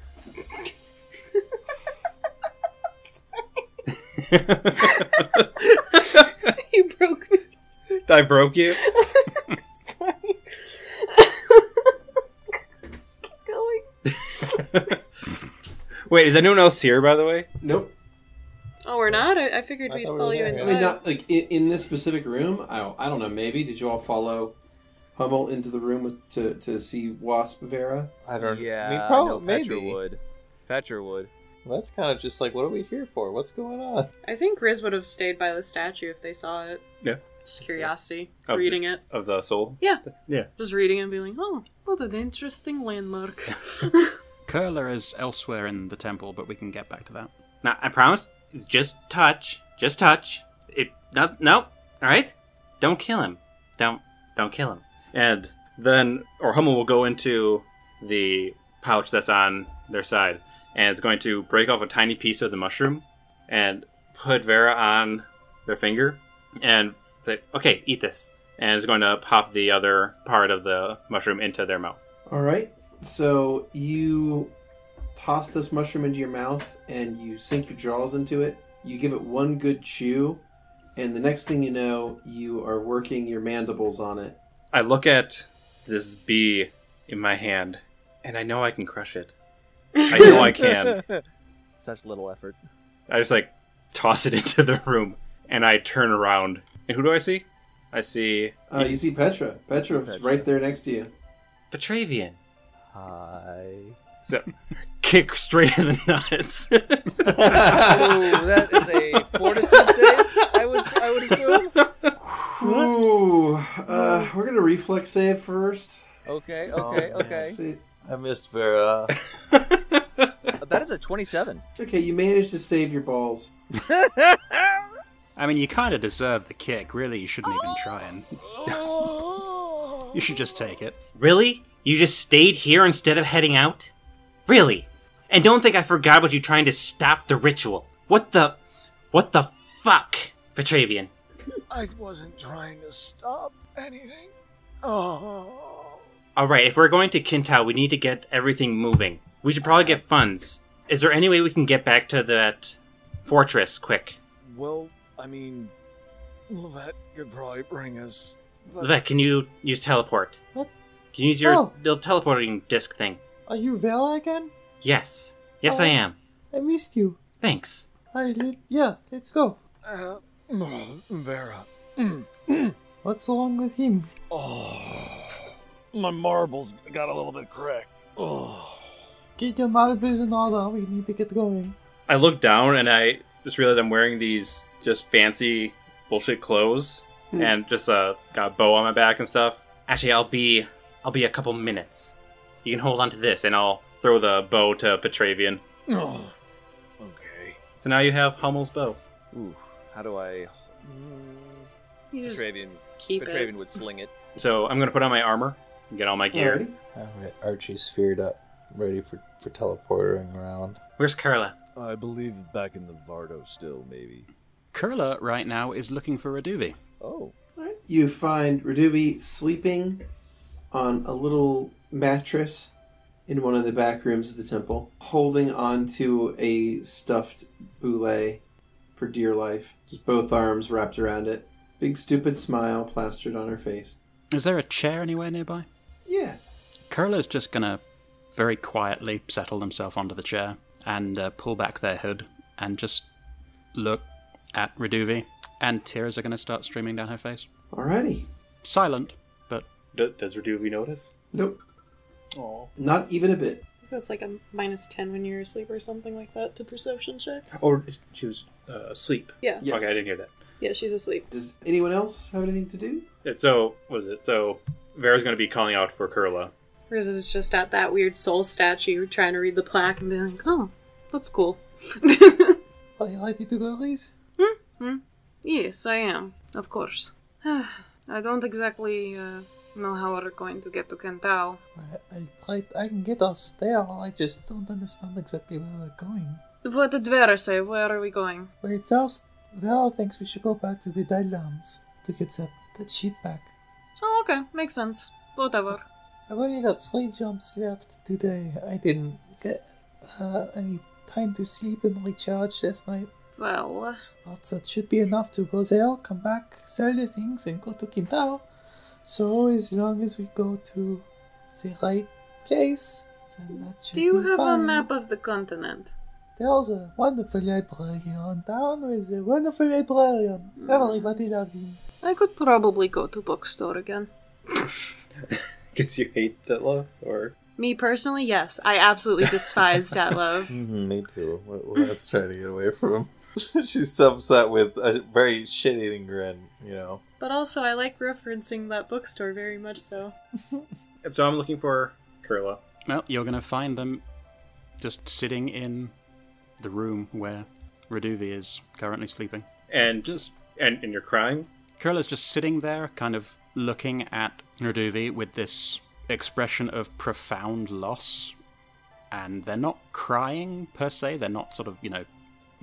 You broke me. I broke you? Sorry. Keep going. Wait, is anyone else here, by the way? Nope. Oh, we're not? I figured we'd follow you inside. I mean, not like in this specific room. I don't know. Maybe did you all follow Hummel into the room to see Wasp Vera? I don't. Yeah, I mean, probably no, maybe. Petra would. Well, that's kind of just like, what are we here for? What's going on? I think Riz would have stayed by the statue if they saw it. Yeah. Just curiosity. Of Reading it. Of the soul? Yeah. Yeah. Just reading it and being like, oh, what an interesting landmark. Kurla is elsewhere in the temple, but we can get back to that. Now, I promise, it's just touch. Just touch. No. Alright? Don't kill him. Don't kill him. And then, or Hummel will go into the pouch that's on their side, and it's going to break off a tiny piece of the mushroom and put Vera on their finger and say, okay, eat this. And it's going to pop the other part of the mushroom into their mouth. All right. So you toss this mushroom into your mouth and you sink your jaws into it. You give it one good chew, and the next thing you know, you are working your mandibles on it. I look at this bee in my hand, and I know I can crush it. I know I can. Such little effort. I just, toss it into the room, and I turn around. And who do I see? I see... You see Petra. Petra's right there next to you. Petravian. Hi. So, kick straight in the nuts. Oh, that is a fortitude save, I would assume. Ooh, we're gonna reflex save first. Okay. See. I missed Vera. That is a 27. Okay, you managed to save your balls. I mean, you kind of deserve the kick. Really, you shouldn't even try and... You should just take it. Really? You just stayed here instead of heading out? Really? And don't think I forgot about you trying to stop the ritual. What the fuck, Petravian? I wasn't trying to stop anything. Oh. Alright, if we're going to Kintao, we need to get everything moving. We should probably get funds. Is there any way we can get back to that fortress quick? Well, I mean, Lovette could probably bring us. Lovette, can you use teleport? What? Can you use your little teleporting disc thing? Are you Vera again? Yes. Yes, I am. I missed you. Thanks. Let's go. Vera. What's wrong with him? Oh, my marbles got a little bit cracked. Oh. Get your marbles in order. We need to get going. I look down and I just realized I'm wearing these just fancy bullshit clothes and just got a bow on my back and stuff. Actually, I'll be a couple minutes. You can hold on to this, and I'll throw the bow to Petravian. Oh. Okay. So now you have Hummel's bow. Ooh, how do I... You just Petravian keep Petravian it. would sling it. So I'm going to put on my armor and get all my gear. Alrighty. Alright, Archie's sphered up, ready for teleporting around. Where's Kurla? I believe back in the Vardo still, maybe. Kurla right now is looking for Raduvi. Oh. You find Raduvi sleeping on a little mattress in one of the back rooms of the temple, holding onto a stuffed boule for dear life. Just both arms wrapped around it. Big stupid smile plastered on her face. Is there a chair anywhere nearby? Yeah. Kurla's just gonna very quietly settle himself onto the chair and pull back their hood and just look at Reduvi, and tears are gonna start streaming down her face. Alrighty. Silent, but... Does Reduvi notice? Nope. Aw. Not even a bit. That's like a -10 when you're asleep or something like that to perception checks. Or she was asleep. Yeah. Yes. Okay, I didn't hear that. Yeah, she's asleep. Does anyone else have anything to do? So, what is it? So, Vera's going to be calling out for Kurla. Riz is just at that weird soul statue trying to read the plaque and being like, oh, that's cool. Are you ready to go, Liz? Yes, I am. Of course. I don't exactly know how we're going to get to Kintao. I can get us there, I just don't understand exactly where we're going. What did Vera say? Where are we going? Well, first, Vera thinks we should go back to the Dylands to get that sheet back. Oh, okay. Makes sense. Whatever. I've only got 3 jumps left today. I didn't get any time to sleep and recharge last night. Well... But that should be enough to go there, come back, sell the things, and go to Kintao. So as long as we go to the right place, then that should be Do you have fine. a map of the continent? There's a wonderful library in town with a wonderful librarian. Everybody loves him. I could probably go to bookstore again. Guess you hate that love, or... Me personally, yes. I absolutely despise Datlov. Me too. I was trying to get away from him. She's so upset with a very shit-eating grin, you know. But also, I like referencing that bookstore very much so. So I'm looking for Kurla. Well, you're gonna find them just sitting in the room where Reduvi is currently sleeping. And you're crying? Kurla's just sitting there, kind of looking at Reduvi with this expression of profound loss. And they're not crying, per se. They're not sort of,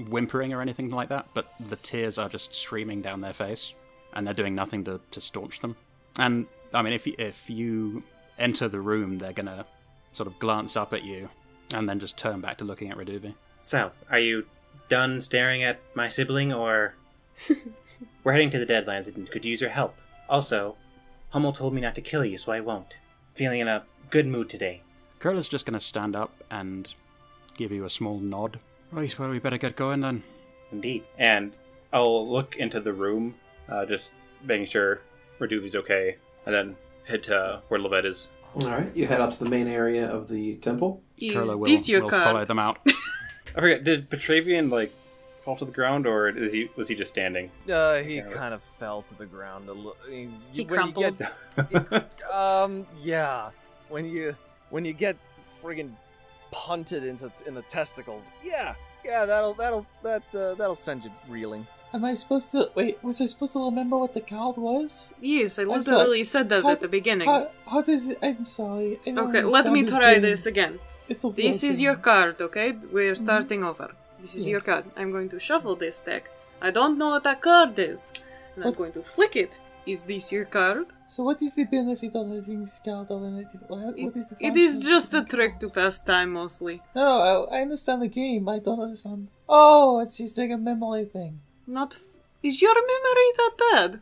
whimpering or anything like that, but the tears are just streaming down their face, and they're doing nothing to staunch them. And, I mean, if you enter the room, they're gonna sort of glance up at you, and then just turn back to looking at Reduvi. So, are you done staring at my sibling, or... We're heading to the Deadlands and could use your help. Also, Hummel told me not to kill you, so I won't. Feeling in a good mood today. Kurla's just gonna stand up and give you a small nod. Right, well, we better get going then. Indeed. And I'll look into the room, just making sure Reduvi's okay, and then head to where Lovette is. Alright, you head out to the main area of the temple. Kurla will follow them out. I forget, did Petravian, fall to the ground, or was he just standing? He kind of fell to the ground a little. He crumpled. Yeah. When you get friggin' punted in the testicles, that'll send you reeling. Am I supposed to... Wait, was I supposed to remember what the card was? Yes, I literally said that at the beginning. How does it... I'm sorry. I don't Okay, let me understand try game. this again. This is your card, okay? We're starting over. This is your card. I'm going to shuffle this deck. I don't know what that card is. And I'm going to flick it. Is this your card? So what is the benefit of using this card over what is the It is function of just a the trick to cards? pass time, mostly. No, I understand the game. I don't understand. Oh, it's just like a memory thing. Not... Is your memory that bad?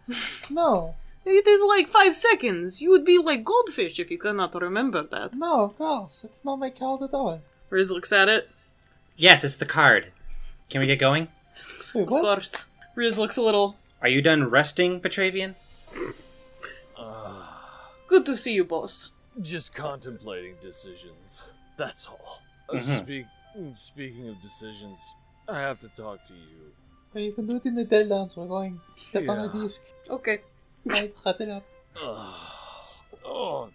No. It is like 5 seconds. You would be like goldfish if you cannot remember that. No, of course. It's not my card at all. Riz looks at it. Yes, it's the card. Can we get going? Wait, Of what? course. Riz looks a little... Are you done resting, Petravian? Good to see you, boss. Just contemplating decisions. That's all. Speaking of decisions, I have to talk to you. Well, you can do it in the Deadlands. We're going. Step on a Yeah. disc. Okay. Right, cut it up. Okay.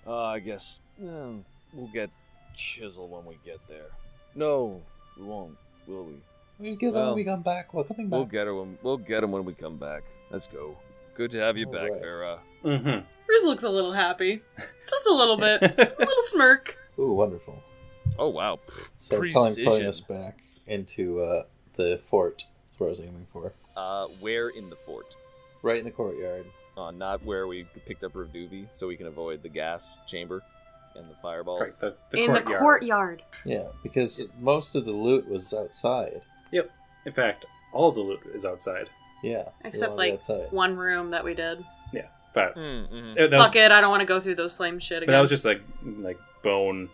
I guess we'll get Chisel when we get there. No, we won't, will we? We'll get them when we come back. We're coming back. We'll get him when we come back. Let's go. Good to have you back, Alright. Vera. Mm-hmm. Riz looks a little happy. Just a little bit. A little smirk. Ooh, wonderful. Oh wow. So Precision. pulling us back into the fort. That's what I was aiming for. Where in the fort? Right in the courtyard. Not where we picked up Reduvi, so we can avoid the gas chamber. And the fireballs. Right, the In the courtyard. Yeah, because most of the loot was outside. Yep. In fact, all the loot is outside. Yeah. Except, all like, outside. one room that we did. Yeah, but Mm-hmm. Fuck it, I don't want to go through those flame shit But again. that was just like bone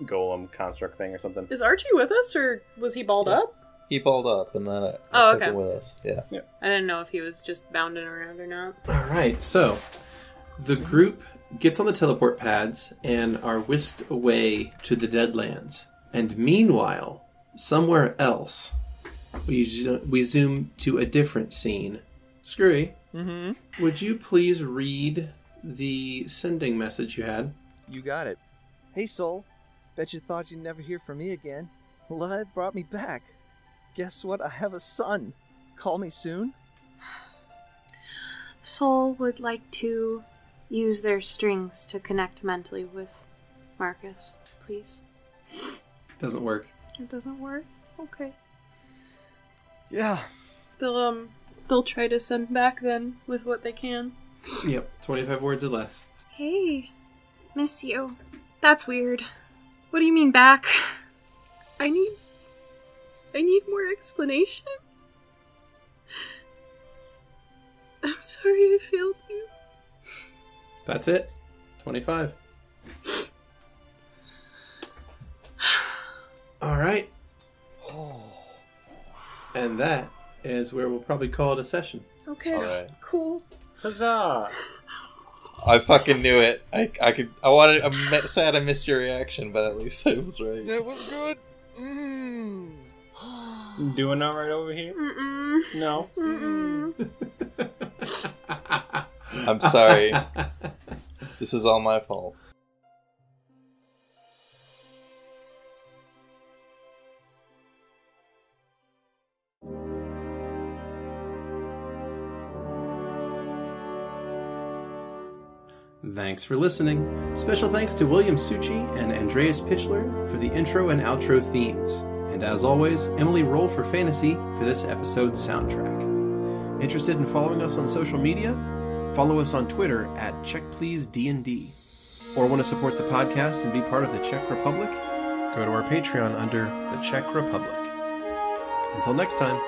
golem construct thing or something. Is Archie with us, or was he balled up? He balled up, and then I Oh, took okay. him with us. Yeah. I didn't know if he was just bounding around or not. All right, so the group gets on the teleport pads and are whisked away to the Deadlands. And meanwhile, somewhere else, we zoom to a different scene. Skrewy, would you please read the sending message you had? You got it. Hey, Soul. Bet you thought you'd never hear from me again. Lovette brought me back. Guess what? I have a son. Call me soon. Soul would like to use their strings to connect mentally with Marcus, please. Doesn't work. It doesn't work? Okay. Yeah. They'll try to send back then with what they can. Yep, 25 words or less. Hey, miss you. That's weird. What do you mean back? I need more explanation. I'm sorry I failed you. That's it. 25. All right. And that is where we'll probably call it a session. Okay, Alright. cool. Huzzah! I fucking knew it. I wanted. I'm sad I missed your reaction, but at least I was right. That was good. Doing all right over here? Mm-mm. No. Mm-mm. I'm sorry. This is all my fault. Thanks for listening. Special thanks to William Succi and Andreas Pichler for the intro and outro themes. And as always, Emily Roll for Fantasy for this episode's soundtrack. Interested in following us on social media? Follow us on Twitter at CheckPleaseDND. Or want to support the podcast and be part of the Czech Republic? Go to our Patreon under the Czech Republic. Until next time.